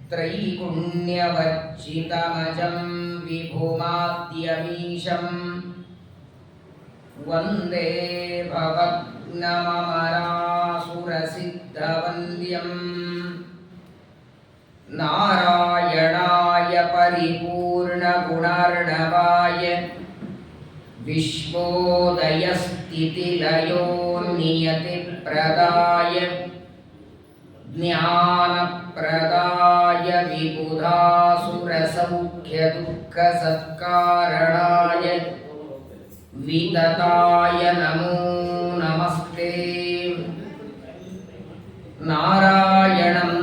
त्रैगुण्यवर्जितमजं विभुमाद्यमीशं वन्दे भवग्नममरासुरसिद्धवन्द्यं नारायणाय परिपूर्णगुणार्णवाय विश्वोदयस्थितिलयो नियतिप्रदाय ज्ञानप्रदाय विबुधासुरसौख्यदुःखसत्कारणाय वितताय नमो नमस्ते। नारायणं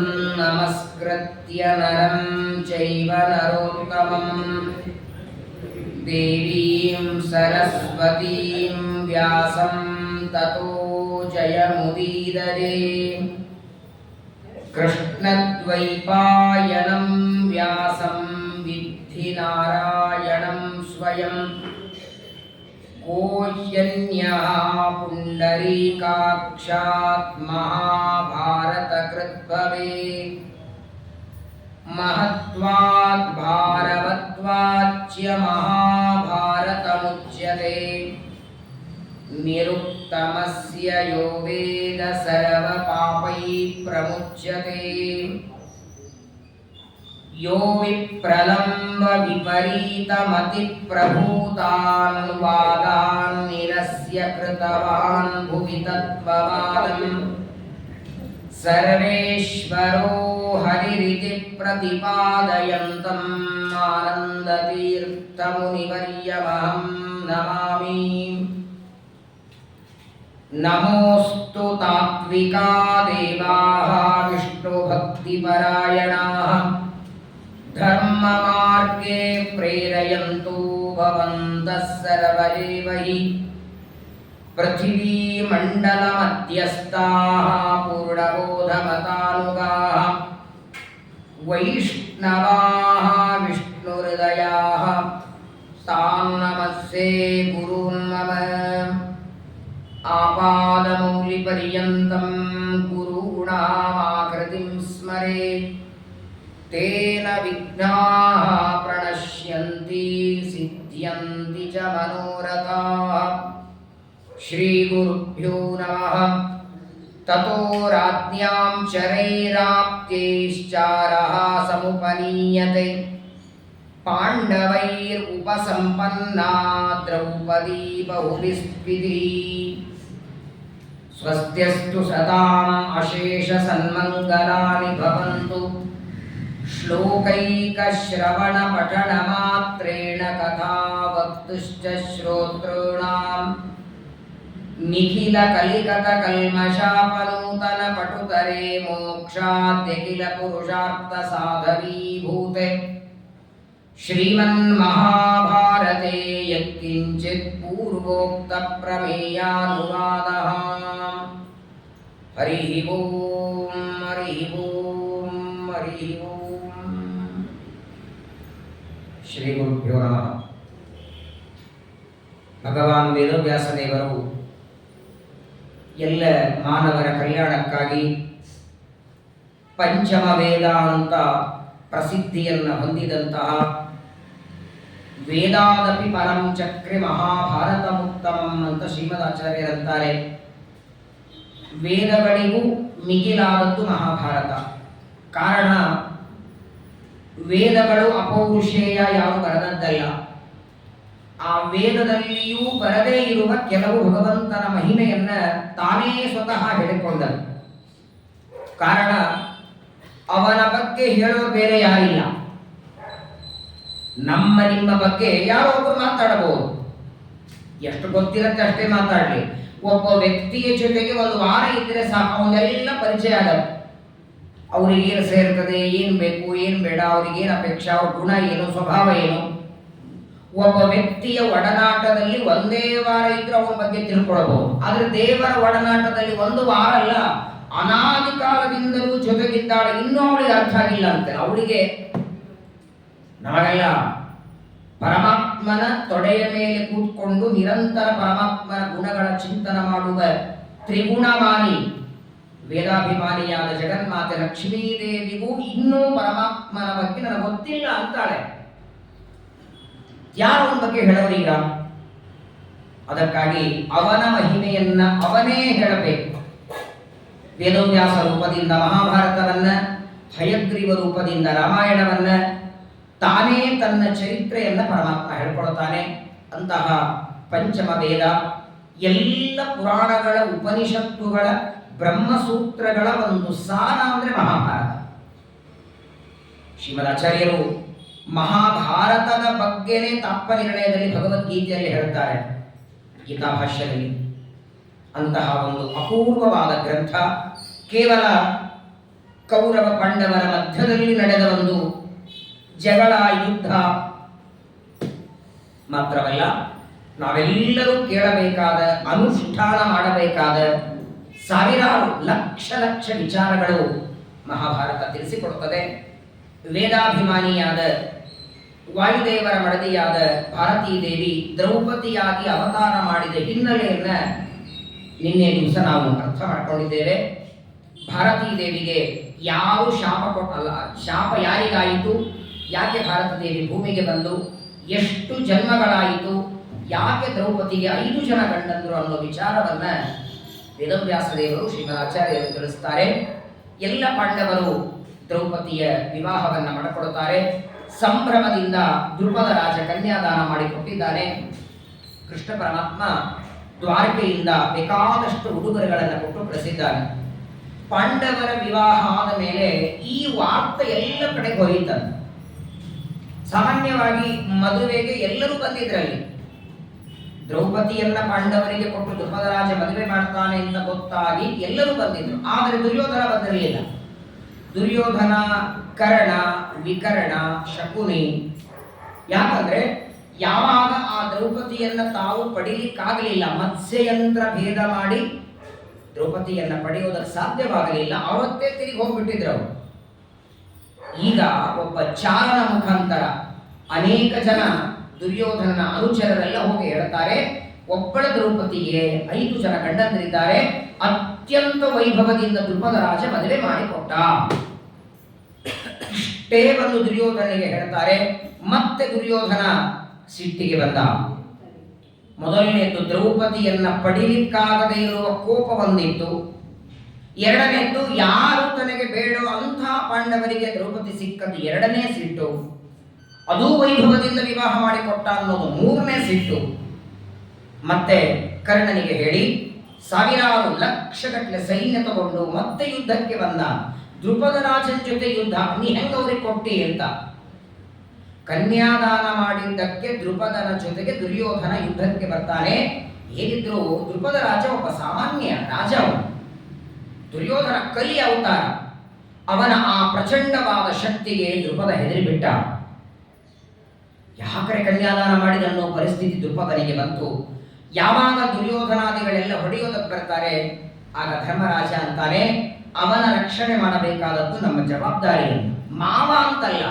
नमस्कृत्य नरं चैव नरोत्तमं देवीं सरस्वतीं व्यासं ततो जयमुदीरये। कृष्णद्वैपायनं व्यासं विद्धि नारायणं स्वयं कोह्यन्यः पुण्डरीकाक्षात् महाभारतकृत् भवेत्। महत्वात् भारवत्वाच्च महाभारतमुच्यते। निरुक्तमस्य यो वेद सर्वपापैः प्रमुच्यते। यो विप्रलम्ब विपरीतमतिप्रभूतान् वादान् निरस्य कृतवान् भुवि तत्त्ववादम् सर्वेश्वरो हरिरिति प्रतिपादयन्तम् आनन्दतीर्थमुनिवर्यमहं नमामि। नमोऽस्तु तात्विका देवाः विष्णुभक्तिपरायणाः धर्ममार्गे प्रेरयन्तु भवन्तः सर्व एव हि। पृथिवीमण्डलमध्यस्थाः पूर्णबोधमतानुगाः वैष्णवाः विष्णुहृदयाः तान् नमस्ये गुरून् मम। आपादमौलिपर्यन्तं गुरूणामाकृतिं स्मरेत् तेन विघ्नाः प्रणश्यन्ति सिद्ध्यन्ति च मनोरथाः। श्रीगुरुभ्यो नमः। ततो राज्ञां चरैराप्त्यैश्चारः समुपनीयते पाण्डवैरुपसम्पन्ना द्रौपदी बहुभिस्त्वितिः। स्वस्त्यस्तु सदाम् अशेषसन्मङ्गलानि भवन्तु। श्लोकैकश्रवणपठनमात्रेण कथा वक्तुश्च श्रोतॄणाम् निखिलकलिकतकल्मषापनूतनपटुतरे मोक्षाद्यखिलपुरुषार्थसाधवीभूते। श्रीमन्महाभारते यत्किञ्चित् पूर्वोक्तप्रमेयानुवादः। हरिः ओम् हरिः ओम् हरिः ओम्। ಶ್ರೀಗುರುಭ್ಯೋ ನಮಃ. ಭಗವಾನ್ ವೇದವ್ಯಾಸದೇವರು ಎಲ್ಲ ಮಾನವರ ಕಲ್ಯಾಣಕ್ಕಾಗಿ ಪಂಚಮ ವೇದ ಅಂತ ಪ್ರಸಿದ್ಧಿಯನ್ನು ಹೊಂದಿದಂತಹ ವೇದಾದಪಿ ಪರಂ ಚಕ್ರೆ ಮಹಾಭಾರತ ಮುಕ್ತಮಂ ಅಂತ ಶ್ರೀಮದಾಚಾರ್ಯರಂತಾರೆ. ವೇದಗಳಿಗೂ ಮಿಗಿಲಾದದ್ದು ಮಹಾಭಾರತ. ಕಾರಣ ವೇದಗಳು ಅಪೌರುಷೇಯ, ಯಾರು ಬರೆದದ್ದಲ್ಲ. ಆ ವೇದದಲ್ಲಿಯೂ ಬರದೇ ಇರುವ ಕೆಲವು ಭಗವಂತನ ಮಹಿಮೆಯನ್ನ ತಾನೇ ಸ್ವತಃ ಹೇಳಿಕೊಂಡರು. ಕಾರಣ ಅವನ ಬಗ್ಗೆ ಹೇಳೋರು ಬೇರೆ ಯಾರಿಲ್ಲ. ನಮ್ಮ ನಿಮ್ಮ ಬಗ್ಗೆ ಯಾರೋ ಒಬ್ಬರು ಮಾತಾಡಬಹುದು, ಎಷ್ಟು ಗೊತ್ತಿರುತ್ತೆ ಅಷ್ಟೇ ಮಾತಾಡಲಿ. ಒಬ್ಬ ವ್ಯಕ್ತಿಯ ಜೊತೆಗೆ ಒಂದು ವಾರ ಇದ್ರೆ ಸಾಕು, ಅವನ್ನೆಲ್ಲ ಪರಿಚಯ ಆಗತ್ತೆ. ಅವ್ರಿಗೆ ಏನು ಸೇರ್ತದೆ, ಏನು ಬೇಕು, ಏನು ಬೇಡ, ಅವ್ರಿಗೆ ಏನು ಅಪೇಕ್ಷೆ, ಅವ್ರ ಗುಣ ಏನು, ಸ್ವಭಾವ ಏನು. ಒಬ್ಬ ವ್ಯಕ್ತಿಯ ಒಡನಾಟದಲ್ಲಿ ಒಂದೇ ವಾರ ಇದ್ರೆ ಅವನ ಬಗ್ಗೆ ತಿಳ್ಕೊಳ್ಬಹುದು. ಆದ್ರೆ ದೇವರ ಒಡನಾಟದಲ್ಲಿ ಒಂದು ವಾರ ಅಲ್ಲ, ಅನಾದಿ ಕಾಲದಿಂದಲೂ ಜೊತೆಗಿದ್ದಾಳೆ, ಇನ್ನೂ ಅವಳಿಗೆ ಅರ್ಥ ಆಗಿಲ್ಲ ಅಂತೆ. ಅವಳಿಗೆ ನಮಗೆಲ್ಲ ಪರಮಾತ್ಮನ ತೊಡೆಯ ಮೇಲೆ ಕೂತ್ಕೊಂಡು ನಿರಂತರ ಪರಮಾತ್ಮನ ಗುಣಗಳ ಚಿಂತನ ಮಾಡುವ ತ್ರಿಗುಣಮಾನಿ ವೇದಾಭಿಮಾನಿಯಾದ ಜಗನ್ಮಾತೆ ಲಕ್ಷ್ಮೀದೇವಿಗೂ ಇನ್ನೂ ಪರಮಾತ್ಮನ ಬಗ್ಗೆ ನನಗೆ ಗೊತ್ತಿಲ್ಲ ಅಂತಾಳೆ. ಯಾರು ಅವನ ಬಗ್ಗೆ ಹೇಳೋರೀಗ? ಅದಕ್ಕಾಗಿ ಅವನ ಮಹಿಮೆಯನ್ನ ಅವನೇ ಹೇಳಬೇಕು. ವೇದವ್ಯಾಸ ರೂಪದಿಂದ ಮಹಾಭಾರತವನ್ನ, ಹಯಗ್ರೀವ ರೂಪದಿಂದ ರಾಮಾಯಣವನ್ನ, ತಾನೇ ತನ್ನ ಚರಿತ್ರೆಯನ್ನ ಪರಮಾತ್ಮ ಹೇಳ್ಕೊಳ್ತಾನೆ. ಅಂತಹ ಪಂಚಮ ವೇದ, ಎಲ್ಲ ಪುರಾಣಗಳ, ಉಪನಿಷತ್ತುಗಳ, ಬ್ರಹ್ಮಸೂತ್ರಗಳ ಒಂದು ಸಾರ ಅಂದ್ರೆ ಮಹಾಭಾರತ. ಶ್ರೀಮದಾಚಾರ್ಯರು ಮಹಾಭಾರತದ ಬಗ್ಗೆನೇ ತಾತ್ಪರ್ಯದಲ್ಲಿ ಭಗವದ್ಗೀತೆಯಲ್ಲಿ ಹೇಳ್ತಾರೆ, ಗೀತಾಭಾಷ್ಯದಲ್ಲಿ. ಅಂತಹ ಒಂದು ಅಪೂರ್ವವಾದ ಗ್ರಂಥ. ಕೇವಲ ಕೌರವ ಪಾಂಡವರ ಮಧ್ಯದಲ್ಲಿ ನಡೆದ ಒಂದು ಜಗಳ, ಯುದ್ಧ ಮಾತ್ರವಲ್ಲ, ನಾವೆಲ್ಲರೂ ಕೇಳಬೇಕಾದ, ಅನುಷ್ಠಾನ ಮಾಡಬೇಕಾದ ಸಾವಿರಾರು ಲಕ್ಷ ಲಕ್ಷ ವಿಚಾರಗಳು ಮಹಾಭಾರತ ತಿಳಿಸಿಕೊಡುತ್ತದೆ. ವೇದಾಭಿಮಾನಿಯಾದ ವಾಯುದೇವರ ಮಡದಿಯಾದ ಭಾರತೀ ದೇವಿ ದ್ರೌಪದಿಯಾಗಿ ಅವತಾರ ಮಾಡಿದ ಹಿನ್ನೆಲೆಯನ್ನ ನಿನ್ನೆ ದಿವಸ ನಾವು ಅರ್ಥ ಮಾಡಿಕೊಂಡಿದ್ದೇವೆ. ಭಾರತೀ ದೇವಿಗೆ ಯಾರು ಶಾಪ ಕೊಟ್ಟಲ್ಲ, ಶಾಪ ಯಾರಿಗಾಯಿತು, ಯಾಕೆ ಭಾರತೀ ದೇವಿ ಭೂಮಿಗೆ ಬಂದು, ಎಷ್ಟು ಜನ್ಮಗಳಾಯಿತು, ಯಾಕೆ ದ್ರೌಪದಿಗೆ 5 ಜನ ಗಂಡಂದರು ಅನ್ನೋ ವಿಚಾರವನ್ನ ವೇದವ್ಯಾಸ ದೇವರು ಶ್ರೀಮದಾಚಾರ್ಯರು ತಿಳಿಸ್ತಾರೆ. ಎಲ್ಲ ಪಾಂಡವರು ದ್ರೌಪದಿಯ ವಿವಾಹವನ್ನ ಮಾಡಿಕೊಡುತ್ತಾರೆ. ಸಂಭ್ರಮದಿಂದ ದ್ರುಪದ ರಾಜ ಕನ್ಯಾದಾನ ಮಾಡಿಕೊಟ್ಟಿದ್ದಾನೆ. ಕೃಷ್ಣ ಪರಮಾತ್ಮ ದ್ವಾರಕೆಯಿಂದ ಬೇಕಾದಷ್ಟು ಉಡುಗೊರೆಗಳನ್ನು ಕೊಟ್ಟು ಕಳಿಸಿದ್ದಾನೆ. ಪಾಂಡವರ ವಿವಾಹ ಆದ ಮೇಲೆ ಈ ವಾರ್ತೆ ಎಲ್ಲ ಕಡೆ ಹೋಯಿತಂತೆ. ಸಾಮಾನ್ಯವಾಗಿ ಮದುವೆಗೆ ಎಲ್ಲರೂ ಬಂದಿದ್ರಲ್ಲಿ. ದ್ರೌಪದಿಯನ್ನ ಪಾಂಡವರಿಗೆ ಕೊಟ್ಟು ದ್ರುಪದ ರಾಜ ಮದುವೆ ಮಾಡ್ತಾನೆ ಅಂತ ಗೊತ್ತಾಗಿ ಎಲ್ಲರೂ ಬಂದಿದ್ರು. ಆದರೆ ದುರ್ಯೋಧನ ಬಂದಿರಲಿಲ್ಲ. ದುರ್ಯೋಧನ, ಕರ್ಣ, ವಿಕರ್ಣ, ಶಕುನಿ. ಯಾಕಂದ್ರೆ ಯಾವಾಗ ಆ ದ್ರೌಪದಿಯನ್ನ ತಾವು ಪಡೀಲಿಕ್ಕಾಗಲಿಲ್ಲ, ಮತ್ಸ್ಯಯಂತ್ರ ಭೇದ ಮಾಡಿ ದ್ರೌಪದಿಯನ್ನ ಪಡೆಯೋದಕ್ಕೆ ಸಾಧ್ಯವಾಗಲಿಲ್ಲ, ಅವತ್ತೇ ತಿರುಗಿ ಹೋಗ್ಬಿಟ್ಟಿದ್ರು ಅವರು. ಈಗ ಒಬ್ಬ ಚಾರಣ ಮುಖಾಂತರ ಅನೇಕ ಜನ ದುರ್ಯೋಧನನ ಅನುಚರರೆಲ್ಲ ಹೋಗಿ ಹೇಳ್ತಾರೆ, ಒಬ್ಬಳ ದ್ರೌಪದಿಗೆ 5 ಜನ ಗಂಡಂದಿರಿದ್ದಾರೆ, ಅತ್ಯಂತ ವೈಭವದಿಂದ ದ್ರುಪದ ರಾಜ ಮದುವೆ ಮಾಡಿಕೊಟ್ಟ. ಇಷ್ಟೇ ಬಂದು ದುರ್ಯೋಧನಿಗೆ ಹೇಳ್ತಾರೆ. ಮತ್ತೆ ದುರ್ಯೋಧನ ಸಿಟ್ಟಿಗೆ ಬಂದ. ಮೊದಲನೇದ್ದು ದ್ರೌಪದಿಯನ್ನ ಪಡಿಲಿಕ್ಕಾಗದೇ ಇರುವ ಕೋಪ ಬಂದಿತ್ತು. ಎರಡನೇದ್ದು ಯಾರು ತನಗೆ ಬೇಡೋ ಅಂಥ ಪಾಂಡವರಿಗೆ ದ್ರೌಪದಿ ಸಿಕ್ಕದ್ದು ಎರಡನೇ ಸಿಟ್ಟು. ಅದೂ ವೈಭವದಿಂದ ವಿವಾಹ ಮಾಡಿಕೊಟ್ಟ ಅನ್ನೋದು ಮೂರನೇ ಸಿಟ್ಟು. ಮತ್ತೆ ಕರ್ಣನಿಗೆ ಹೇಳಿ ಸಾವಿರಾರು ಲಕ್ಷಗಟ್ಟಲೆ ಸೈನ್ಯ ತಗೊಂಡು ಮತ್ತೆ ಯುದ್ಧಕ್ಕೆ ಬಂದ. ದ್ರುಪದ ರಾಜನ ಜೊತೆ ಯುದ್ಧ, ನೀ ಹೆಂಗ ಅವ್ರಿಗೆ ಕೊಟ್ಟಿ ಅಂತ. ಕನ್ಯಾದಾನ ಮಾಡಿದ್ದಕ್ಕೆ ದ್ರುಪದನ ಜೊತೆಗೆ ದುರ್ಯೋಧನ ಯುದ್ಧಕ್ಕೆ ಬರ್ತಾನೆ. ಹೇಗಿದ್ರು ದ್ರುಪದ ರಾಜ ಒಬ್ಬ ಸಾಮಾನ್ಯ ರಾಜ. ದುರ್ಯೋಧನ ಕಲಿ ಅವತಾರ. ಅವನ ಆ ಪ್ರಚಂಡವಾದ ಶಕ್ತಿಗೆ ದ್ರುಪದ ಹೆದರಿಬಿಟ್ಟ. ಯಾಕರೆ ಕನ್ಯಾದಾನ ಮಾಡಿದ ಅನ್ನೋ ಪರಿಸ್ಥಿತಿ ದ್ರುಪದನಿಗೆ ಬಂತು. ಯಾವಾಗ ದುರ್ಯೋಧನಾದಿಗಳೆಲ್ಲ ಹೊಡೆಯೋದಕ್ಕೆ ಬರ್ತಾರೆ, ಆಗ ಧರ್ಮರಾಜ ಅಂತಾನೆ, ಅವನ ರಕ್ಷಣೆ ಮಾಡಬೇಕಾದದ್ದು ನಮ್ಮ ಜವಾಬ್ದಾರಿ. ಮಾವ ಅಂತಲ್ಲ,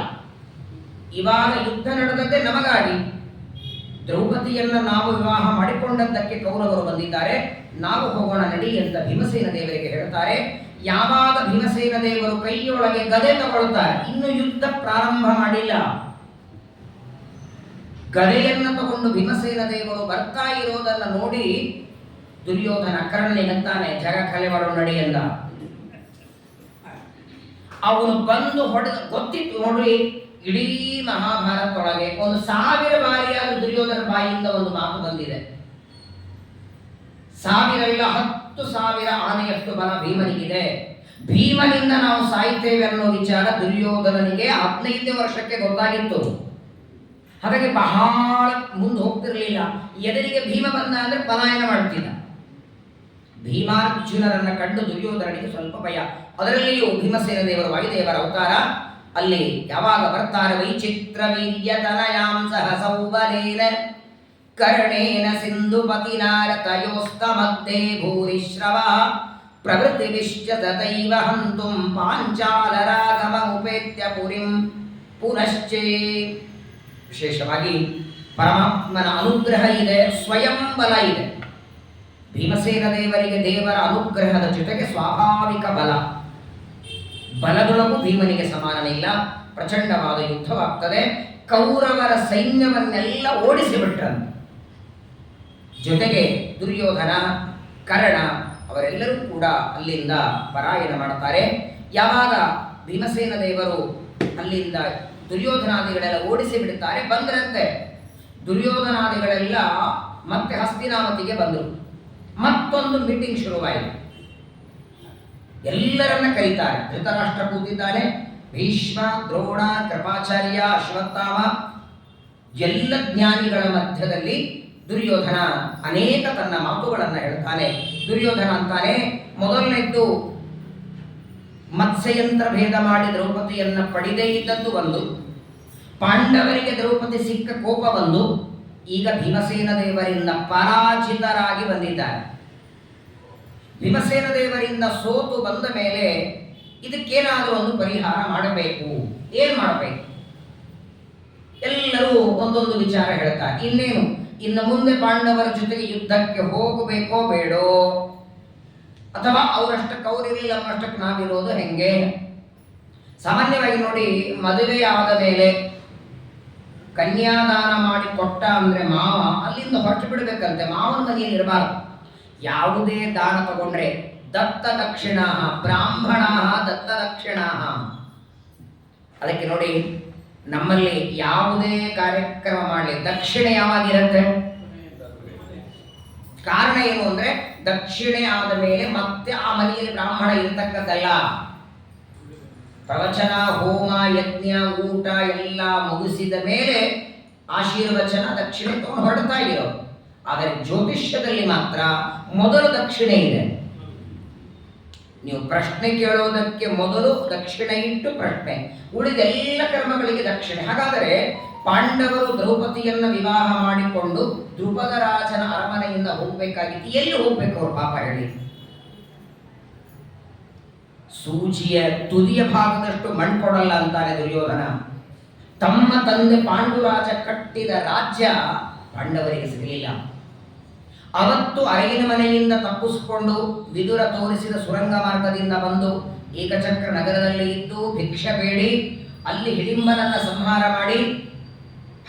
ಇವಾಗ ಯುದ್ಧ ನಡೆದದ್ದೇ ನಮಗಾಗಿ. ದ್ರೌಪದಿಯನ್ನ ನಾವು ವಿವಾಹ ಮಾಡಿಕೊಂಡದ್ದಕ್ಕೆ ಕೌರವರು ಬಂದಿದ್ದಾರೆ, ನಾವು ಹೋಗೋಣ ನಡಿ ಅಂತ ಭೀಮಸೇನ ದೇವರಿಗೆ ಹೇಳ್ತಾರೆ. ಯಾವಾಗ ಭೀಮಸೇನ ದೇವರು ಕೈಯೊಳಗೆ ಗದೆ ತಗೊಳ್ತಾರೆ, ಇನ್ನು ಯುದ್ಧ ಪ್ರಾರಂಭ ಮಾಡಿಲ್ಲ, ಗದೆಯನ್ನ ತಗೊಂಡು ಭೀಮಸೇನ ದೇವರು ಬರ್ತಾ ಇರೋದನ್ನ ನೋಡಿ ದುರ್ಯೋಧನ ಕರ್ಣನಿಗಂತಾನೆ, ಜಗ ಕಲೆ ಮಾಡೋ ನಡಿ ಎಂದ. ಅವನು ಬಂದು ಹೊಡೆದ, ಗೊತ್ತಿತ್ತು ನೋಡ್ರಿ, ಇಡೀ ಮಹಾಭಾರತದೊಳಗೆ 1000 ಬಾರಿಯಾದ ದುರ್ಯೋಧನ ಬಾಯಿಯಿಂದ ಒಂದು ಮಾತು ಬಂದಿದೆ. 1000 ಇಲ್ಲ 10,000 ಆನೆಯಷ್ಟು ಬಲ ಭೀಮನಿಗಿದೆ. ಭೀಮನಿಂದ ನಾವು ಸಾಯ್ತೇವೆ ಅನ್ನೋ ವಿಚಾರ ದುರ್ಯೋಧನನಿಗೆ 15 ವರ್ಷಕ್ಕೆ ಗೊತ್ತಾಗಿತ್ತು. ಹಾಗಾಗಿ ಬಹಳ ಮುಂದೆ ಹೋಗ್ತಿರ್ಲಿಲ್ಲ. ಎದುರಿಗೆ ಭೀಮ ಬಂದ ಅಂದ್ರೆ ಪಲಾಯನ ಮಾಡ್ತಿದ್ದ. ಭೀಮಾರ್ಜುನರನ್ನ ಕಂಡು ದುರ್ಯೋಧನನಿಗೆ ಸ್ವಲ್ಪ ಭಯ. ಅದರಲ್ಲಿಯೂ ಭೀಮಸೇನ ದೇವರು ವಾಯುದೇವರ ಅವತಾರ. ಅಲ್ಲಿ ಯಾವಾಗ ಬರ್ತಾರೆ, ವೈಚಿತ್ರ ವೀರ್ಯತನಯಾಂ ಸಹ ಸೌಬಲೇನ ಕರ್ಣೇನ ಸಿಂಧುಪತಿನಾರತಯೋಸ್ತಮಧ್ಯೆ ಭೂರಿಶ್ರವ ಪ್ರವೃತ್ತಿವಿಶ್ಚ ತಥೈವ ಹಂತುಂ ಪಾಂಚಾಲರಾಗಮುಪೇತ್ಯ ಪುರಿಂ ಪುನಶ್ಚೇ. ವಿಶೇಷವಾಗಿ ಪರಮಾತ್ಮನ ಅನುಗ್ರಹ ಇದೆ, ಸ್ವಯಂ ಬಲ ಇದೆ. ಭೀಮಸೇನ ದೇವರಿಗೆ ದೇವರ ಅನುಗ್ರಹದ ಜೊತೆಗೆ ಸ್ವಾಭಾವಿಕ ಬಲದೊಳಗೂ ಭೀಮನಿಗೆ ಸಮಾನನಿಲ್ಲ. ಪ್ರಚಂಡವಾದ ಯುದ್ಧವಾಗ್ತದೆ. ಕೌರವರ ಸೈನ್ಯವನ್ನೆಲ್ಲ ಓಡಿಸಿಬಿಟ್ರಂತೆ. ಜೊತೆಗೆ ದುರ್ಯೋಧನ, ಕರ್ಣ ಅವರೆಲ್ಲರೂ ಕೂಡ ಅಲ್ಲಿಂದ ಪಲಾಯನ ಮಾಡ್ತಾರೆ. ಯಾವಾಗ ಭೀಮಸೇನ ದೇವರು ಅಲ್ಲಿಂದ ದುರ್ಯೋಧನಾದಿಗಳೆಲ್ಲ ಓಡಿಸಿ ಬಿಡುತ್ತಾರೆ, ಬಂದ್ರಂತೆ ದುರ್ಯೋಧನಾದಿಗಳೆಲ್ಲ ಮತ್ತೆ ಹಸ್ತಿನಾವತಿಗೆ ಬಂದರು. ಮತ್ತೊಂದು ಮೀಟಿಂಗ್ ಶುರುವಾಯಿತು. ಎಲ್ಲರನ್ನ ಕರೀತಾರೆ. ಧೃತರಾಷ್ಟ್ರ ಕೂತಿದ್ದಾನೆ, ಭೀಷ್ಮ, ದ್ರೋಣ, ಕೃಪಾಚಾರ್ಯ, ಅಶ್ವತ್ಥಾಮ ಎಲ್ಲ ಜ್ಞಾನಿಗಳ ಮಧ್ಯದಲ್ಲಿ ದುರ್ಯೋಧನ ಅನೇಕ ತನ್ನ ಮಾತುಗಳನ್ನು ಹೇಳ್ತಾನೆ. ದುರ್ಯೋಧನ ಅಂತಾನೆ, ಮೊದಲನೇದ್ದು ಮತ್ಸ್ಯಯಂತ್ರ ಭೇದ ಮಾಡಿ ದ್ರೌಪದಿಯನ್ನ ಪಡೆದೇ ಇದ್ದದ್ದು ಒಂದು, ಪಾಂಡವರಿಗೆ ದ್ರೌಪದಿ ಸಿಕ್ಕ ಕೋಪ ಒಂದು, ಈಗ ಭೀಮಸೇನ ದೇವರಿಂದ ಪರಾಜಿತರಾಗಿ ಬಂದಿದ್ದಾರೆ. ಭೀಮಸೇನ ದೇವರಿಂದ ಸೋತು ಬಂದ ಮೇಲೆ ಇದಕ್ಕೇನಾದರೂ ಒಂದು ಪರಿಹಾರ ಮಾಡಬೇಕು. ಏನು ಮಾಡಬೇಕು? ಎಲ್ಲರೂ ಒಂದೊಂದು ವಿಚಾರ ಹೇಳ್ತಾರೆ. ಇನ್ನೇನು, ಇನ್ನು ಮುಂದೆ ಪಾಂಡವರ ಜೊತೆಗೆ ಯುದ್ಧಕ್ಕೆ ಹೋಗಬೇಕೋ ಬೇಡೋ, ಅಥವಾ ಅವರಷ್ಟಕ್ಕೆ ಅವರಿರಲಿಲ್ಲ ನಮ್ಮಷ್ಟಕ್ಕೆ ನಾವಿರೋದು ಹೆಂಗೆ? ಸಾಮಾನ್ಯವಾಗಿ ನೋಡಿ, ಮದುವೆಯಾದ ಮೇಲೆ ಕನ್ಯಾದಾನ ಮಾಡಿ ಕೊಟ್ಟ ಅಂದ್ರೆ ಮಾವ ಅಲ್ಲಿಂದ ಹೊರಟು ಬಿಡಬೇಕಂತೆ. ಮಾವನ ಮನೆಯಲ್ಲಿ ಇರಬಾರ್ದು. ಯಾವುದೇ ದಾನ ತಗೊಂಡ್ರೆ ದತ್ತ ದಕ್ಷಿಣ, ಬ್ರಾಹ್ಮಣ ದತ್ತ ದಕ್ಷಿಣ. ಅದಕ್ಕೆ ನೋಡಿ, ನಮ್ಮಲ್ಲಿ ಯಾವುದೇ ಕಾರ್ಯಕ್ರಮ ಮಾಡಲಿ ದಕ್ಷಿಣೆ ಯಾವಾಗಿರುತ್ತೆ? ಕಾರಣ ಏನು ಅಂದ್ರೆ, ದಕ್ಷಿಣೆ ಆದ ಮೇಲೆ ಮತ್ತೆ ಆ ಮನೆಯಲ್ಲಿ ಬ್ರಾಹ್ಮಣ ಇರತಕ್ಕದ್ದಲ್ಲ. ಪ್ರವಚನ, ಹೋಮ, ಯಜ್ಞ, ಊಟ ಎಲ್ಲ ಮುಗಿಸಿದ ಮೇಲೆ ಆಶೀರ್ವಚನ, ದಕ್ಷಿಣೆ ತಗೊಂಡು ಹೊರಡ್ತಾ ಇರೋ. ಆದರೆ ಜ್ಯೋತಿಷ್ಯದಲ್ಲಿ ಮಾತ್ರ ಮೊದಲು ದಕ್ಷಿಣೆ ಇದೆ. ನೀವು ಪ್ರಶ್ನೆ ಕೇಳೋದಕ್ಕೆ ಮೊದಲು ದಕ್ಷಿಣೆ ಇಟ್ಟು ಪ್ರಶ್ನೆ, ಉಳಿದೆಲ್ಲ ಕರ್ಮಗಳಿಗೆ ದಕ್ಷಿಣೆ. ಹಾಗಾದರೆ ಪಾಂಡವರು ದ್ರೌಪದಿಯನ್ನ ವಿವಾಹ ಮಾಡಿಕೊಂಡು ದ್ರುಪದ ರಾಜನ ಅರಮನೆಯಿಂದ ಹೋಗ್ಬೇಕಾಗಿತ್ತು. ಎಲ್ಲಿ ಹೋಗ್ಬೇಕು ಅವರು ಪಾಪ ಹೇಳಿ? ಸೂಜಿಯ ತುದಿಯ ಭಾಗದಷ್ಟು ಮಣ್ಣು ಕೊಡಲ್ಲ ಅಂತಾನೆ ದುರ್ಯೋಧನ. ತಮ್ಮ ತಂದೆ ಪಾಂಡುರಾಜ ಕಟ್ಟಿದ ರಾಜ್ಯ ಪಾಂಡವರಿಗೆ ಸಿಗಲಿಲ್ಲ. ಅವತ್ತು ಅರಗಿನ ಮನೆಯಿಂದ ತಪ್ಪಿಸಿಕೊಂಡು ವಿದುರ ತೋರಿಸಿದ ಸುರಂಗ ಮಾರ್ಗದಿಂದ ಬಂದು ಏಕಚಕ್ರ ನಗರದಲ್ಲಿ ಇದ್ದು ಭಿಕ್ಷೆ ಬೇಡಿ ಅಲ್ಲಿ ಹಿಡಿಂಬನನ್ನ ಸಂಹಾರ ಮಾಡಿ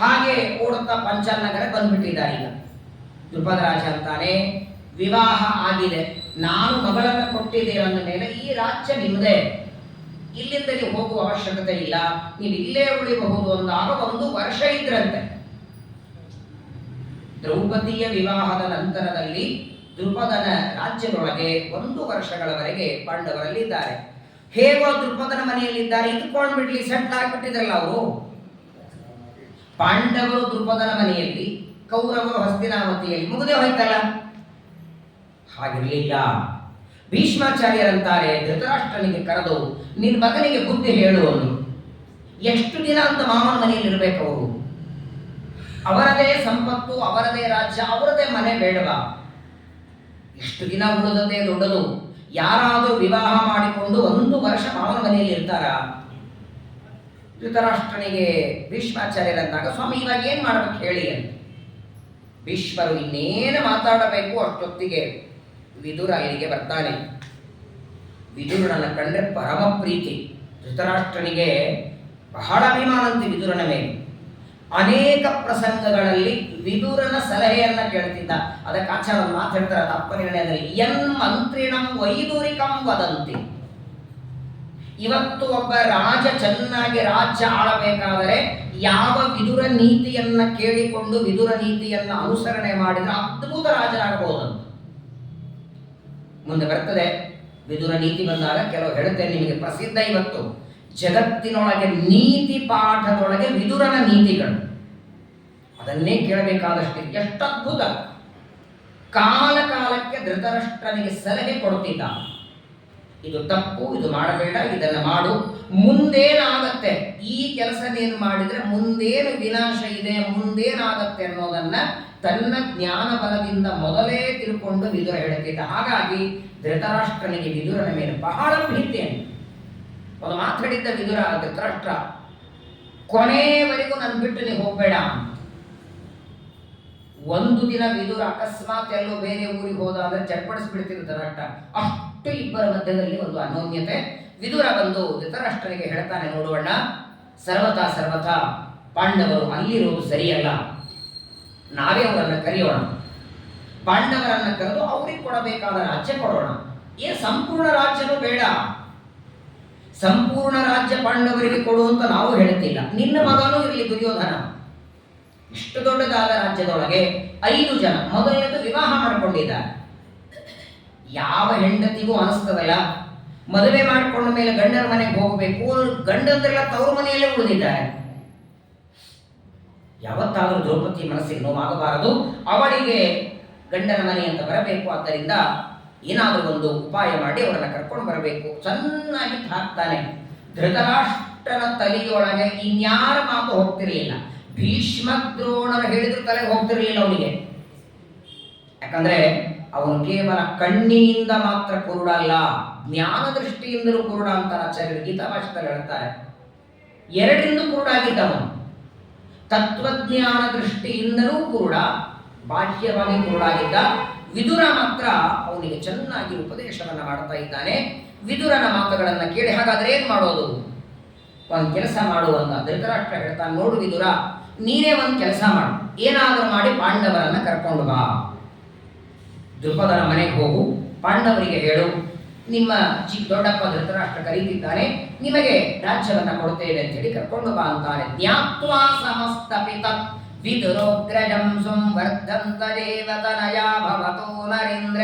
ಹಾಗೆ ಓಡುತ್ತಾ ಪಂಚನಗರ ಬಂದ್ಬಿಟ್ಟಿದ್ದಾರೆ. ಈಗ ದ್ರುಪದ ರಾಜ ಅಂತಾನೆ, ವಿವಾಹ ಆಗಿದೆ, ನಾನು ಮಗಳನ್ನು ಕೊಟ್ಟಿದ್ದೇನೆ ಅಂದ ಮೇಲೆ ಈ ರಾಜ್ಯ ನಿಮ್ಮದೇ, ಇಲ್ಲಿಂದ ನೀವು ಹೋಗುವ ಅವಶ್ಯಕತೆ ಇಲ್ಲ, ನೀವು ಇಲ್ಲೇ ಉಳಿಬಹುದು ಅಂದಾಗ 1 ವರ್ಷ ಇದ್ರಂತೆ. ದ್ರೌಪದಿಯ ವಿವಾಹದ ನಂತರದಲ್ಲಿ ದ್ರುಪದನ ರಾಜ್ಯದೊಳಗೆ 1 ವರ್ಷಗಳವರೆಗೆ ಪಾಂಡವರಲ್ಲಿದ್ದಾರೆ. ಹೇಗೋ ದ್ರುಪದನ ಮನೆಯಲ್ಲಿದ್ದಾರೆ, ಇದ್ಕೊಂಡು ಬಿಡ್ಲಿ, ಸೆಟ್ಲ್ ಆಗಿಬಿಟ್ಟಿದ್ರಲ್ಲ ಅವರು. ಪಾಂಡವರು ದ್ರುಪದನ ಮನೆಯಲ್ಲಿ, ಕೌರವರು ಹಸ್ತಿನಾವತಿಯಲ್ಲಿ, ಮುಗಿದೇ ಹೋಯ್ತಲ್ಲ. ಹಾಗಿರಲಿಲ್ಲ. ಭೀಷ್ಮಾಚಾರ್ಯರಂತಾರೆ, ಧೃತರಾಷ್ಟ್ರನಿಗೆ ಕರೆದು ನಿನ್ನ ಮಗನಿಗೆ ಬುದ್ಧಿ ಹೇಳುವನು. ಎಷ್ಟು ದಿನ ಅಂತ ಮಾವನ ಮನೆಯಲ್ಲಿ ಇರಬೇಕು ಅವರು? ಅವರದೇ ಸಂಪತ್ತು, ಅವರದೇ ರಾಜ್ಯ, ಅವರದೇ ಮನೆ ಬೇಡವಾ? ಎಷ್ಟು ದಿನ ಉಳಿದದೇ ದೊಡ್ಡದು. ಯಾರಾದರೂ ವಿವಾಹ ಮಾಡಿಕೊಂಡು 1 ವರ್ಷ ಮಾವನ ಮನೆಯಲ್ಲಿ ಇರ್ತಾರ? ಧೃತರಾಷ್ಟ್ರನಿಗೆ ಭೀಷ್ಮಾಚಾರ್ಯರಂದಾಗ, ಸ್ವಾಮಿ ಇವಾಗ ಏನ್ ಮಾಡ್ಬೇಕು ಹೇಳಿ ಅಂತ. ಭೀಷ್ಮರು ಇನ್ನೇನು ಮಾತಾಡಬೇಕು ಅಷ್ಟೊತ್ತಿಗೆ ವಿದುರ ಅಲ್ಲಿಗೆ ಬರ್ತಾನೆ. ವಿದುರನನ್ನು ಕಂಡ್ರೆ ಪರಮ ಪ್ರೀತಿ. ಧೃತರಾಷ್ಟ್ರನಿಗೆ ಬಹಳ ಅಭಿಮಾನಂತೆ ವಿದುರನ ಮೇಲೆ. ಅನೇಕ ಪ್ರಸಂಗಗಳಲ್ಲಿ ವಿದುರನ ಸಲಹೆಯನ್ನ ಕೇಳ್ತಿದ್ದ. ಅದಕ್ಕೆ ಆಚಾರ್ಯ ಮಾತಾಡ್ತಾರೆ ತಪ್ಪ ನಿರ್ಣಯದಲ್ಲಿ, ಯನ್ ಮಂತ್ರಿಣಂ ವೈದುರಿಕಂ ವದಂತಿ. ಇವತ್ತು ಒಬ್ಬ ರಾಜ ಚೆನ್ನಾಗಿ ರಾಜ್ಯ ಆಳಬೇಕಾದರೆ ಯಾವ ವಿದುರ ನೀತಿಯನ್ನ ಕೇಳಿಕೊಂಡು ವಿದುರ ನೀತಿಯನ್ನ ಅನುಸರಣೆ ಮಾಡಿದ್ರೆ ಅದ್ಭುತ ರಾಜನಾಗಬಹುದಂತ. ಮುಂದೆ ಬರ್ತದೆ ವಿದುರ ನೀತಿ ಬಂದಾಗ ಕೆಲವು ಹೇಳುತ್ತೇನೆ ನಿಮಗೆ. ಪ್ರಸಿದ್ಧ ಇವತ್ತು ಜಗತ್ತಿನೊಳಗೆ ನೀತಿ ಪಾಠದೊಳಗೆ ವಿದುರನ ನೀತಿಗಳು, ಅದನ್ನೇ ಕೇಳಬೇಕಾದಷ್ಟು. ಎಷ್ಟು ಅದ್ಭುತ! ಕಾಲ ಕಾಲಕ್ಕೆ ಧೃತರಾಷ್ಟ್ರನಿಗೆ ಸಲಹೆ ಕೊಡ್ತಿದ್ದ. ಇದು ತಪ್ಪು, ಇದು ಮಾಡಬೇಡ, ಇದನ್ನು ಮಾಡು, ಮುಂದೇನಾಗತ್ತೆ, ಈ ಕೆಲಸ ನೀನು ಮಾಡಿದ್ರೆ ಮುಂದೇನು ವಿನಾಶ ಇದೆ, ಮುಂದೇನಾಗತ್ತೆ ಅನ್ನೋದನ್ನ ತನ್ನ ಜ್ಞಾನ ಬಲದಿಂದ ಮೊದಲೇ ತಿಳ್ಕೊಂಡು ವಿದುರ ಹೇಳುತ್ತಿದ್ದ. ಹಾಗಾಗಿ ಧೃತರಾಷ್ಟ್ರನಿಗೆ ವಿದುರನ ಮೇಲೆ ಬಹಳ ಪ್ರೀತಿಯನ್ನು ಒಂದು ಮಾತಾಡಿದ್ದ ವಿದುರ ಧೃತರಾಷ್ಟ್ರ, ಕೊನೆಯವರೆಗೂ ನನ್ನ ಬಿಟ್ಟು ನೀವು ಹೋಗಬೇಡ. ಒಂದು ದಿನ ವಿದುರ ಅಕಸ್ಮಾತ್ ಎಲ್ಲೋ ಬೇರೆ ಊರಿಗೆ ಹೋದ ಅಂದ್ರೆ ಚಡ್ಪಡಿಸ್ಬಿಡ್ತಿದ್ರು ಧೃತರಾಷ್ಟ್ರ. ಅಷ್ಟು ಇಬ್ಬರ ಮಧ್ಯದಲ್ಲಿ ಒಂದು ಅನೋನ್ಯತೆ. ವಿದುರ ಬಂದು ಧೃತರಾಷ್ಟ್ರನಿಗೆ ಹೇಳ್ತಾನೆ, ನೋಡುವಣ್ಣ, ಸರ್ವಥಾ ಪಾಂಡವರು ಅಲ್ಲಿರೋದು ಸರಿಯಲ್ಲ, ನಾವೇ ಅವರನ್ನು ಕರೆಯೋಣ, ಪಾಂಡವರನ್ನು ಕರೆದು ಅವ್ರಿಗೆ ಕೊಡಬೇಕಾದ ರಾಜ್ಯ ಕೊಡೋಣ. ಸಂಪೂರ್ಣ ರಾಜ್ಯನೂ ಬೇಡ, ಸಂಪೂರ್ಣ ರಾಜ್ಯ ಪಾಂಡವರಿಗೆ ಕೊಡುವಂತ ನಾವು ಹೇಳುತ್ತಿಲ್ಲ. ನಿನ್ನ ಮಗನೂ ಇರಲಿ ದುರ್ಯೋಧನ, ಇಷ್ಟು ದೊಡ್ಡದಾದ ರಾಜ್ಯದೊಳಗೆ 5 ಜನ ಮೊದಲನೇದು ವಿವಾಹ ಮಾಡಿಕೊಂಡಿದ್ದಾರೆ. ಯಾವ ಹೆಂಡತಿಗೂ ಅನಿಸ್ತದಲ್ಲ, ಮದುವೆ ಮಾಡಿಕೊಂಡ ಮೇಲೆ ಗಂಡನ ಮನೆಗೆ ಹೋಗಬೇಕು, ಗಂಡಂದ್ರೆಲ್ಲ ತವ್ರ ಮನೆಯಲ್ಲೇ ಉಳಿದಿದ್ದಾರೆ. ಯಾವತ್ತಾದರೂ ದ್ರೌಪದಿ ಮನಸ್ಸಿಗೆ ನೋವಾಗಬಾರದು, ಅವಳಿಗೆ ಗಂಡನ ಮನೆ ಅಂತ ಬರಬೇಕು. ಆದ್ದರಿಂದ ಏನಾದರೂ ಒಂದು ಉಪಾಯ ಮಾಡಿ ಅವರನ್ನು ಕರ್ಕೊಂಡು ಬರಬೇಕು. ಚೆನ್ನಾಗಿ ಹಾಕ್ತಾನೆ. ಧೃತರಾಷ್ಟ್ರನ ತಲೆಯೊಳಗೆ ಇನ್ಯಾರ ಮಾತು ಹೋಗ್ತಿರ್ಲಿಲ್ಲ. ಭೀಷ್ಮ ದ್ರೋಣರು ಹೇಳಿದ್ರು ತಲೆಗೆ ಹೋಗ್ತಿರ್ಲಿಲ್ಲ ಅವನಿಗೆ. ಯಾಕಂದ್ರೆ ಅವನು ಕೇವಲ ಕಣ್ಣಿನಿಂದ ಮಾತ್ರ ಕುರುಡಲ್ಲ, ಜ್ಞಾನ ದೃಷ್ಟಿಯಿಂದಲೂ ಕುರುಡ ಅಂತ ಆಚಾರ್ಯರು ಗೀತಾಭಾಷ್ಯದಲ್ಲಿ ಹೇಳ್ತಾರೆ. ಎರಡರಿಂದ ಕುರುಡಾಗಿದ್ದವನು, ತತ್ವಜ್ಞಾನ ದೃಷ್ಟಿಯಿಂದಲೂ ಕುರುಡ, ಬಾಹ್ಯವಾಗಿ ಕುರುಡಾಗಿದ್ದ. ವಿದುರ ಮಾತ್ರ ಅವನಿಗೆ ಚೆನ್ನಾಗಿ ಉಪದೇಶವನ್ನು ಮಾಡ್ತಾ ಇದ್ದಾನೆ. ವಿದುರನ ಮಾತುಗಳನ್ನು ಕೇಳಿ ಹಾಗಾದ್ರೆ ಏನ್ ಮಾಡೋದು, ಒಂದು ಕೆಲಸ ಮಾಡುವಂತ ಧೃತರಾಷ್ಟ್ರ ಹೇಳ್ತಾನೆ, ನೋಡು ವಿದುರ, ನೀನೇ ಒಂದು ಕೆಲಸ ಮಾಡು, ಏನಾದರೂ ಮಾಡಿ ಪಾಂಡವರನ್ನ ಕರ್ಕೊಂಡು ಬಾ, ದ್ರುಪದನ ಮನೆಗೆ ಹೋಗು, ಪಾಂಡವರಿಗೆ ಹೇಳು, ನಿಮ್ಮ ದೊಡ್ಡಪ್ಪ ಧೃತರಾಷ್ಟ್ರ ಕರೀತಿದ್ದಾನೆ, ನಿಮಗೆ ರಾಜ್ಯವನ್ನ ಕೊಡ್ತೇವೆ ಅಂತ ಹೇಳಿ ಕರ್ಕೊಂಡು ಬಾ ಅಂತಾನೆ. ಜ್ಞಾತ್ವಾ ಸಮಸ್ತಪಿತ ವಿದುರೋಗ್ರಜಂ ಸಂವರ್ಧಂತ ದೇವತನಯ ಭವತೋ ನರೇಂದ್ರ.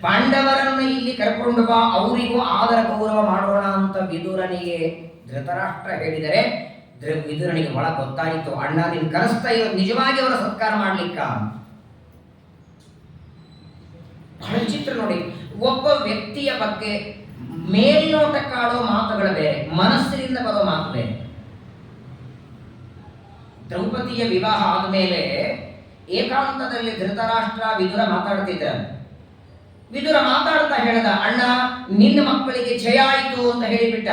ಪಾಂಡವರನ್ನು ಇಲ್ಲಿ ಕರ್ಕೊಂಡು ಬಾ, ಅವರಿಗೂ ಆದರ ಗೌರವ ಮಾಡೋಣ ಅಂತ ವಿದುರನಿಗೆ ಧೃತರಾಷ್ಟ್ರ ಹೇಳಿದರೆ, ವಿದುರನಿಗೆ ಬಹಳ ಗೊತ್ತಾಯಿತು, ಅಣ್ಣ ನೀನು ಕರೆಸ್ತಾ ಇರೋದು ನಿಜವಾಗಿ ಅವರ ಸತ್ಕಾರ ಮಾಡ್ಲಿಕ್ಕ. ಬಹಳ ಚಿತ್ರ ನೋಡಿ, ಒಬ್ಬ ವ್ಯಕ್ತಿಯ ಬಗ್ಗೆ ಮೇಲ್ನೋಟಕ್ಕಾಡೋ ಮಾತುಗಳು ಬೇರೆ, ಮನಸ್ಸಿನಿಂದ ಬರೋ ಮಾತು ಬೇರೆ. ದ್ರೌಪದಿಯ ವಿವಾಹ ಆದಮೇಲೆ ಏಕಾಂತದಲ್ಲಿ ಧೃತರಾಷ್ಟ್ರ ವಿದುರ ಮಾತಾಡ್ತಿದ್ದಾರೆ. ವಿದುರ ಮಾತಾಡ್ತಾ ಹೇಳಿದ, ಅಣ್ಣ ನಿನ್ನ ಮಕ್ಕಳಿಗೆ ಜಯ ಆಯಿತು ಅಂತ ಹೇಳಿಬಿಟ್ಟ.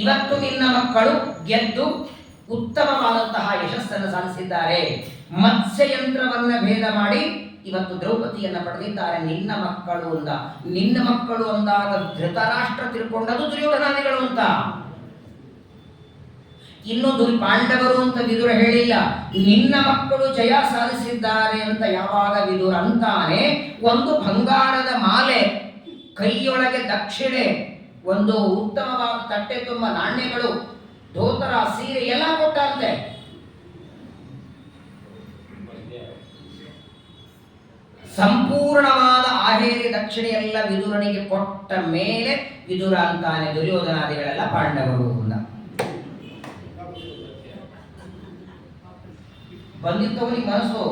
ಇವತ್ತು ನಿನ್ನ ಮಕ್ಕಳು ಗೆದ್ದು ಉತ್ತಮವಾದಂತಹ ಯಶಸ್ಸನ್ನು ಸಾಧಿಸಿದ್ದಾರೆ. ಮತ್ಸ್ಯಯಂತ್ರವನ್ನ ಭೇದ ಮಾಡಿ ಇವತ್ತು ದ್ರೌಪದಿಯನ್ನ ಪಡೆದಿದ್ದಾರೆ. ನಿನ್ನ ಮಕ್ಕಳು ಅಂದ. ನಿನ್ನ ಮಕ್ಕಳು ಅಂದಾಗ ಧೃತರಾಷ್ಟ್ರ ತಿಳ್ಕೊಂಡದು ದುರ್ಯೋಧನಾದಿಗಳು ಅಂತ. ಇನ್ನು ಪಾಂಡವರು ಅಂತ ವಿದುರ ಹೇಳಿಲ್ಲ, ನಿನ್ನ ಮಕ್ಕಳು ಜಯ ಸಾಧಿಸಿದ್ದಾರೆ ಅಂತ ಯಾವಾಗ ವಿದುರ ಅಂತಾನೆ, ಒಂದು ಬಂಗಾರದ ಮಾಲೆ, ಕೈಯೊಳಗೆ ದಕ್ಷಿಣೆ, ಒಂದು ಉತ್ತಮವಾದ ತಟ್ಟೆ ತುಂಬ ನಾಣ್ಯಗಳು, ಧೋತರ, ಸೀರೆ ಎಲ್ಲ ಕೊಟ್ಟಂತೆ. ಸಂಪೂರ್ಣವಾದ ಆಹೇರಿ ದಕ್ಷಿಣೆ ಎಲ್ಲ ವಿದುರನಿಗೆ ಕೊಟ್ಟ ಮೇಲೆ ವಿದುರ ಅಂತಾನೆ, ದುರ್ಯೋಧನಾದಿಗಳೆಲ್ಲ ಪಾಂಡವರು ಅಂತ. ಬಂದಿದ್ದವನಿಗೆ ಮನಸ್ಸು,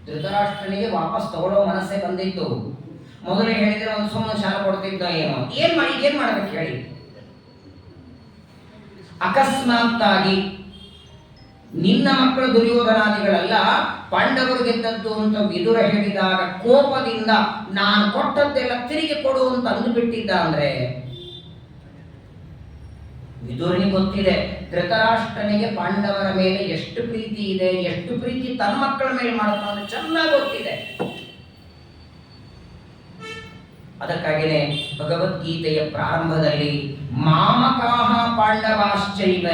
ಧೃತರಾಷ್ಟ್ರನಿಗೆ ವಾಪಸ್ ತಗೊಳ್ಳೋ ಮನಸ್ಸೇ ಬಂದಿತ್ತು. ಮೊದಲೇ ಹೇಳಿದ್ರೆ ಒಂದು ಸುಮ್ಮನೆ ಶಾಲ ಕೊಡ್ತಿದ್ದ, ಏನ್ ಮಾಡ್ಬೇಕು ಹೇಳಿ. ಅಕಸ್ಮಾತ್ತಾಗಿ ನಿನ್ನ ಮಕ್ಕಳು ದುರ್ಯೋಧನಾದಿಗಳೆಲ್ಲ ಪಾಂಡವರು ಗೆದ್ದದ್ದು ಅಂತ ವಿದುರ ಹೇಳಿದಾಗ ಕೋಪದಿಂದ ನಾನು ಕೊಟ್ಟದ್ದೆಲ್ಲ ತಿರುಗಿ ಕೊಡು ಅಂತ ಅಂದುಬಿಟ್ಟಿದ್ದ ಅಂದ್ರೆ, ವಿದುರನಿಗೆ ಗೊತ್ತಿದೆ ಧೃತರಾಷ್ಟ್ರನಿಗೆ ಪಾಂಡವರ ಮೇಲೆ ಎಷ್ಟು ಪ್ರೀತಿ ಇದೆ, ಎಷ್ಟು ಪ್ರೀತಿ ತನ್ನ ಮಕ್ಕಳ ಮೇಲೆ ಮಾಡ್ತಾನೆ ಚೆನ್ನಾಗಿ ಗೊತ್ತಿದೆ. ಅದಕ್ಕಾಗಿಯೇ ಭಗವದ್ಗೀತೆಯ ಪ್ರಾರಂಭದಲ್ಲಿ ಮಾಮಕಾಹ ಪಾಂಡವಾಶ್ಚೈವ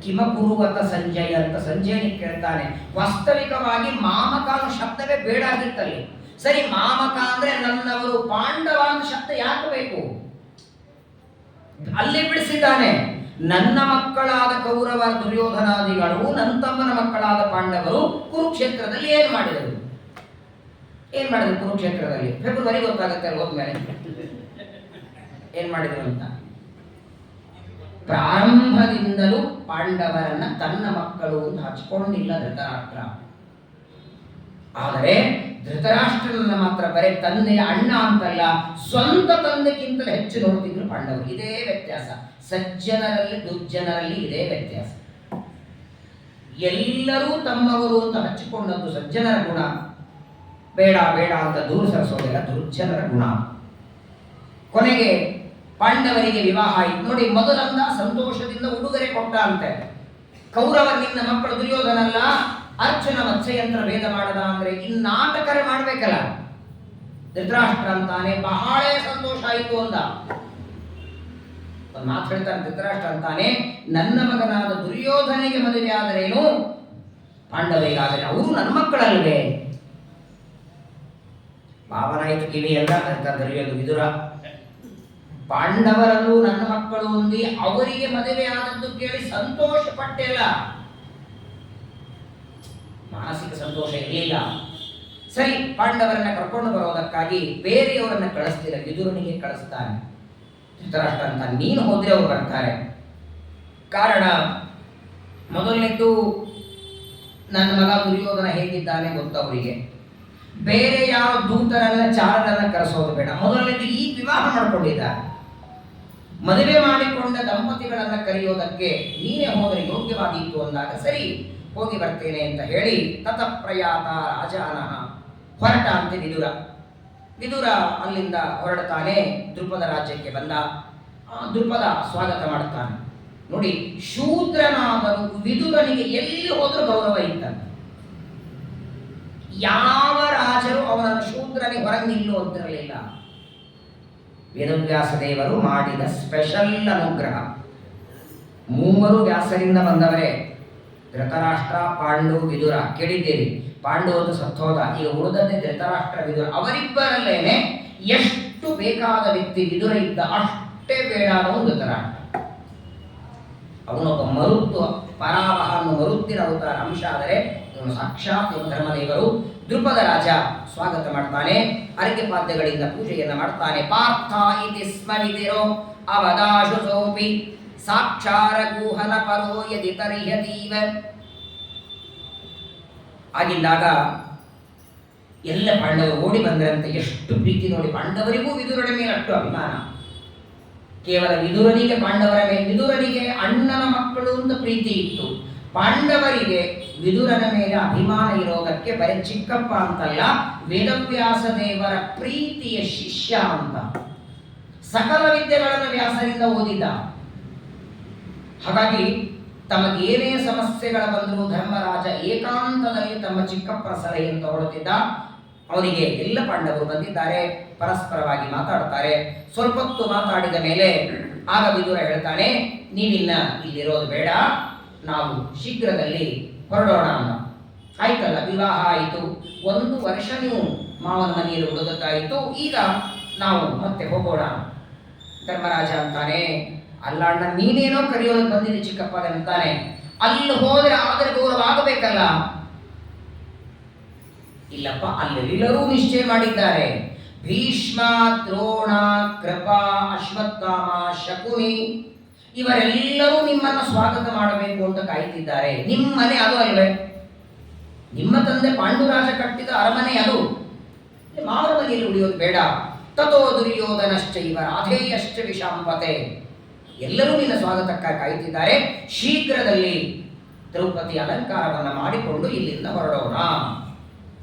ಕಿಮಕುರುವತ ಸಂಜಯ ಅಂತ ಸಂಜಯನಿಗೆ ಕೇಳ್ತಾನೆ. ವಾಸ್ತವಿಕವಾಗಿ ಮಾಮಕ ಅನ್ನೋ ಶಬ್ದವೇ ಬೇಡ ಆಗಿತ್ತಲ್ಲಿ. ಸರಿ, ಮಾಮಕ ಅಂದ್ರೆ ನನ್ನವರು, ಪಾಂಡವ ಅನ್ನೋ ಶಬ್ದ ಯಾಕೆ ಬೇಕು? ಅಲ್ಲೇ ಬಿಡಿಸಿದ್ದಾನೆ. ನನ್ನ ಮಕ್ಕಳಾದ ಕೌರವ ದುರ್ಯೋಧನಾದಿಗಳು, ನನ್ನ ತಮ್ಮನ ಮಕ್ಕಳಾದ ಪಾಂಡವರು ಕುರುಕ್ಷೇತ್ರದಲ್ಲಿ ಏನ್ ಮಾಡಿದರು ಕುರುಕ್ಷೇತ್ರದಲ್ಲಿ? ಫೆಬ್ರವರಿ ಗೊತ್ತಾಗುತ್ತೆ ಅಲ್ಲಿ ಹೋದ್ಮೇಲೆ ಏನ್ ಮಾಡಿದ್ರು ಅಂತ. ಪ್ರಾರಂಭದಿಂದಲೂ ಪಾಂಡವರನ್ನ ತನ್ನ ಮಕ್ಕಳು ಅಂತ ಹಚ್ಕೊಂಡಿಲ್ಲ ಧೃತರಾಷ್ಟ್ರ. ಆದರೆ ಧೃತರಾಷ್ಟ್ರನನ್ನ ಮಾತ್ರ ಬರೀ ತಂದೆಯ ಅಣ್ಣ ಅಂತಲ್ಲ, ಸ್ವಂತ ತಂದೆಗಿಂತಲೂ ಹೆಚ್ಚು ನೋಡ್ತಿದ್ರು ಪಾಂಡವರು. ಇದೇ ವ್ಯತ್ಯಾಸ. ಸಜ್ಜನರಲ್ಲಿ ದುರ್ಜನರಲ್ಲಿ ಇದೇ ವ್ಯತ್ಯಾಸ. ಎಲ್ಲರೂ ತಮ್ಮವರು ಅಂತ ಹಚ್ಚಿಕೊಂಡದ್ದು ಸಜ್ಜನರ ಗುಣ, ಬೇಡ ಬೇಡ ಅಂತ ದೂರ ಸರಿಸೋದಿಲ್ಲ ದುರ್ಜನರ ಗುಣ. ಕೊನೆಗೆ ಪಾಂಡವರಿಗೆ ವಿವಾಹ ಆಯಿತು ನೋಡಿ. ಮೊದಲಂದ ಸಂತೋಷದಿಂದ ಉಡುಗೊರೆ ಕೊಟ್ಟ ಅಂತೆ, ಕೌರವ ನಿನ್ನ ಮಕ್ಕಳು ದುರ್ಯೋಧನಲ್ಲ, ಅರ್ಜುನ ಮತ್ಸ್ಯಯಂತ್ರ ಭೇದ ಮಾಡದ ಅಂದ್ರೆ ಇನ್ನಾಟಕರೇ ಮಾಡ್ಬೇಕಲ್ಲ. ಧೃತರಾಷ್ಟ್ರ ಅಂತಾನೆ ಬಹಳ ಸಂತೋಷ ಆಯಿತು ಅಂದ. ಒಂದು ಮಾತು ಹೇಳ್ತಾನೆ ಧೃತರಾಷ್ಟ್ರ ಅಂತಾನೆ, ನನ್ನ ಮಗನಾದ ದುರ್ಯೋಧನಿಗೆ ಮದುವೆ ಆದರೇನು, ಪಾಂಡವರಿಗಾದರೆ ಅವರು ನನ್ನ ಮಕ್ಕಳಲ್ವೇ. ಭಾವನಾಯಿತು ಕಿವಿ ಎಲ್ಲ ಅಂತ ದೊರೆಯೋದು ವಿದುರ. ಪಾಂಡವರಲ್ಲೂ ನನ್ನ ಮಕ್ಕಳು ಹೊಂದಿ ಅವರಿಗೆ ಮದುವೆ ಆದದ್ದು ಕೇಳಿ ಸಂತೋಷ ಪಟ್ಟಿಲ್ಲ, ಮಾನಸಿಕ ಸಂತೋಷ ಇರಲಿಲ್ಲ. ಸರಿ, ಪಾಂಡವರನ್ನ ಕರ್ಕೊಂಡು ಬರೋದಕ್ಕಾಗಿ ಬೇರೆಯವರನ್ನ ಕಳಿಸ್ತಿಲ್ಲ, ವಿದುರನಿಗೆ ಕಳಿಸ್ತಾನೆ. ಧೃತರಾಷ್ಟ್ರ ಅಂತ ನೀನು ಹೋದ್ರೆ ಅವರು ಬರ್ತಾರೆ. ಕಾರಣ ಮೊದಲನೇದ್ದು ನನ್ನ ಮಗ ದುರ್ಯೋಧನ ಹೇಗಿದ್ದಾನೆ ಗೊತ್ತವರಿಗೆ. ಬೇರೆ ಯಾವ ದೂತರನ್ನ ಚಾರರನ್ನ ಕರೆಸೋದು ಬೇಡ. ಮೊದಲನೇದು ಈ ವಿವಾಹ ಮಾಡಿಕೊಂಡಿದ್ದಾರೆ, ಮದುವೆ ಮಾಡಿಕೊಂಡ ದಂಪತಿಗಳನ್ನ ಕರೆಯೋದಕ್ಕೆ ನೀನೇ ಹೋದರೆ ಯೋಗ್ಯವಾಗಿತ್ತು ಅಂದಾಗ ಸರಿ ಹೋಗಿ ಬರ್ತೇನೆ ಅಂತ ಹೇಳಿ ತತಪ್ರಯಾತ ರಾಜಾನಃ ಹೊರಟ ಅಂತೆ ವಿದುರ. ವಿದುರ ಅಲ್ಲಿಂದ ಹೊರಡ್ತಾನೆ, ದ್ರುಪದ ರಾಜ್ಯಕ್ಕೆ ಬಂದ. ದ್ರುಪದ ಸ್ವಾಗತ ಮಾಡುತ್ತಾನೆ. ನೋಡಿ, ಶೂದ್ರನಾದರೂ ವಿದುರನಿಗೆ ಎಲ್ಲಿ ಹೋದರೂ ಗೌರವ ಇತ್ತಂತೆ. ಯಾವ ರಾಜರು ಅವನನ್ನು ಶೂದ್ರನಿಗೆ ಹೊರಗೆ ನಿಲ್ಲು ಅಂತಿರಲಿಲ್ಲ. ವೇದವ್ಯಾಸ ದೇವರು ಮಾಡಿದ ಸ್ಪೆಷಲ್ ಅನುಗ್ರಹ. ಮೂವರು ವ್ಯಾಸರಿಂದ ಬಂದವರೇ, ಧೃತರಾಷ್ಟ್ರ, ಪಾಂಡು, ವಿದುರ. ಕೇಳಿದ್ದೀರಿ, ಪಾಂಡು ಅಂತ ಸತ್ತೋದ, ಈಗ ಉಳಿದದ್ದೇ ಧೃತರಾಷ್ಟ್ರ, ವಿದುರ. ಅವರಿಬ್ಬರಲ್ಲೇನೆ ಎಷ್ಟು ಬೇಕಾದ ವ್ಯಕ್ತಿ ವಿದುರ ಇದ್ದ, ಅಷ್ಟೇ ಬೇಡಾದವನು ಧೃತರಾಷ್ಟ್ರ. ಅವನೊಬ್ಬ ಮರುತ್ತು, ಪರಾವಹ ಅನ್ನೋ ಮರುತ್ತಿನ ಅವತಾರ ಅಂಶ. ಆದರೆ ಇವನು ಸಾಕ್ಷಾತ್ ಧರ್ಮದೇವರು. ದ್ರುಪದ ರಾಜ ಸ್ವಾಗತ ಮಾಡ್ತಾನೆ, ಅರಕೆ ಪಾದ್ಯಗಳಿಂದ ಪೂಜೆಯನ್ನ ಮಾಡ್ತಾನೆ. ಪಾರ್ಥ ಇತಿ ಸ್ಮರಿದಿರೋ ಅವದಾಶು ಸೋಪಿ ಸಾಕ್ಷಾರ ಗೂಹನ ಪರೋ ಯದಿ ತರ್ಹ್ಯತೀವ. ಆಗಿದ್ದಾಗ ಎಲ್ಲ ಪಾಂಡವರು ಓಡಿ ಬಂದ್ರಂತೆ. ಎಷ್ಟು ಪ್ರೀತಿ ನೋಡಿ, ಪಾಂಡವರಿಗೂ ವಿದುರನ ಮೇಲೆ ಅಷ್ಟು ಅಭಿಮಾನ. ಕೇವಲ ವಿದುರನಿಗೆ ಪಾಂಡವರ ಮೇಲೆ, ವಿದುರನಿಗೆ ಅಣ್ಣನ ಮಕ್ಕಳು ಅಂತ ಪ್ರೀತಿ ಇತ್ತು. ಪಾಂಡವರಿಗೆ ವಿದುರನ ಮೇಲೆ ಅಭಿಮಾನ ಇರೋದಕ್ಕೆ ಬರೀ ಚಿಕ್ಕಪ್ಪ ಅಂತಲ್ಲ, ವೇದವ್ಯಾಸ ದೇವರ ಪ್ರೀತಿಯ ಶಿಷ್ಯ ಅಂತ. ಸಕಲ ವಿದ್ಯೆಗಳನ್ನು ವ್ಯಾಸರಿಂದ ಓದಿದ. ಹಾಗಾಗಿ ತಮಗೇನೇ ಸಮಸ್ಯೆಗಳ ಬಂದರೂ ಧರ್ಮರಾಜ ಏಕಾಂತದಲ್ಲಿ ತಮ್ಮ ಚಿಕ್ಕಪ್ಪನ ಸಲಹೆಯನ್ನು ತಗೊಳ್ಳುತ್ತಿದ್ದ. ಅವರಿಗೆ ಎಲ್ಲ ಪಾಂಡವರು ಬಂದಿದ್ದಾರೆ, ಪರಸ್ಪರವಾಗಿ ಮಾತಾಡ್ತಾರೆ. ಸ್ವಲ್ಪ ಹೊತ್ತು ಮಾತಾಡಿದ ಮೇಲೆ ಆಗ ವಿದುರ ಹೇಳ್ತಾನೆ, ನೀವಿನ್ನ ಇಲ್ಲಿರೋದು ಬೇಡ, ನಾವು ಶೀಘ್ರದಲ್ಲಿ ಹೊರಡೋಣ ಅಂತ. ಆಯ್ತಲ್ಲ, ವಿವಾಹ ಆಯಿತು, 1 ವರ್ಷ ನೀವು ಮಾವನ ಮನೆಯಲ್ಲಿ ಉಳಿದದ್ದಾಯಿತು, ಈಗ ನಾವು ಮತ್ತೆ ಹೋಗೋಣ. ಧರ್ಮರಾಜ ಅಂತಾನೆ, ಅಲ್ಲ ಅಣ್ಣ, ನೀನೇನೋ ಕರೆಯೋದಕ್ಕೆ ಬಂದಿದ್ದೆ ಚಿಕ್ಕಪ್ಪ ಅಂತಾನೆ. ಅಲ್ಲಿ ಹೋದ್ರೆ ಆದರೆ ಗೌರವ ಆಗಬೇಕಲ್ಲ. ಇಲ್ಲಪ್ಪ, ಅಲ್ಲೆಲ್ಲರೂ ನಿಶ್ಚಯ ಮಾಡಿದ್ದಾರೆ. ಭೀಷ್ಮ, ದ್ರೋಣ, ಕೃಪಾ, ಅಶ್ವತ್ಥಾಮ, ಶಕುನಿ ಇವರೆಲ್ಲರೂ ನಿಮ್ಮನ್ನು ಸ್ವಾಗತ ಮಾಡಬೇಕು ಅಂತ ಕಾಯ್ತಿದ್ದಾರೆ. ನಿಮ್ಮ ಮನೆ ಅದು ಅಲ್ವೇ? ನಿಮ್ಮ ತಂದೆ ಪಾಂಡುರಾಜ ಕಟ್ಟಿದ ಅರಮನೆ ಅದು. ಮಾವನ ಮನೆಯಲ್ಲಿ ಉಳಿಯೋದು ಬೇಡ. ತಥೋ ದುರ್ಯೋಧನಶ್ಚೈವ ರಾಧೇಯಶ್ಚ ವಿಷಾಂಪತೆ. ಎಲ್ಲರೂ ನಿನ್ನ ಸ್ವಾಗತಕ್ಕಾಗಿ ಕಾಯ್ತಿದ್ದಾರೆ. ಶೀಘ್ರದಲ್ಲಿ ದ್ರೌಪದಿ ಅಲಂಕಾರವನ್ನು ಮಾಡಿಕೊಂಡು ಇಲ್ಲಿಂದ ಹೊರಡೋಣ.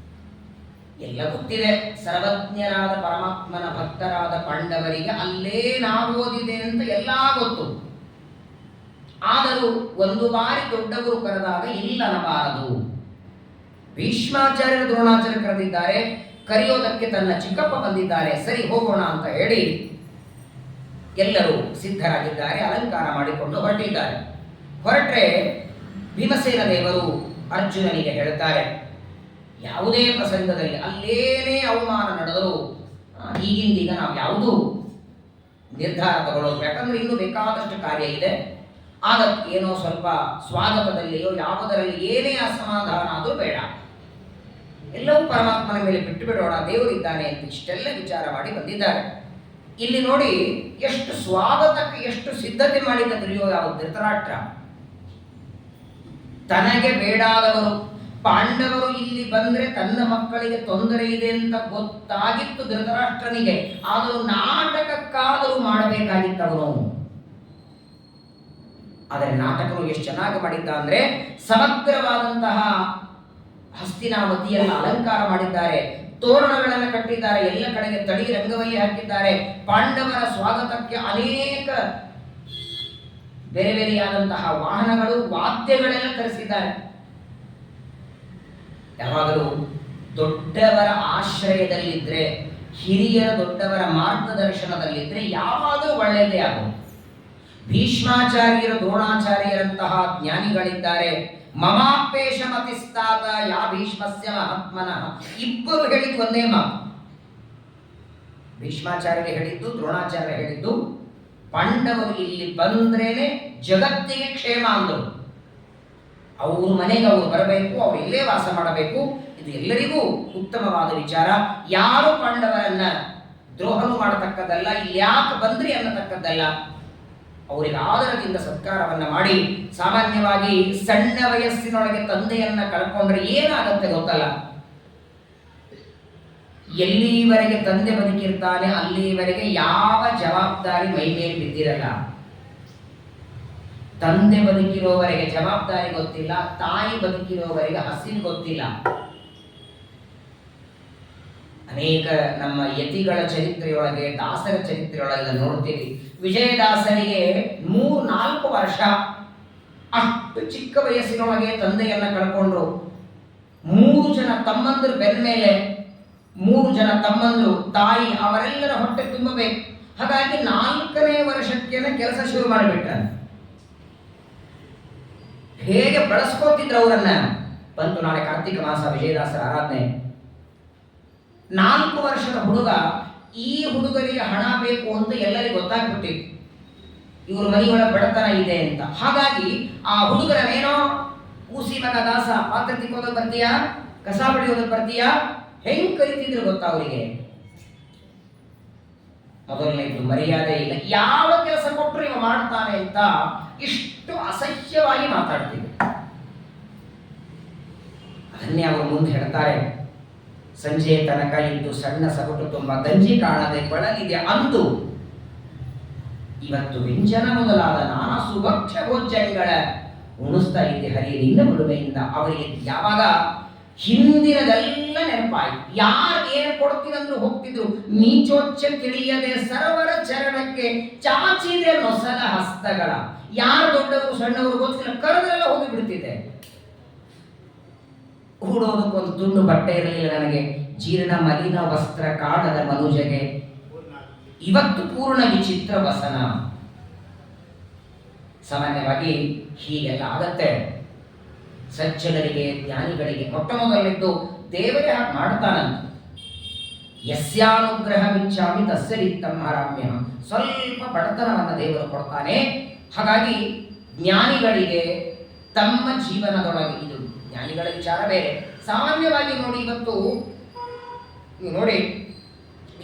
ಎಲ್ಲ ಗೊತ್ತಿದೆ, ಸರ್ವಜ್ಞರಾದ ಪರಮಾತ್ಮನ ಭಕ್ತರಾದ ಪಾಂಡವರಿಗೆ ಅಲ್ಲೇನಾಗೋದಿದೆ ಅಂತ ಎಲ್ಲ ಗೊತ್ತು. ಆದರೂ ಒಂದು ಬಾರಿ ದೊಡ್ಡವರು ಕರೆದಾಗ ಇಲ್ಲನಬಾರದು. ಭೀಷ್ಮಾಚಾರ್ಯರು, ದ್ರೋಣಾಚಾರ್ಯ ಕರೆದಿದ್ದಾರೆ, ಕರೆಯೋದಕ್ಕೆ ತನ್ನ ಚಿಕ್ಕಪ್ಪ ಬಂದಿದ್ದಾರೆ, ಸರಿ ಹೋಗೋಣ ಅಂತ ಹೇಳಿ ಎಲ್ಲರೂ ಸಿದ್ಧರಾಗಿದ್ದಾರೆ, ಅಲಂಕಾರ ಮಾಡಿಕೊಂಡು ಹೊರಟಿದ್ದಾರೆ. ಹೊರಟ್ರೆ ಭೀಮಸೇನ ದೇವರು ಅರ್ಜುನನಿಗೆ ಹೇಳ್ತಾರೆ, ಯಾವುದೇ ಪ್ರಸಂಗದಲ್ಲಿ ಅಲ್ಲೇನೇ ಅವಮಾನ ನಡೆದರೂ ಈಗಿಂದೀಗ ನಾವು ಯಾವುದೂ ನಿರ್ಧಾರ ತಗೊಳ್ಳೋದು, ಯಾಕಂದ್ರೆ ಇನ್ನೂ ಬೇಕಾದಷ್ಟು ಕಾರ್ಯ ಇದೆ. ಆಗ ಏನೋ ಸ್ವಲ್ಪ ಸ್ವಾಗತದಲ್ಲಿಯೋ ಯಾವುದರಲ್ಲಿ ಏನೇ ಅಸಮಾಧಾನ ಆದರೂ ಬೇಡ, ಎಲ್ಲವೂ ಪರಮಾತ್ಮನ ಮೇಲೆ ಬಿಟ್ಟು ಬಿಡೋಣ, ದೇವರಿದ್ದಾನೆ ಅಂತ ಇಷ್ಟೆಲ್ಲ ವಿಚಾರ ಮಾಡಿ ಬಂದಿದ್ದಾರೆ. ಇಲ್ಲಿ ನೋಡಿ, ಎಷ್ಟು ಸ್ವಾಗತಕ್ಕೆ ಎಷ್ಟು ಸಿದ್ಧತೆ ಮಾಡಿದ ಧೃತರಾಷ್ಟ್ರ. ತನಗೆ ಬೇಡಾದವರು ಪಾಂಡವರು ಇಲ್ಲಿ ಬಂದ್ರೆ ತನ್ನ ಮಕ್ಕಳಿಗೆ ತೊಂದರೆ ಇದೆ ಅಂತ ಗೊತ್ತಾಗಿತ್ತು ಧೃತರಾಷ್ಟ್ರನಿಗೆ. ಆದರೂ ನಾಟಕಕ್ಕಾದರೂ ಮಾಡಬೇಕಾಗಿತ್ತವನು. ಆದರೆ ನಾಟಕನು ಎಷ್ಟು ಚೆನ್ನಾಗಿ ಮಾಡಿದ್ದ ಅಂದ್ರೆ, ಸಮಗ್ರವಾದಂತಹ ಹಸ್ತಿನಾವತಿಯನ್ನು ಅಲಂಕಾರ ಮಾಡಿದ್ದಾರೆ, ತೋರಣಗಳನ್ನು ಕಟ್ಟಿದ್ದಾರೆ, ಎಲ್ಲ ಕಡೆಗೆ ತಳಿ ರಂಗವಲ್ಲಿ ಹಾಕಿದ್ದಾರೆ. ಪಾಂಡವರ ಸ್ವಾಗತಕ್ಕೆ ಅನೇಕ ಬೇರೆ ಬೇರೆಯಾದಂತಹ ವಾಹನಗಳು, ವಾದ್ಯಗಳೆಲ್ಲ ತರಿಸಿದ್ದಾರೆ. ಯಾವಾಗಲೂ ದೊಡ್ಡವರ ಆಶ್ರಯದಲ್ಲಿದ್ದರೆ, ಹಿರಿಯರ ದೊಡ್ಡವರ ಮಾರ್ಗದರ್ಶನದಲ್ಲಿದ್ದರೆ ಯಾವಾಗಲೂ ಒಳ್ಳೆಯದೇ ಆಗುವುದು. ಭೀಷ್ಮಾಚಾರ್ಯರು, ದ್ರೋಣಾಚಾರ್ಯರಂತಹ ಜ್ಞಾನಿಗಳಿದ್ದಾರೆ. ಮಮಾಪೇಶ ಮತಿಸ್ತಾತ ಯಾ ಭೀಷ್ಮಸ್ಯ ಮಹಾತ್ಮನಃ. ಇಬ್ಬರು ಹೇಳಿದ್ದು ಒಂದೇ ಮಾತು. ಭೀಷ್ಮಾಚಾರ್ಯ ಹೇಳಿದ್ದು, ದ್ರೋಣಾಚಾರ್ಯ ಹೇಳಿದ್ದು, ಪಾಂಡವರು ಇಲ್ಲಿ ಬಂದ್ರೇನೆ ಜಗತ್ತಿಗೆ ಕ್ಷೇಮ ಅಂದರು. ಅವ್ರ ಮನೆಗೆ ಅವರು ಬರಬೇಕು, ಅವರು ಇಲ್ಲೇ ವಾಸ ಮಾಡಬೇಕು. ಇದು ಎಲ್ಲರಿಗೂ ಉತ್ತಮವಾದ ವಿಚಾರ. ಯಾರು ಪಾಂಡವರನ್ನ ದ್ರೋಹನು ಮಾಡತಕ್ಕದ್ದಲ್ಲ, ಇಲ್ಲಿ ಯಾಕೆ ಬಂದ್ರಿ ಅನ್ನತಕ್ಕದ್ದಲ್ಲ. ಅವರಿಗೆ ಆದರದಿಂದ ಸತ್ಕಾರವನ್ನ ಮಾಡಿ, ಸಾಮಾನ್ಯವಾಗಿ ಸಣ್ಣ ವಯಸ್ಸಿನೊಳಗೆ ತಂದೆಯನ್ನ ಕಳ್ಕೊಂಡ್ರೆ ಏನಾಗತ್ತೆ ಗೊತ್ತಲ್ಲ. ಎಲ್ಲಿವರೆಗೆ ತಂದೆ ಬದುಕಿರ್ತಾನೆ ಅಲ್ಲಿವರೆಗೆ ಯಾವ ಜವಾಬ್ದಾರಿ ಮೈ ಮೇಲೆ ಬಿದ್ದಿರಲ್ಲ. ತಂದೆ ಬದುಕಿರೋವರೆಗೆ ಜವಾಬ್ದಾರಿ ಗೊತ್ತಿಲ್ಲ, ತಾಯಿ ಬದುಕಿರೋವರೆಗೆ ಹಸಿವು ಗೊತ್ತಿಲ್ಲ. ಅನೇಕ ನಮ್ಮ ಯತಿಗಳ ಚರಿತ್ರೆಯೊಳಗೆ, ದಾಸರ ಚರಿತ್ರೆಯೊಳಗೆ ನೋಡ್ತೀವಿ. ವಿಜಯದಾಸರಿಗೆ 3-4 ವರ್ಷ, ಅಷ್ಟು ಚಿಕ್ಕ ವಯಸ್ಸಿನೊಳಗೆ ತಂದೆಯನ್ನ ಕಳ್ಕೊಂಡ್ರು. 3 ಜನ ತಮ್ಮಂದರು ಬೆನ್ನ ಮೇಲೆ, 3 ಜನ ತಮ್ಮಂದರು, ತಾಯಿ, ಅವರೆಲ್ಲರ ಹೊಟ್ಟೆ ತುಂಬಬೇಕು. ಹಾಗಾಗಿ 4ನೇ ವರ್ಷಕ್ಕೇನೆ ಕೆಲಸ ಶುರು ಮಾಡಿಬಿಟ್ಟ. ಹೇಗೆ ಬಳಸ್ಕೋತಿದ್ರು ಅವರನ್ನ. ಬಂತು ನಾಳೆ ಕಾರ್ತಿಕ ಮಾಸ, ವಿಜಯದಾಸರ ಆರಾಧನೆ. 4 ವರ್ಷದ ಹುಡುಗ, ಈ ಹುಡುಗರಿಗೆ ಹಣ ಬೇಕು ಅಂತ ಎಲ್ಲರಿಗೂ ಗೊತ್ತಾಗ್ಬಿಟ್ಟಿತ್ತು, ಇವ್ರ ಮನೆಯೊಳಗೆ ಬಡತನ ಇದೆ ಅಂತ. ಹಾಗಾಗಿ ಆ ಹುಡುಗರನೇನೋ, ಕೂಸಿ ಮಗ ದಾಸ, ಪಾತ್ರೆ ತಿಕ್ಕೋದಕ್ಕೆ ಬರ್ತೀಯಾ, ಕಸ ಬಡಿಯೋದಕ್ಕೆ ಬರ್ತೀಯಾ, ಹೆಂಗ್ ಕರಿತಿದ್ರು ಗೊತ್ತಾ ಅವರಿಗೆ. ಮೊದಲನೇದು ಮರ್ಯಾದೆ ಇಲ್ಲ, ಯಾವ ಕೆಲಸ ಕೊಟ್ಟರು ಇವ ಮಾಡ್ತಾನೆ ಅಂತ ಇಷ್ಟು ಅಸಹ್ಯವಾಗಿ ಮಾತಾಡ್ತೀವಿ. ಅದನ್ನೇ ಅವರು ಮುಂದೆ ಹೇಳ್ತಾರೆ. ಸಂಜೆ ತನಕ ಇದ್ದು ಸಣ್ಣ ಸಗಟು ತುಂಬ ಗಂಜಿ ಕಾಣದೆ ಬಳಲಿದೆ ಅಂದು, ಇವತ್ತು ವ್ಯಂಜನ ಮೊದಲಾದ ನಾನಾ ಸುಭಕ್ಷ್ಯ ಭೋಜ್ಯಗಳ ಉಣಿಸ್ತಾ ಇದ್ದೆ ಹರಿಯ ನಿನ್ನ ಬಿಡುವೆಯಿಂದ. ಅವರಿಗೆ ಯಾವಾಗ ಹಿಂದಿನದೆಲ್ಲ ನೆನಪಾಯಿತು. ಯಾರು ಏನು ಕೊಡ್ತೀರಂದ್ರು ಹೋಗ್ತಿದ್ರು. ನೀಚೋಚ್ಚ ತಿಳಿಯದೆ ಸರ್ವರ ಚರಣಕ್ಕೆ ಚಾಚಿದೆ ನೊಸಲ ಹಸ್ತಗಳ. ಯಾರು ದೊಡ್ಡವರು ಸಣ್ಣವರು ಗೊತ್ತಿಲ್ಲ, ಕರೆದ್ರೆಲ್ಲ ಹೋಗಿ ಬಿಡ್ತಿದ್ದೆ. ಹೂಡೋದಕ್ಕೊಂದು ತುಂಡು ಬಟ್ಟೆ ಇರಲಿಲ್ಲ ನನಗೆ, ಜೀರ್ಣ ಮಲಿನ ವಸ್ತ್ರ ಕಾಡದ ಮನುಜಗೆ ಇವತ್ತು ಪೂರ್ಣ ವಿಚಿತ್ರ ವಸನ. ಸಾಮಾನ್ಯವಾಗಿ ಹೀಗೆಲ್ಲ ಆಗತ್ತೆ. ಸಜ್ಜನರಿಗೆ, ಜ್ಞಾನಿಗಳಿಗೆ ಮೊಟ್ಟ ಮೊದಲನೆದ್ದು ದೇವರೇ ಹಾಗೆ ಮಾಡ್ತಾನಂತ. ಯಸ್ಯಾನುಗ್ರಹ ಮಿಚ್ಚಾಮಿ ತಸ್ಯ ರಿಕ್ತಂ ಆರಾಮ್ಯ. ಸ್ವಲ್ಪ ಬಡತನವನ್ನು ದೇವರು ಕೊಡ್ತಾನೆ. ಹಾಗಾಗಿ ಜ್ಞಾನಿಗಳಿಗೆ ತಮ್ಮ ಜೀವನದೊಳಗೆ, ಇದು ಜ್ಞಾನಿಗಳ ವಿಚಾರ ಬೇರೆ. ಸಾಮಾನ್ಯವಾಗಿ ನೋಡಿ, ಇವತ್ತು ನೀವು ನೋಡಿ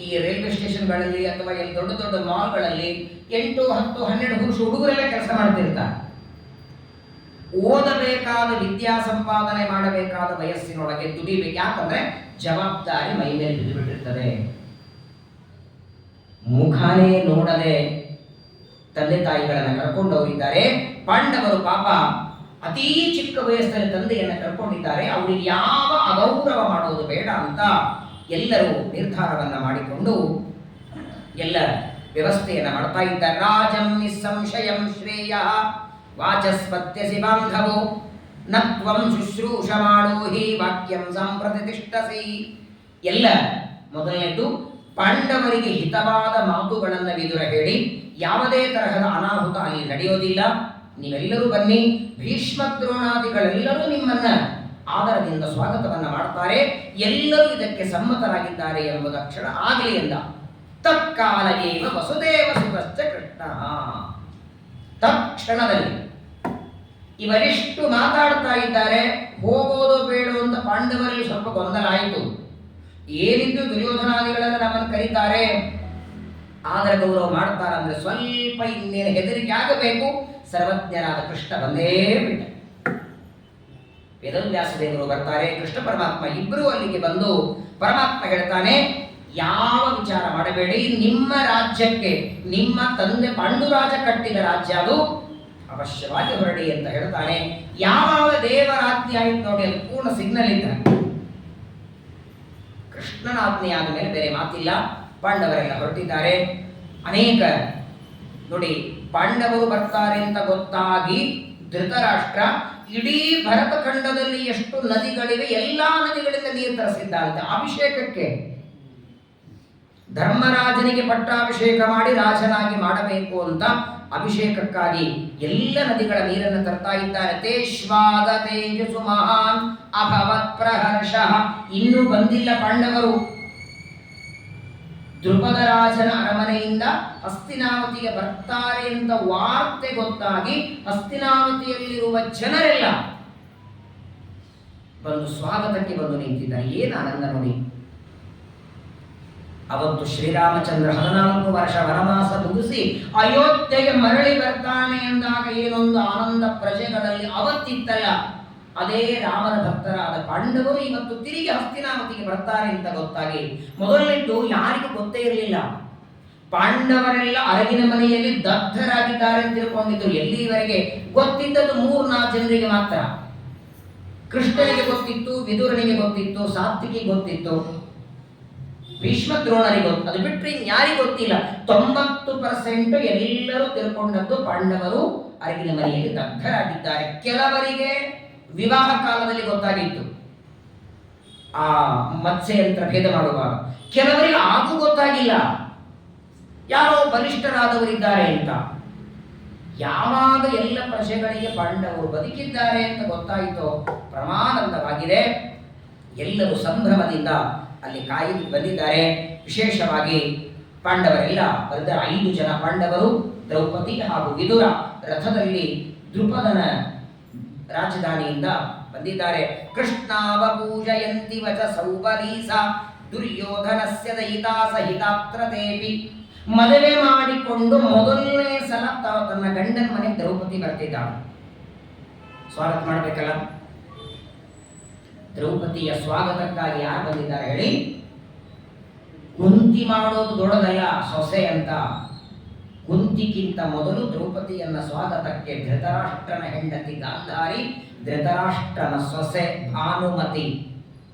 ಈ ರೈಲ್ವೆ ಸ್ಟೇಷನ್ಗಳಲ್ಲಿ ಅಥವಾ ಎಲ್ಲಿ ದೊಡ್ಡ ದೊಡ್ಡ ಮಾಲ್ಗಳಲ್ಲಿ 8, 10, 12 ವರ್ಷ ಹುಡುಗರೆಲ್ಲ ಕೆಲಸ ಮಾಡ್ತಿರ್ತಾರೆ. ಓದಬೇಕಾದ, ವಿದ್ಯಾ ಸಂಪಾದನೆ ಮಾಡಬೇಕಾದ ವಯಸ್ಸಿನೊಳಗೆ ದುಡಿಬೇಕು. ಯಾಕಂದ್ರೆ ಜವಾಬ್ದಾರಿ ಮೈ ಮೇಲೆ ಬಿದ್ದುಬಿಟ್ಟಿರ್ತದೆ. ಮುಖಾನೇ ನೋಡದೆ ತಂದೆ ತಾಯಿಗಳನ್ನ ಕಳ್ಕೊಂಡವರಿದ್ದಾರೆ. ಪಾಂಡವರು ಪಾಪ ಅತೀ ಚಿಕ್ಕ ವಯಸ್ಸಲ್ಲಿ ತಂದೆಯನ್ನು ಕಳ್ಕೊಂಡಿದ್ದಾರೆ. ಅವರಿಗೆ ಯಾವ ಅಗೌರವ ಮಾಡೋದು ಬೇಡ ಅಂತ ಎಲ್ಲರೂ ನಿರ್ಧಾರವನ್ನ ಮಾಡಿಕೊಂಡು ಎಲ್ಲ ವ್ಯವಸ್ಥೆಯನ್ನು ಮಾಡ್ತಾ ಇದ್ದಾರೆ. ರಾಜಂ ನಿಸ್ಸಂಶಯಂ ಶ್ರೇಯ ವಾಚಸ್ಪತ್ಯಸಿ ಬಾಂಧವೋ ನತ್ವಂ ಶುಶ್ರೂಷ ಮಾಡೋ ಹಿ ವಾಕ್ಯಂ ಸಂಪ್ರತಿಷ್ಠಸಿ. ಎಲ್ಲ ಮೊದಲನೇದು, ಪಾಂಡವರಿಗೆ ಹಿತವಾದ ಮಾತುಗಳನ್ನು ವಿದುರ ಹೇಳಿ, ಯಾವುದೇ ತರಹದ ಅನಾಹುತ ಅಲ್ಲಿ ನಡೆಯೋದಿಲ್ಲ, ನೀವೆಲ್ಲರೂ ಬನ್ನಿ, ಭೀಷ್ಮ ದ್ರೋಣಾದಿಗಳೆಲ್ಲರೂ ನಿಮ್ಮನ್ನ ಆದರದಿಂದ ಸ್ವಾಗತವನ್ನ ಮಾಡ್ತಾರೆ, ಎಲ್ಲರೂ ಇದಕ್ಕೆ ಸಮ್ಮತರಾಗಿದ್ದಾರೆ ಎಂಬುದ ಕ್ಷಣ ಆಗಲಿ ಎಂದ. ತತ್ಕಾಲಗೇವ ವಸುದೇವ ಸುತಶ್ಚ ಕೃಷ್ಣ. ತಕ್ಷಣದಲ್ಲಿ ಇವರಿಷ್ಟು ಮಾತಾಡ್ತಾ ಇದ್ದಾರೆ. ಹೋಗೋದು ಬೇಡ ಅಂತ ಪಾಂಡವರಲ್ಲಿ ಸ್ವಲ್ಪ ಗೊಂದಲ ಆಯಿತು. ಏನಿದ್ದು ದುರ್ಯೋಧನಾದಿಗಳೆಲ್ಲ ನಮ್ಮನ್ನು ಕರೀತಾರೆ, ಆದರ ಗೌರವ ಮಾಡ್ತಾರೆ ಅಂದ್ರೆ ಸ್ವಲ್ಪ ಇನ್ನೇನು ಹೆದರಿಕೆ ಆಗಬೇಕು. ಸರ್ವಜ್ಞರಾದ ಕೃಷ್ಣ ಬಂದೇ ಬಿಟ್ಟ. ವೇದವ್ಯಾಸದೇವರು ಬರ್ತಾರೆ, ಕೃಷ್ಣ ಪರಮಾತ್ಮ ಇಬ್ಬರೂ ಅಲ್ಲಿಗೆ ಬಂದು ಪರಮಾತ್ಮ ಹೇಳ್ತಾನೆ, ಯಾವ ವಿಚಾರ ಮಾಡಬೇಡಿ, ನಿಮ್ಮ ರಾಜ್ಯಕ್ಕೆ ನಿಮ್ಮ ತಂದೆ ಪಾಂಡುರಾಜ ಕಟ್ಟಿದ ರಾಜ್ಯ ಅದು, ಅವಶ್ಯವಾಗಿ ಹೊರಡಿ ಅಂತ ಹೇಳ್ತಾನೆ. ಯಾವಾಗ ದೇವರಾಜ್ಞೆ ಆಯ್ತು ನೋಡಿ, ಅದು ಪೂರ್ಣ ಸಿಗ್ನಲ್ ಇದ್ದ. ಕೃಷ್ಣನ ಆಜ್ಞೆ ಆದ ಮೇಲೆ ಬೇರೆ ಮಾತಿಲ್ಲ. ಪಾಂಡವರೆಲ್ಲ ಹೊರಟಿದ್ದಾರೆ. ಅನೇಕ ನೋಡಿ, ಪಾಂಡವರು ಬರ್ತಾರೆ ಅಂತ ಗೊತ್ತಾಗಿ ಧೃತರಾಷ್ಟ್ರ ಇಡೀ ಭರತಖಂಡದಲ್ಲಿ ಎಷ್ಟು ನದಿಗಳಿವೆ ಎಲ್ಲಾ ನದಿಗಳಿಂದ ನೀರು ತರಿಸಿದ್ದ ಅಂತ ಅಭಿಷೇಕಕ್ಕೆ. ಧರ್ಮರಾಜನಿಗೆ ಪಟ್ಟಾಭಿಷೇಕ ಮಾಡಿ ರಾಜನಾಗಿ ಮಾಡಬೇಕು ಅಂತ ಅಭಿಷೇಕಕ್ಕಾಗಿ ಎಲ್ಲ ನದಿಗಳ ನೀರನ್ನು ತರ್ತಾ ಇದ್ದಾರೆ. ತೇಶ್ವಾದ ತೇಜಸು ಮಹಾನ್ ಅಭವತ್ ಪ್ರಹರ್ಷ. ಇನ್ನೂ ಬಂದಿಲ್ಲ ಪಾಂಡವರು. ದ್ರುಪದ ರಾಜನ ಅರಮನೆಯಿಂದ ಹಸ್ತಿನಾವತಿಗೆ ಬರ್ತಾರೆ ಅಂತ ವಾರ್ತೆ ಗೊತ್ತಾಗಿ ಹಸ್ತಿನಾವತಿಯಲ್ಲಿರುವ ಜನರೆಲ್ಲ ಬಂದು ಸ್ವಾಗತಕ್ಕೆ ಬಂದು ನಿಂತಿದ್ದಾರೆ. ಏನು ಆನಂದ ನೋಡಿ. ಅವತ್ತು ಶ್ರೀರಾಮಚಂದ್ರ 14 ವರ್ಷ ವನವಾಸ ಮುಗಿಸಿ ಅಯೋಧ್ಯೆಗೆ ಮರಳಿ ಬರ್ತಾನೆ ಎಂದಾಗ ಏನೊಂದು ಆನಂದ ಪ್ರಜೆಗಳಲ್ಲಿ ಅವತ್ತಿತ್ತಲ್ಲ, ಅದೇ ರಾಮನ ಭಕ್ತರಾದ ಪಾಂಡವರು ಇವತ್ತು ತಿರುಗಿ ಹಸ್ತಿನಾವತಿಗೆ ಬರ್ತಾರೆ ಅಂತ ಗೊತ್ತಾಗಿ ಮೊದಲನೇದು ಯಾರಿಗೂ ಗೊತ್ತೇ ಇರಲಿಲ್ಲ. ಪಾಂಡವರೆಲ್ಲ ಅರಗಿನ ಮನೆಯಲ್ಲಿ ದಗ್ಧರಾಗಿದ್ದಾರೆ ಅಂತ ತಿಳ್ಕೊಂಡಿದ್ರು. ಎಲ್ಲಿವರೆಗೆ ಗೊತ್ತಿದ್ದದ್ದು 3-4 ಜನರಿಗೆ ಮಾತ್ರ. ಕೃಷ್ಣನಿಗೆ ಗೊತ್ತಿತ್ತು, ವಿದುರನಿಗೆ ಗೊತ್ತಿತ್ತು, ಸಾತ್ವಿಕಿಗೆ ಗೊತ್ತಿತ್ತು, ಭೀಷ್ಮ ದ್ರೋಣರಿಗೆ ಗೊತ್ತು. ಅದು ಬಿಟ್ಟರೆ ಯಾರಿಗೂ ಗೊತ್ತಿಲ್ಲ. 90% ಎಲ್ಲರೂ ತಿಳ್ಕೊಂಡದ್ದು ಪಾಂಡವರು ಅರಗಿನ ಮನೆಯಲ್ಲಿ ದಗ್ಧರಾಗಿದ್ದಾರೆ. ಕೆಲವರಿಗೆ ವಿವಾಹ ಕಾಲದಲ್ಲಿ ಗೊತ್ತಾಗಿತ್ತು, ಆ ಮತ್ಸ್ಯಯಂತ್ರ ಭೇದ ಮಾಡುವಾಗ. ಕೆಲವರಿಗೆ ಹಾಗೂ ಗೊತ್ತಾಗಿಲ್ಲ, ಯಾರೋ ಬಲಿಷ್ಠರಾದವರಿದ್ದಾರೆ ಅಂತ. ಯಾವಾಗ ಎಲ್ಲ ಪ್ರಜೆಗಳಿಗೆ ಪಾಂಡವರು ಬದುಕಿದ್ದಾರೆ ಅಂತ ಗೊತ್ತಾಯಿತೋ ಪರಮಾನಂದವಾಗಿದೆ. ಎಲ್ಲರೂ ಸಂಭ್ರಮದಿಂದ ಅಲ್ಲಿ ಕಾಯಿಗೆ ಬಂದಿದ್ದಾರೆ. ವಿಶೇಷವಾಗಿ ಪಾಂಡವರೆಲ್ಲ ಬಂದ 5 ಜನ ಪಾಂಡವರು, ದ್ರೌಪದಿ ಹಾಗೂ ವಿದುರ ರಥದಲ್ಲಿ ದ್ರುಪದನ ರಾಜಧಾನಿಯಿಂದ ಬಂದಿದ್ದಾರೆ. ಕೃಷ್ಣಾವ ಪೂಜಯಂತಿ ವಚ ಸೌಬಲೀಸ ದುರ್ಯೋಧನಸ್ಯ ದಯಿತಾ ಸಹಿತಾತ್ರತೇಪಿ. ಮದುವೆ ಮಾಡಿಕೊಂಡು ಮೊದಲನೇ ಸಲ ತನ್ನ ಗಂಡನ ಮನೆ ದ್ರೌಪದಿ ಬರ್ತಿದ್ದಾಳೆ. ಸ್ವಾಗತ ಮಾಡಬೇಕಲ್ಲ. ದ್ರೌಪದಿಯ ಸ್ವಾಗತಕ್ಕಾಗಿ ಯಾರು ಬಂದಿದ್ದಾರೆ ಹೇಳಿ? ಕುಂತಿ ಮಾಡೋದು ದೊಡ್ಡದಲ್ಲ ಸೊಸೆ ಅಂತ. ಕುಂತಿಗಿಂತ ಮೊದಲು ದ್ರೌಪದಿಯನ್ನ ಸ್ವಾಗತಕ್ಕೆ ಧೃತರಾಷ್ಟ್ರನ ಹೆಂಡತಿ ಗಾಂಧಾರಿ, ಧೃತರಾಷ್ಟ್ರನ ಸೊಸೆ ಭಾನುಮತಿ,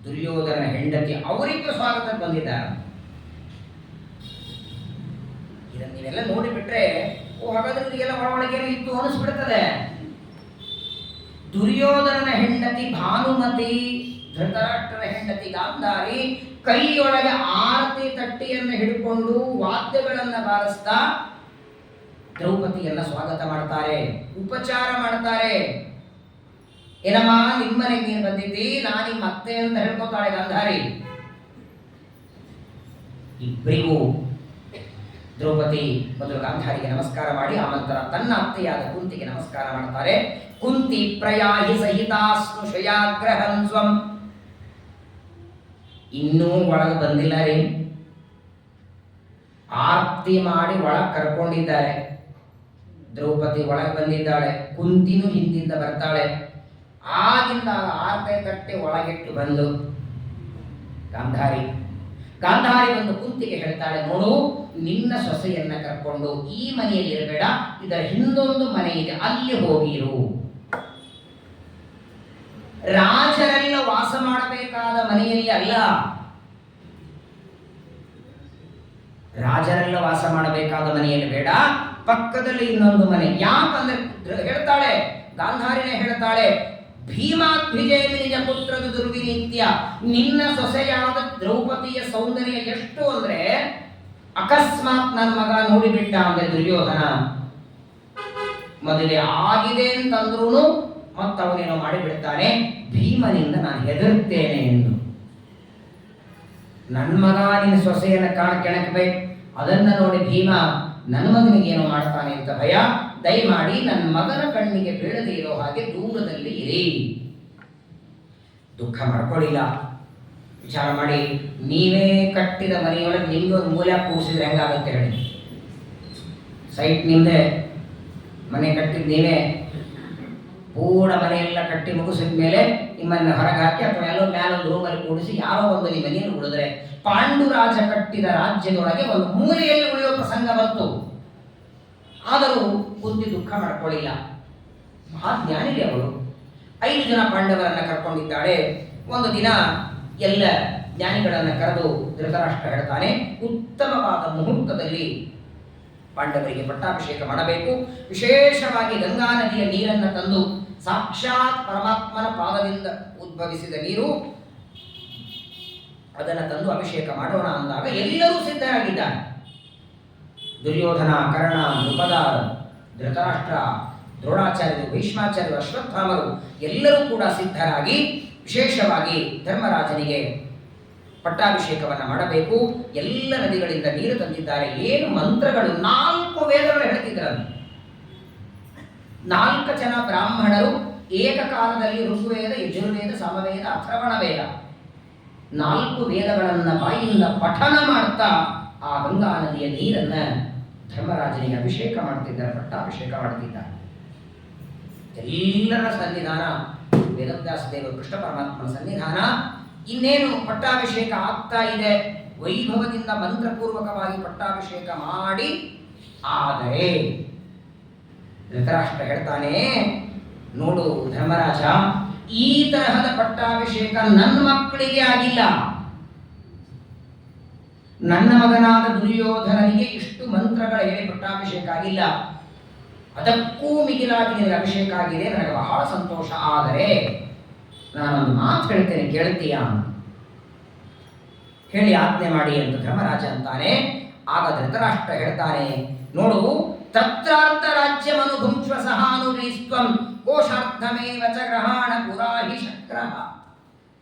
ದುರ್ಯೋಧನ ಹೆಂಡತಿ, ಅವರಿಗೂ ಸ್ವಾಗತಕ್ಕೆ ಬಂದಿದ್ದಾರೆ. ಇದನ್ನು ನೀವೆಲ್ಲ ನೋಡಿಬಿಟ್ರೆ ಹಾಗಾದ್ರೆ ಎಲ್ಲ ಒಳಗೆ ಇತ್ತು ಅನಿಸ್ಬಿಡ್ತದೆ. ದುರ್ಯೋಧನನ ಹೆಂಡತಿ ಭಾನುಮತಿ, ಧೃತರಾಷ್ಟ್ರನ ಹೆಂಡತಿ ಗಾಂಧಾರಿ ಕೈಯೊಳಗೆ ಆರತಿ ತಟ್ಟಿಯನ್ನು ಹಿಡ್ಕೊಂಡು ವಾದ್ಯಗಳನ್ನು ಬಾರಿಸ್ತಾ ದ್ರೌಪದಿಯನ್ನ ಸ್ವಾಗತ ಮಾಡ್ತಾರೆ, ಉಪಚಾರ ಮಾಡ್ತಾರೆ. ಏನಮ್ಮ ನಿಮ್ಮನೆಗೆ ನೀನು ಬಂದಿದ್ದಿ, ನಾನು ನಿಮ್ಮ ಅತ್ತೆ ಅಂತ ಹೇಳ್ಕೊತಾಳೆ ಗಾಂಧಾರಿ. ಇಬ್ಬರಿಗೂ ದ್ರೌಪದಿ ಮೊದಲು ಗಾಂಧಾರಿಗೆ ನಮಸ್ಕಾರ ಮಾಡಿ ಆನಂತರ ತನ್ನ ಅತ್ತೆಯಾದ ಕುಂತಿಗೆ ನಮಸ್ಕಾರ ಮಾಡ್ತಾರೆ. ಕುಂತಿ ಪ್ರಯಾಹಿ ಸಹಿತಾಸ್ತು ಶಯಾಗ್ರಹಂ ಸ್ವಂ. ಇನ್ನೂ ಒಳಗೆ ಬಂದಿಲ್ಲ ರೀ. ಆರ್ತಿ ಮಾಡಿ ಒಳಗೆ ಕರ್ಕೊಂಡಿದ್ದಾರೆ. ದ್ರೌಪದಿ ಒಳಗೆ ಬಂದಿದ್ದಾಳೆ, ಕುಂತಿನೂ ಹಿಂದಿಂದ ಬರ್ತಾಳೆ. ಆಗಿಂದ ಆರತಿ ತಟ್ಟೆ ಒಳಗಿಟ್ಟು ಬಂದು ಗಾಂಧಾರಿ ಬಂದು ಕುಂತಿಗೆ ಹೇಳ್ತಾಳೆ, ನೋಡು ನಿನ್ನ ಸೊಸೆಯನ್ನ ಕರ್ಕೊಂಡು ಈ ಮನೆಯಲ್ಲಿ ಇರಬೇಡ, ಇದರ ಹಿಂದೊಂದು ಮನೆ ಇದೆ, ಅಲ್ಲಿ ಹೋಗಿರು. ರಾಜರೆಲ್ಲ ವಾಸ ಮಾಡಬೇಕಾದ ಮನೆಯಲ್ಲಿ ಅಲ್ಲ, ರಾಜರೆಲ್ಲ ವಾಸ ಮಾಡಬೇಕಾದ ಮನೆಯಲ್ಲಿ ಬೇಡ, ಪಕ್ಕದಲ್ಲಿ ಇನ್ನೊಂದು ಮನೆ. ಯಾಕಂದ್ರೆ ಹೇಳ್ತಾಳೆ ಗಾಂಧಾರಿನೇ ಹೇಳ್ತಾಳೆ, ಭೀಮಾದ್ವಿಜಯನಿ ನಿಜ ಪುತ್ರದ ದುರ್ವಿನಿತ್ಯ. ನಿನ್ನ ಸೊಸೆಯಾದ ದ್ರೌಪದಿಯ ಸೌಂದರ್ಯ ಎಷ್ಟು ಅಂದ್ರೆ ಅಕಸ್ಮಾತ್ ನನ್ನ ಮಗ ನೋಡಿಬಿಟ್ಟ ಅಂದ್ರೆ ದುರ್ಯೋಧನ, ಮದುವೆ ಆಗಿದೆ ಅಂತಂದ್ರೂ ಮತ್ತವನೇನೋ ಮಾಡಿಬಿಡ್ತಾನೆ, ಭೀಮನಿಂದ ನಾನು ಹೆದರುತ್ತೇನೆ ಎಂದು. ನನ್ನ ಮಗ ನಿನ್ನ ಸೊಸೆಯನ್ನು ಕೆಣಕಬೇಕು, ಅದನ್ನ ನೋಡಿ ಭೀಮ ನನ್ನ ಮಗನಿಗೆ ಏನೋ ಮಾಡ್ತಾನೆ ಅಂತ ಭಯ. ದಯಮಾಡಿ ನನ್ನ ಮಗನ ಕಣ್ಣಿಗೆ ಬೀಳದೆ ಇರೋ ಹಾಗೆ ದೂರದಲ್ಲಿ ಇರಿ. ದುಃಖ ಮಾಡ್ಕೊಳ್ಳಿಲ್ಲ, ವಿಚಾರ ಮಾಡಿ. ನೀವೇ ಕಟ್ಟಿದ ಮನೆಯೊಳಗೆ ನಿಮ್ಗೆ ಒಂದು ಮೂಲೆ ಕೂಡಿಸಿದ್ರೆ ಹೆಂಗಾಗುತ್ತೆ ಹೇಳಿ? ಸೈಟ್ ನಿಮ್ದೆ, ಮನೆ ಕಟ್ಟಿದ ನೀವೇ, ಪೂರ್ಣ ಮನೆಯೆಲ್ಲ ಕಟ್ಟಿ ಮುಗಿಸಿದ ಮೇಲೆ ನಿಮ್ಮನ್ನು ಹೊರಗೆ ಹಾಕಿ ಅಥವಾ ಎಲ್ಲೋ ಮ್ಯಾಲೊಂದು ರೂಮಲ್ಲಿ ಕೂಡಿಸಿ ಯಾರೋ ಒಂದು ನಿಮ್ಮ ಮನೆಯನ್ನು ಉಳಿದ್ರೆ, ಪಾಂಡುರಾಜ ಕಟ್ಟಿದ ರಾಜ್ಯದೊಳಗೆ ಒಂದು ಮೂಲೆಯಲ್ಲಿ ಉಳಿಯುವ ಪ್ರಸಂಗ ಬಂತು. ಆದರೂ ಕುಂತಿ ದುಃಖ ಮಾಡ್ಕೊಳ್ಳಿಲ್ಲ, ಮಹಾಜ್ಞಾನಿಗೆ ಅವಳು. 5 ಜನ ಪಾಂಡವರನ್ನ ಕರ್ಕೊಂಡಿದ್ದಾಳೆ. ಒಂದು ದಿನ ಎಲ್ಲ ಜ್ಞಾನಿಗಳನ್ನು ಕರೆದು ಧೃತರಾಷ್ಟ್ರ ಹೇಳ್ತಾನೆ, ಉತ್ತಮವಾದ ಮುಹೂರ್ತದಲ್ಲಿ ಪಾಂಡವರಿಗೆ ಪಟ್ಟಾಭಿಷೇಕ ಮಾಡಬೇಕು. ವಿಶೇಷವಾಗಿ ಗಂಗಾ ನದಿಯ ನೀರನ್ನು ತಂದು, ಸಾಕ್ಷಾತ್ ಪರಮಾತ್ಮನ ಪಾದದಿಂದ ಉದ್ಭವಿಸಿದ ನೀರು, ಅದನ್ನು ತಂದು ಅಭಿಷೇಕ ಮಾಡೋಣ ಅಂದಾಗ ಎಲ್ಲರೂ ಸಿದ್ಧರಾಗಿದ್ದಾರೆ. ದುರ್ಯೋಧನ, ಕರ್ಣ, ನೃಪದ, ಧೃತರಾಷ್ಟ್ರ, ದ್ರೋಣಾಚಾರ್ಯರು, ಭೀಷ್ಮಾಚಾರ್ಯರು, ಅಶ್ವತ್ಥಾಮರು ಎಲ್ಲರೂ ಕೂಡ ಸಿದ್ಧರಾಗಿ ವಿಶೇಷವಾಗಿ ಧರ್ಮರಾಜನಿಗೆ ಪಟ್ಟಾಭಿಷೇಕವನ್ನು ಮಾಡಬೇಕು. ಎಲ್ಲ ನದಿಗಳಿಂದ ನೀರು ತಂದಿದ್ದಾರೆ. ಏನು ಮಂತ್ರಗಳು, 4 ವೇದಗಳು ಹೇಳ್ತಿದ್ರಲ್ಲ. 4 ಜನ ಬ್ರಾಹ್ಮಣರು ಏಕಕಾಲದಲ್ಲಿ ಋಗ್ವೇದ, ಯಜುರ್ವೇದ, ಸಾಮವೇದ, ಅಥರ್ವಣ ವೇದ 4 ವೇದಗಳನ್ನು ಬಾಯಿಯಿಂದ ಪಠನ ಮಾಡ್ತಾ ಆ ಗಂಗಾ ನದಿಯ ನೀರನ್ನು ಧರ್ಮರಾಜನಿಗೆ ಅಭಿಷೇಕ ಮಾಡ್ತಿದ್ದಾರೆ, ಪಟ್ಟಾಭಿಷೇಕ ಮಾಡ್ತಿದ್ದಾರೆ. ಎಲ್ಲರ ಸನ್ನಿಧಾನ, ವೇದವ್ಯಾಸ ದೇವರು, ಕೃಷ್ಣ ಪರಮಾತ್ಮನ ಸನ್ನಿಧಾನ. ಇನ್ನೇನು ಪಟ್ಟಾಭಿಷೇಕ ಆಗ್ತಾ ಇದೆ, ವೈಭವದಿಂದ ಮಂತ್ರಪೂರ್ವಕವಾಗಿ ಪಟ್ಟಾಭಿಷೇಕ ಮಾಡಿ. ಆದರೆ ಧೃತರಾಷ್ಟ್ರ ಹೇಳ್ತಾನೆ, ನೋಡು ಧರ್ಮರಾಜ, ಈ ತರಹದ ಪಟ್ಟಾಭಿಷೇಕ ನನ್ನ ಮಕ್ಕಳಿಗೆ ಆಗಿಲ್ಲ. ನನ್ನ ಮಗನಾದ ದುರ್ಯೋಧನನಿಗೆ ಇಷ್ಟು ಮಂತ್ರಗಳ ಹೇಳಿ ಪಟ್ಟಾಭಿಷೇಕ ಆಗಿಲ್ಲ. ಅದಕ್ಕೂ ಮಿಗಿಲಾಗಿ ನಿನಗೆ ಅಭಿಷೇಕ ಆಗಿದೆ, ನನಗೆ ಬಹಳ ಸಂತೋಷ. ಆದರೆ ನಾನೊಂದು ಮಾತು ಹೇಳ್ತೇನೆ, ಕೇಳ್ತೀಯಾ? ಹೇಳಿ ಆಜ್ಞೆ ಮಾಡಿ ಅಂತ ಧರ್ಮರಾಜ ಅಂತಾನೆ. ಆಗ ಧೃತರಾಷ್ಟ್ರ ಹೇಳ್ತಾನೆ, ನೋಡು, ತತ್ರಾರ್ಥ ರಾಜ್ಯಮನುಭುಂಕ್ಷ್ವ ಸಹಾನುರೀಸ್ತ್ವಂ ಕೋಶಾರ್ಥಮೇವ ಚ ಗ್ರಹಾಣ ಪುರಾಹಿ ಶಕ್ರಃ.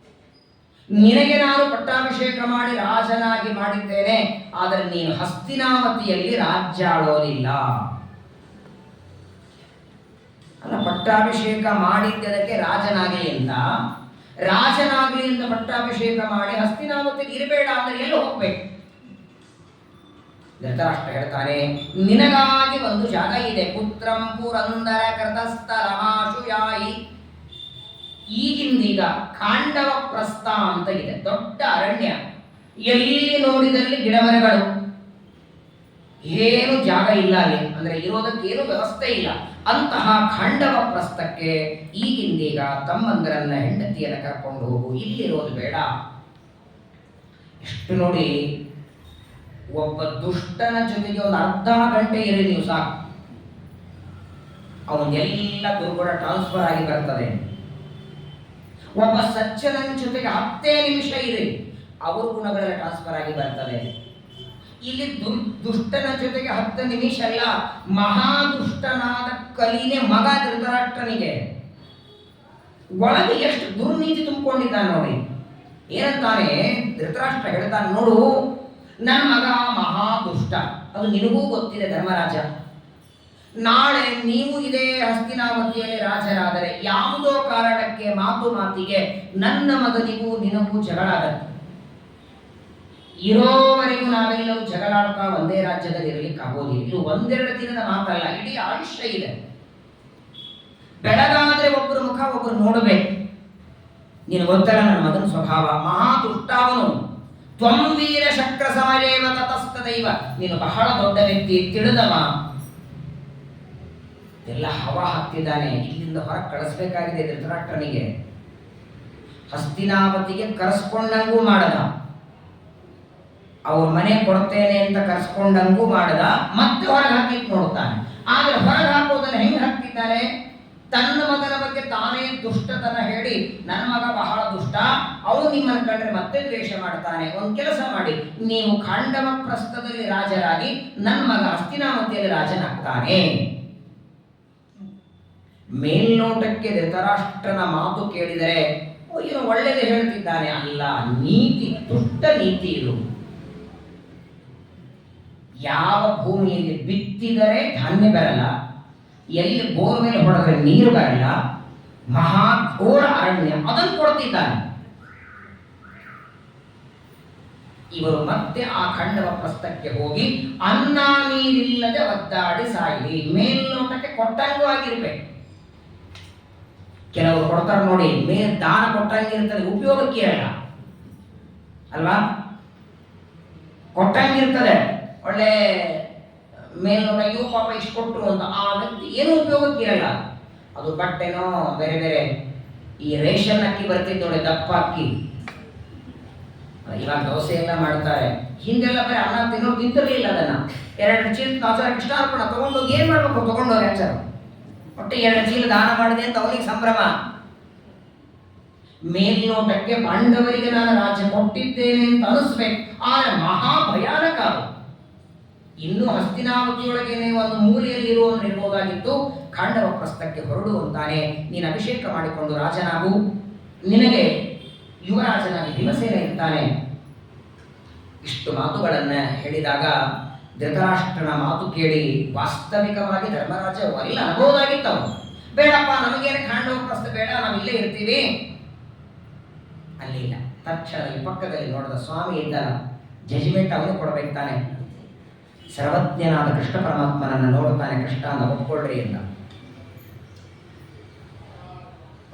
ನಿನಗೆ ನಾನು ಪಟ್ಟಾಭಿಷೇಕ ಮಾಡಿ ರಾಜನಾಗಿ ಮಾಡಿದ್ದೇನೆ, ಆದರೆ ನೀನು ಹಸ್ತಿನಾವತಿಯಲ್ಲಿ ರಾಜ್ಯ ಆಳೋದಿಲ್ಲ. ಅಲ್ಲ, ಪಟ್ಟಾಭಿಷೇಕ ಮಾಡಿದ್ದಕ್ಕೆ ರಾಜನಾಗಲಿ ಅಂತ, ರಾಜನಾಗಲಿ ಅಂತ ಪಟ್ಟಾಭಿಷೇಕ ಮಾಡಿ ಹಸ್ತಿನಾವತಿಗೆ ಇರಬೇಡ ಅಂದ್ರೆ ಎಲ್ಲಿ ಹೋಗ್ಬೇಕು? ಧೃತರಾಷ್ಟ್ರ ಹೇಳ್ತಾನೆ, ನಿನಗಾಗಿ ಒಂದು ಜಾಗ ಇದೆ, ಪುತ್ರಂ ಪುರಂದರ ಕೃತಸ್ಥರಮಾಶು ಯಾಯಿ. ಈಗಿಂದೀಗ ಖಾಂಡವ ಪ್ರಸ್ಥ ಅಂತ ಇದೆ, ದೊಡ್ಡ ಅರಣ್ಯ, ಎಲ್ಲಿ ನೋಡಿದಲ್ಲಿ ಗಿಡಮರಗಳು, ಏನು ಜಾಗ ಇಲ್ಲ ಅಲ್ಲಿ, ಅಂದ್ರೆ ಇರೋದಕ್ಕೇನು ವ್ಯವಸ್ಥೆ ಇಲ್ಲ. ಅಂತಹ ಖಾಂಡವ ಪ್ರಸ್ಥಕ್ಕೆ ಈಗಿಂದೀಗ ತಮ್ಮಂದರನ್ನ, ಹೆಂಡತಿಯನ್ನ ಕರ್ಕೊಂಡು ಹೋಗು, ಇಲ್ಲಿರೋದು ಬೇಡ. ಎಷ್ಟು ನೋಡಿ, ಒಬ್ಬ ದುಷ್ಟನ ಜೊತೆಗೆ ಒಂದು ಅರ್ಧ ಗಂಟೆ ಇರಿ ನೀವು ಸಾಕು, ಅವನೆಲ್ಲ ದುರ್ಗುಣ ಟ್ರಾನ್ಸ್ಫರ್ ಆಗಿ ಬರ್ತದೆ. ಒಬ್ಬ ಸಜ್ಜನನ ಜೊತೆಗೆ 10 ನಿಮಿಷ ಇರಿ, ಅವ್ರ ಗುಣಗಳೆಲ್ಲ ಟ್ರಾನ್ಸ್ಫರ್ ಆಗಿ ಬರ್ತದೆ. ಇಲ್ಲಿ ದುಷ್ಟನ ಜೊತೆಗೆ 10 ನಿಮಿಷ ಅಲ್ಲ, ಮಹಾದುಷ್ಟನಾದ ಕಲಿನೇ ಮಗ ಧೃತರಾಷ್ಟ್ರನಿಗೆ ಒಳಗೆ ಎಷ್ಟು ದುರ್ನೀತಿ ತುಂಬಿಕೊಂಡಿದ್ದಾನೆ ನೋಡಿ. ಏನಂತಾನೆ ಧೃತರಾಷ್ಟ್ರ ಹೇಳ್ತಾನೆ, ನೋಡು, ನನ್ನ ಮಗ ಮಹಾದುಷ್ಟ, ಅದು ನಿನಗೂ ಗೊತ್ತಿದೆ ಧರ್ಮರಾಜ. ನಾಳೆ ನೀವು ಇದೇ ಹಸ್ತಿನಾವತಿಯಲ್ಲಿ ರಾಜರಾದರೆ ಯಾವುದೋ ಕಾರಣಕ್ಕೆ ಮಾತಿಗೆ ನನ್ನ ಮಗನಿಗೂ ನಿನಗೂ ಜಗಳ ಆಗತ್ತೆ. ಇರೋವರೆಗೂ ನಾವೆಲ್ಲರೂ ಜಗಳಾಡ್ತಾ ಒಂದೇ ರಾಜ್ಯದಲ್ಲಿ ಇರಲಿಕ್ಕೆ ಆಗೋದಿಲ್ಲ. ಇದು 1-2 ದಿನದ ಮಾತಲ್ಲ, ಇಡೀ ಆಯುಷ್ಯ ಇದೆ. ಬೆಳಗಾದ್ರೆ ಒಬ್ಬರು ಮುಖ ಒಬ್ಬರು ನೋಡಬೇಕು. ನೀನು ಗೊತ್ತಲ್ಲ ನನ್ನ ಮಗನ ಸ್ವಭಾವ, ಮಹಾದುಷ್ಟಾವನು. ತ್ವಂ ವೀರ ಶಕ್ರ ಸಮರೇವ ತತಸ್ತದೈವ, ನೀನು ಬಹಳ ದೊಡ್ಡ ವ್ಯಕ್ತಿ, ತಿಳಿದವ. ಎಲ್ಲ ಹವಾ ಹಾಕ್ತಿದ್ದಾನೆ, ಇಲ್ಲಿಂದ ಹೊರಗೆ ಕಳಿಸ್ಬೇಕಾಗಿದೆ ಧೃತರಾಷ್ಟ್ರನಿಗೆ. ಹಸ್ತಿನಾವತಿಗೆ ಕರೆಸ್ಕೊಂಡಂಗೂ ಮಾಡದ, ಅವ್ರ ಮನೆ ಕೊಡ್ತೇನೆ ಅಂತ ಕರೆಸ್ಕೊಂಡಂಗೂ ಮಾಡದ, ಮತ್ತೆ ಹೊರಗೆ ಹಾಕ್ಲಿಕ್ಕೆ ನೋಡ್ತಾನೆ. ಆದ್ರೆ ಹೊರಗೆ ಹಾಕೋದನ್ನ ಹೆಂಗೆ ಹಾಕ್ತಿದ್ದಾನೆ? ತನ್ನ ಮಗನ ಬಗ್ಗೆ ತಾನೇ ದುಷ್ಟತನ ಹೇಳಿ, ನನ್ನ ಮಗ ಬಹಳ ದುಷ್ಟ, ಅವನು ನಿಮ್ಮನ್ನು ಕಂಡ್ರೆ ಮತ್ತೆ ದ್ವೇಷ ಮಾಡ್ತಾನೆ. ಒಂದು ಕೆಲಸ ಮಾಡಿ, ನೀವು ಖಾಂಡವ ಪ್ರಸ್ಥದಲ್ಲಿ ರಾಜರಾಗಿ, ನನ್ನ ಮಗ ಹಸ್ತಿನಾವತಿಯಲ್ಲಿ ರಾಜನಾಗ್ತಾನೆ. ಮೇಲ್ನೋಟಕ್ಕೆ ಧೃತರಾಷ್ಟ್ರನ ಮಾತು ಕೇಳಿದರೆ ಏನು ಒಳ್ಳೆಯದು ಹೇಳ್ತಿದ್ದಾನೆ, ಅಲ್ಲ, ನೀತಿ, ದುಷ್ಟ ನೀತಿ ಇದು. ಯಾವ ಭೂಮಿಯಲ್ಲಿ ಬಿತ್ತಿದರೆ ಧಾನ್ಯ ಬರಲ್ಲ, ಎಲ್ಲಿ ಬೋರ್ವೆಲ್ ಹೊಡೆದ್ರೆ ನೀರು ಬರಲ್ಲ, ಮಹಾಘೋರ ಅರಣ್ಯ, ಅದನ್ನು ಕೊಡ್ತಿದ್ದಾನೆ. ಇವರು ಮತ್ತೆ ಆ ಖಂಡವ ಪ್ರಸ್ಥಕ್ಕೆ ಹೋಗಿ ಅನ್ನ ನೀರಿಲ್ಲದೆ ಒದ್ದಾಡಿ ಸಾಯಿಲಿ. ಮೇಲ್ನೋಟಕ್ಕೆ ಕೊಟ್ಟಂಗೂ ಆಗಿರ್ಬೇಕು. ಕೆಲವರು ಕೊಡ್ತಾರೆ ನೋಡಿ, ದಾನ ಕೊಟ್ಟಂಗಿರ್ತದೆ, ಉಪಯೋಗಕ್ಕೆ ಇರಲ್ಲ ಅಲ್ವಾ? ಕೊಟ್ಟಂಗಿರ್ತದೆ, ಒಳ್ಳೆ ಮೇಲ್ನೋಟ, ಇವು ಪಾಪ ಇಷ್ಟು ಕೊಟ್ಟರು ಅಂತ, ಆ ವ್ಯಕ್ತಿ ಏನೂ ಉಪಯೋಗಕ್ಕೆ ಇರಲ್ಲ. ಅದು ಬಟ್ಟೆನೋ ಬೇರೆ ಬೇರೆ ಈ ರೇಷನ್ ಅಕ್ಕಿ ಬರ್ತಿದ್ದು ನೋಡಿ, ದಪ್ಪ ಅಕ್ಕಿ, ಇವಾಗ ದೋಸೆ ಎಲ್ಲ ಮಾಡ್ತಾರೆ, ಹಿಂದೆಲ್ಲ ಬರೀ ಅನ್ನ ತಿನ್ನೋರು ತಿಂತಿರ್ಲಿಲ್ಲ. ಅದನ್ನ 2 ಚೀಲ ಆಚಾರ ಕೃಷ್ಣಾರ್ಪಣ ತಗೊಂಡೋಗಿ ಏನ್ ಮಾಡ್ಬೇಕು, ತಗೊಂಡೋಗಿ ಆಚಾರ ಒಟ್ಟು 2 ಚೀಲ ದಾನ ಮಾಡಿದೆ ಅಂತ ಅವನಿಗೆ ಸಂಭ್ರಮ. ಮೇಲ್ನೋಟಕ್ಕೆ ಪಾಂಡವರಿಗೆ ನಾನು ರಾಜ್ಯ ಕೊಟ್ಟಿದ್ದೇನೆ ಅಂತ ಅನಿಸ್ಬೇಕು, ಆದ್ರೆ ಮಹಾ ಭಯಾನಕ. ಇನ್ನು ಹಸ್ತಿನಾವತಿಯೊಳಗೇನೆ ಒಂದು ಮೂಲೆಯಲ್ಲಿ ಇರುವವನು ಇರ್ಬೋದಾಗಿತ್ತು. ಖಾಂಡವ ಪ್ರಸ್ಥಕ್ಕೆ ಹೊರಡು ಅಂತಾನೆ, ನೀನು ಅಭಿಷೇಕ ಮಾಡಿಕೊಂಡು ರಾಜನಾಗು, ನಿನಗೆ ಯುವರಾಜನಾಗಿ ಭೀಮಸೇನ ಇರ್ತಾನೆ. ಇಷ್ಟು ಮಾತುಗಳನ್ನ ಹೇಳಿದಾಗ ಧೃತರಾಷ್ಟ್ರನ ಮಾತು ಕೇಳಿ ವಾಸ್ತವಿಕವಾಗಿ ಧರ್ಮರಾಜ ಎಲ್ಲ ಅನ್ಬೋದಾಗಿತ್ತು. ಬೇಡಪ್ಪ, ನಮಗೇನು ಖಾಂಡವ ಪ್ರಸ್ಥ ಬೇಡ, ನಾವಿಲ್ಲೇ ಇರ್ತೀವಿ. ಅಲ್ಲಿಲ್ಲ. ತಕ್ಷಣದಲ್ಲಿ ಪಕ್ಕದಲ್ಲಿ ನೋಡಿದ ಸ್ವಾಮಿ ಇದ್ದಾನ, ಜಜ್ಮೆಂಟ್ ಅವನು ಕೊಡಬೇಕು ತಾನೆ. ಸರ್ವಜ್ಞನಾದ ಕೃಷ್ಣ ಪರಮಾತ್ಮನನ್ನು ನೋಡುತ್ತಾನೆ. ಕೃಷ್ಣ ಅಂತ ಒಪ್ಕೊಳ್ರಿ ಅಂತ.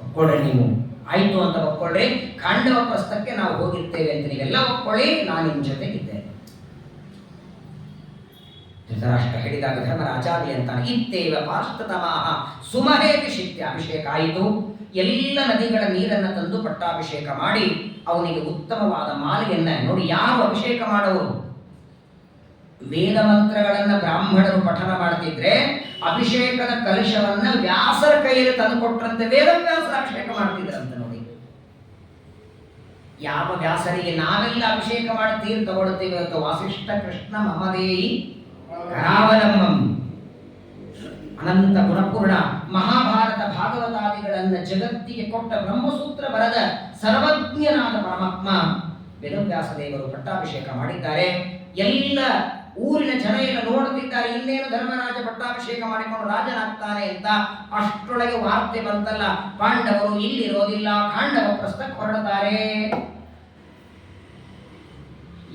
ಒಪ್ಕೊಳ್ರಿ, ನೀವು ಆಯ್ತು ಅಂತ ಒಪ್ಕೊಳ್ರಿ, ಖಾಂಡವ ಪ್ರಸ್ಥಕ್ಕೆ ನಾವು ಹೋಗಿರ್ತೇವೆ ಅಂತ ನೀವೆಲ್ಲ ಒಪ್ಕೊಳ್ಳಿ, ನಾನು ನಿಮ್ಮ ಜೊತೆಗಿದ್ದೇನೆ. ಧೃತರಾಷ್ಟ್ರ ಹೇಳಿದಾಗ ಧರ್ಮರಾಜಾಗಲಿ ಅಂತಾನೆ. ಇತ್ತೇವ ಪಾರ್ಶ್ವತಮಾಹ ಸುಮಹೇಪಿ ಶಿತ್ಯ. ಅಭಿಷೇಕ ಆಯಿತು. ಎಲ್ಲ ನದಿಗಳ ನೀರನ್ನು ತಂದು ಪಟ್ಟಾಭಿಷೇಕ ಮಾಡಿ ಅವನಿಗೆ ಉತ್ತಮವಾದ ಮಾಲೆಯನ್ನ ನೋಡಿ. ಯಾರು ಅಭಿಷೇಕ ಮಾಡೋರು? ವೇದ ಮಂತ್ರಗಳನ್ನ ಬ್ರಾಹ್ಮಣರು ಪಠನ ಮಾಡ್ತಿದ್ರೆ ಅಭಿಷೇಕದ ಕಲಶವನ್ನ ವ್ಯಾಸರ ಕೈಯಲ್ಲಿ ತಂದು ಕೊಟ್ಟರಂತೆ. ವೇದವ್ಯಾಸರ ಅಭಿಷೇಕ ಮಾಡ್ತಿದ್ರಂತೆ ನೋಡಿ. ಯಾವ ವ್ಯಾಸರಿಗೆ ನಾವೆಲ್ಲ ಅಭಿಷೇಕ ಮಾಡಿ ತೀರ್ ತಗೊಳ್ತೀವಿ ಅಂತ ವಾಸಿಷ್ಠ ಕೃಷ್ಣ ಮಮದೇಯಿ ಕರಾವಲಂಬಂ ಅನಂತ ಗುಣಪೂರ್ಣ ಮಹಾಭಾರತ ಭಾಗವತಾದಿಗಳನ್ನ ಜಗತ್ತಿಗೆ ಕೊಟ್ಟ ಬ್ರಹ್ಮಸೂತ್ರ ಬರದ ಸರ್ವಜ್ಞನಾದ ಪರಮಾತ್ಮ ವೇದವ್ಯಾಸ ದೇವರು ಪಟ್ಟಾಭಿಷೇಕ ಮಾಡಿದ್ದಾರೆ. ಎಲ್ಲ ಊರಿನ ಜನ ಎಲ್ಲ ನೋಡುತ್ತಿದ್ದಾರೆ, ಇನ್ನೇನು ಧರ್ಮರಾಜ ಪಟ್ಟಾಭಿಷೇಕ ಮಾಡಿಕೊಂಡು ರಾಜನಾಗ್ತಾನೆ ಅಂತ. ಅಷ್ಟರೊಳಗೆ ವಾರ್ತೆ ಬಂತಲ್ಲ, ಪಾಂಡವರು ಇಲ್ಲಿರೋದಿಲ್ಲ, ಖಾಂಡವ ಪ್ರಸ್ಥಕ್ಕೆ ಹೊರಡುತ್ತಾರೆ.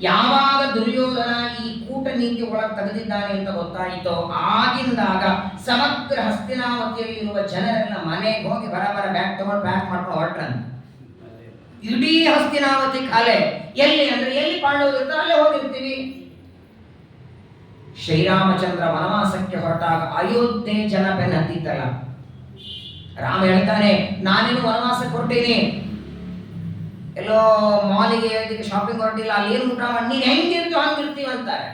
ಯಾವಾಗ ದುರ್ಯೋಧನ ಈ ಕೂಟ ನೀತಿ ಒಳಗೆ ತೆಗೆದಿದ್ದಾನೆ ಅಂತ ಗೊತ್ತಾಯಿತೋ ಆಗಿಂದಾಗ ಸಮಗ್ರ ಹಸ್ತಿನಾವತಿಯಲ್ಲಿರುವ ಜನರೆಲ್ಲ ಮನೆಗೆ ಹೋಗಿ ಬರಬರ ಬ್ಯಾಗ್ ತಗೊಂಡು ಪ್ಯಾಕ್ ಮಾಡ್ಕೊಂಡು ಹೊರಟ್ರಂತ. ಇಡೀ ಹಸ್ತಿನಾವತಿ ಕಾಲೆ ಎಲ್ಲಿ ಅಂದ್ರೆ ಎಲ್ಲಿ ಪಾಂಡವರು ಇರ್ತಾರೆ ಅಲ್ಲೇ ಹೋಗಿರ್ತೀವಿ. ಶ್ರೀರಾಮಚಂದ್ರ ವನವಾಸಕ್ಕೆ ಹೊರಟಾಗ ಅಯೋಧ್ಯೆ ಜನ ಬೆನ್ನ ಹತ್ತಿತ್ತಲ್ಲ. ರಾಮ ಹೇಳ್ತಾನೆ, ನಾನೇನು ವನವಾಸಕ್ಕೆ ಹೊರಟೇನೆ, ಎಲ್ಲೋ ಮಾಲಿಗೆ ಶಾಪಿಂಗ್ ಹೊರಟಿಲ್ಲ, ಅಲ್ಲಿ ಏನು ಊಟ ಮಾಡಿ ನೀನು ಹೆಂಗಿರ್ತೀವಿ ಹಂಗಿರ್ತೀವಿ ಅಂತಾರೆ.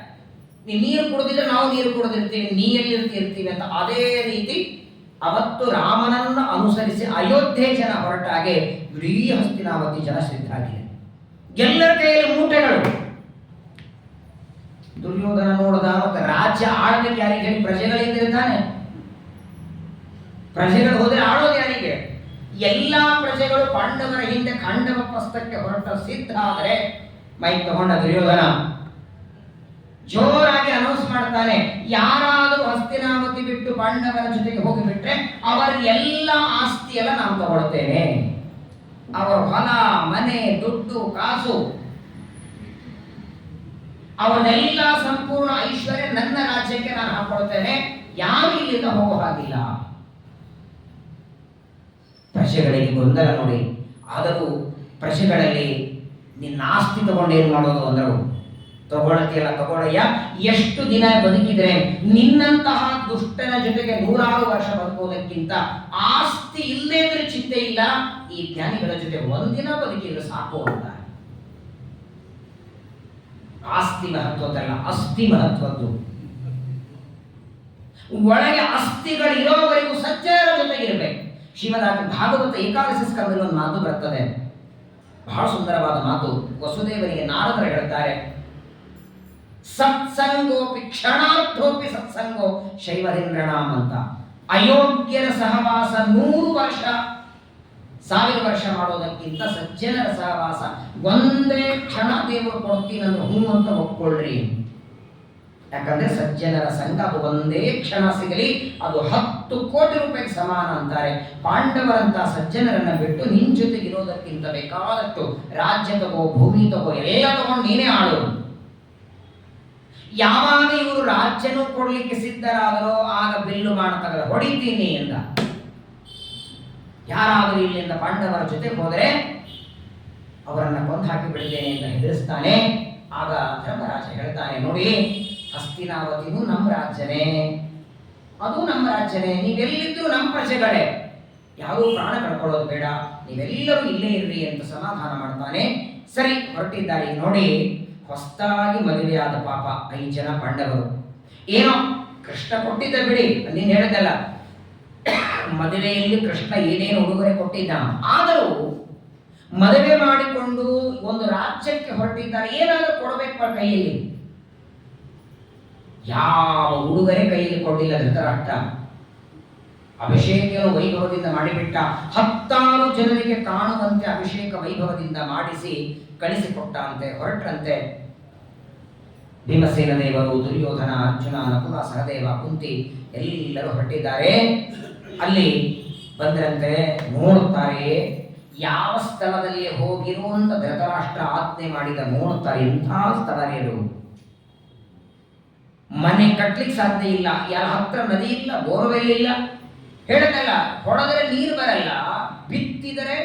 ನೀನು ನೀರು ಕುಡಿದಿದ್ರೆ ನಾವು ನೀರು ಕುಡಿದಿರ್ತೀವಿ, ನೀ ಎಲ್ಲಿರ್ತೀವಿ ಅಂತ. ಅದೇ ರೀತಿ ಅವತ್ತು ರಾಮನನ್ನ ಅನುಸರಿಸಿ ಅಯೋಧ್ಯೆ ಜನ ಹೊರಟಾಗೆ ಇಡೀ ಹಸ್ತಿನಾವತಿ ಜನ ಸಿದ್ಧಾಗಿದೆ. ಎಲ್ಲರ ಕೈಯಲ್ಲಿ ಮೂಟೆಗಳು. ದುರ್ಯೋಧನ ನೋಡಿದ, ಮತ್ತೆ ರಾಜ್ಯ ಆಳ್ಬೇಕು ಯಾರಿಗೆ ಹೇಳಿ? ಪ್ರಜೆಗಳಿಂದಿರ್ತಾನೆ. ಪ್ರಜೆಗಳು ಹೋದ್ರೆ ಆಳೋದು ಯಾರಿಗೆ? ಎಲ್ಲಾ ಪ್ರಜೆಗಳು ಪಾಂಡವರ ಹಿಂದೆ ಖಾಂಡವ ಪ್ರಸ್ಥಕ್ಕೆ ಹೊರಟ ಸಿದ್ಧ ಆದರೆ ಮೈಕ್ ತಗೊಂಡ ದುರ್ಯೋಧನ ಜೋರಾಗಿ ಅನೌನ್ಸ್ ಮಾಡ್ತಾನೆ, ಯಾರಾದರೂ ಹಸ್ತಿನಾವತಿ ಬಿಟ್ಟು ಪಾಂಡವರ ಜೊತೆಗೆ ಹೋಗಿಬಿಟ್ರೆ ಅವರ ಎಲ್ಲ ಆಸ್ತಿ ಎಲ್ಲ ನಾನು ತಗೊಳ್ತೇನೆ. ಅವರ ಹೊಲ ಮನೆ ದುಡ್ಡು ಕಾಸು ಅವರೆಲ್ಲ ಸಂಪೂರ್ಣ ಐಶ್ವರ್ಯ ನನ್ನ ರಾಜ್ಯಕ್ಕೆ ನಾನು ಹಾಕೊಳ್ತೇನೆ, ಯಾರು ಇಲ್ಲಿಂದ ಹೋಗೋ ಹಾಗಿಲ್ಲ. ಪ್ರಜೆಗಳಿಗೆ ಗೊಂದಲ ನೋಡಿ. ಆದರೂ ಪ್ರಜೆಗಳಲ್ಲಿ ನಿನ್ನ ಆಸ್ತಿ ತಗೊಂಡು ಏನು ಮಾಡೋದು ಅಂದರು. ತಗೊಳತಿಯಲ್ಲ ತಗೊಳಯ್ಯ, ಎಷ್ಟು ದಿನ ಬದುಕಿದ್ರೆ ನಿನ್ನಂತಹ ದುಷ್ಟನ ಜೊತೆಗೆ 100 ವರ್ಷ ಬದುಕೋದಕ್ಕಿಂತ ಆಸ್ತಿ ಇಲ್ಲದೇ ಇದ್ರೆ ಚಿಂತೆ ಇಲ್ಲ, ಈ ಜ್ಞಾನಿಗಳ ಜೊತೆ ಒಂದಿನ ಬದುಕಿದ್ರೆ ಸಾಕು ಅಂತ. ಆಸ್ತಿ ಮಹತ್ವದಲ್ಲ, ಅಸ್ಥಿ ಮಹತ್ವದ್ದು. ಒಳಗೆ ಅಸ್ಥಿಗಳು ಇರೋವರೆಗೂ ಸಜ್ಜನರ ಜೊತೆಗಿರ್ಬೇಕು. ಶ್ರೀಮದ್ ಭಾಗವತ ಏಕಾದಶಿ ಸ್ಕಂದದಲ್ಲಿ ಒಂದು ಮಾತು ಬರ್ತದೆ, ಬಹಳ ಸುಂದರವಾದ ಮಾತು. ವಸುದೇವರಿಗೆ ನಾರದರು ಹೇಳ್ತಾರೆ, ಸತ್ಸಂಗೋಪಿ ಕ್ಷಣಾರ್ಥೋಪಿ ಸತ್ಸಂಗೋ ಶೈವರೇಂದ್ರನಾಮ್ ಅಂತ. ಅಯೋಗ್ಯರ ಸಹವಾಸ 100 ವರ್ಷ 1000 ವರ್ಷ ಮಾಡೋದಕ್ಕಿಂತ ಸಜ್ಜನರ ಸಹವಾಸ ಒಂದೇ ಕ್ಷಣ ದೇವರು ಕೊಡ್ತೀನಂದ್ರೆ ಹ್ಞೂ ಅಂತ ಒಪ್ಕೊಳ್ರಿ. ಯಾಕಂದ್ರೆ ಸಜ್ಜನರ ಸಂಘ ಅದು ಒಂದೇ ಕ್ಷಣ ಸಿಗಲಿ, ಅದು 10 ಕೋಟಿ ರೂಪಾಯಿಗೆ ಸಮಾನ ಅಂತಾರೆ. ಪಾಂಡವರಂತ ಸಜ್ಜನರನ್ನ ಬಿಟ್ಟು ನಿನ್ ಜೊತೆಗೆ ಇರೋದಕ್ಕಿಂತ ಬೇಕಾದಷ್ಟು ರಾಜ್ಯ ತಗೋ, ಭೂಮಿ ತಗೋ, ಎಲ್ಲ ತಗೊಂಡು ನೀನೇ ಆಳು. ಯಾವಾಗ ಇವರು ರಾಜ್ಯನೂ ಕೊಡ್ಲಿಕ್ಕೆ ಸಿದ್ಧರಾದರೋ ಆಗ ಬಿಲ್ಲು ಬಾಣ ತೆಗೆದು ಹೊಡಿತೀನಿ ಎಂದ. ಯಾರಾದರೂ ಇಲ್ಲಿಂದ ಪಾಂಡವರ ಜೊತೆ ಹೋದರೆ ಅವರನ್ನ ಕೊಂದು ಹಾಕಿ ಬಿಡ್ತೇನೆ ಅಂತ ಹೆದರಿಸ್ತಾನೆ. ಆಗ ಧರ್ಮರಾಜ ಹೇಳ್ತಾನೆ, ನೋಡಿ ಹಸ್ತಿನಾವತಿನೂ ನಮ್ಮ ರಾಜ್ಯನೇ, ಅದು ನಮ್ಮ ರಾಜ್ಯನೇ, ನೀವೆಲ್ಲಿದ್ದರೂ ನಮ್ಮ ಪ್ರಜೆಗಳೇ, ಯಾರೂ ಪ್ರಾಣ ಕಳ್ಕೊಳ್ಳೋದು ಬೇಡ, ನೀವೆಲ್ಲರೂ ಇಲ್ಲೇ ಇರ್ರಿ ಅಂತ ಸಮಾಧಾನ ಮಾಡ್ತಾನೆ. ಸರಿ ಹೊರಟಿದ್ದಾರೆ. ನೋಡಿ, ಹೊಸದಾಗಿ ಮದುವೆಯಾದ ಪಾಪ 5 ಜನ ಪಾಂಡವರು. ಏನೋ ಕೃಷ್ಣ ಕೊಟ್ಟಿದ್ದ ಬಿಡಿ, ನೀನು ಹೇಳಿದಲ್ಲ, ಮದುವೆಯಲ್ಲಿ ಕೃಷ್ಣ ಏನೇನು ಉಡುಗೊರೆ ಕೊಟ್ಟಿದ್ದ. ಆದರೂ ಮದುವೆ ಮಾಡಿಕೊಂಡು ಒಂದು ರಾಜ್ಯಕ್ಕೆ ಹೊರಟಿದ್ದಾರೆ, ಏನಾದರೂ ಕೊಡಬೇಕು ಕೈಯಲ್ಲಿ. ಯಾವ ಉಡುಗೊರೆ ಕೈಯಲ್ಲಿ ಕೊಡಲಿಲ್ಲ ಧೃತರಾಷ್ಟ್ರ. ಅಭಿಷೇಕ ವೈಭವದಿಂದ ಮಾಡಿಬಿಟ್ಟ. 10 ಜನರಿಗೆ ಕಾಣುವಂತೆ ಅಭಿಷೇಕ ವೈಭವದಿಂದ ಮಾಡಿಸಿ ಕಳಿಸಿಕೊಟ್ಟ ಅಂತೆ. ಹೊರಟ್ರಂತೆ ಭೀಮಸೇನ ದೇವರು, ದುರ್ಯೋಧನ, ಅರ್ಜುನ, ನಕುಲ, ಸಹದೇವ, ಕುಂತಿ ಎಲ್ಲರೂ ಹೊರಟಿದ್ದಾರೆ. ಅಲ್ಲಿ ಬಂದ್ರಂತೆ, ನೋಡುತ್ತಾರೆ ಯಾವ ಸ್ಥಳದಲ್ಲಿ ಹೋಗಿರುವಂತ ಧೃತರಾಷ್ಟ್ರ ಆಜ್ಞೆ ಮಾಡಿದ. ನೋಡುತ್ತಾರೆ, ಎಂಥ ಸ್ಥಳ ಇದು. ಮನೆ ಕಟ್ಲಿಕ್ಕೆ ಸಾಧ್ಯ ಇಲ್ಲ, ಯಾರ ಹತ್ರ ನದಿ ಇಲ್ಲ, ಬೋರ್ವೆಲ್ ಇಲ್ಲ. ಹೇಳದಲ್ಲ, ಹೊಡೆದರೆ ನೀರು ಬರಲ್ಲ, ಬಿತ್ತಿದರೆ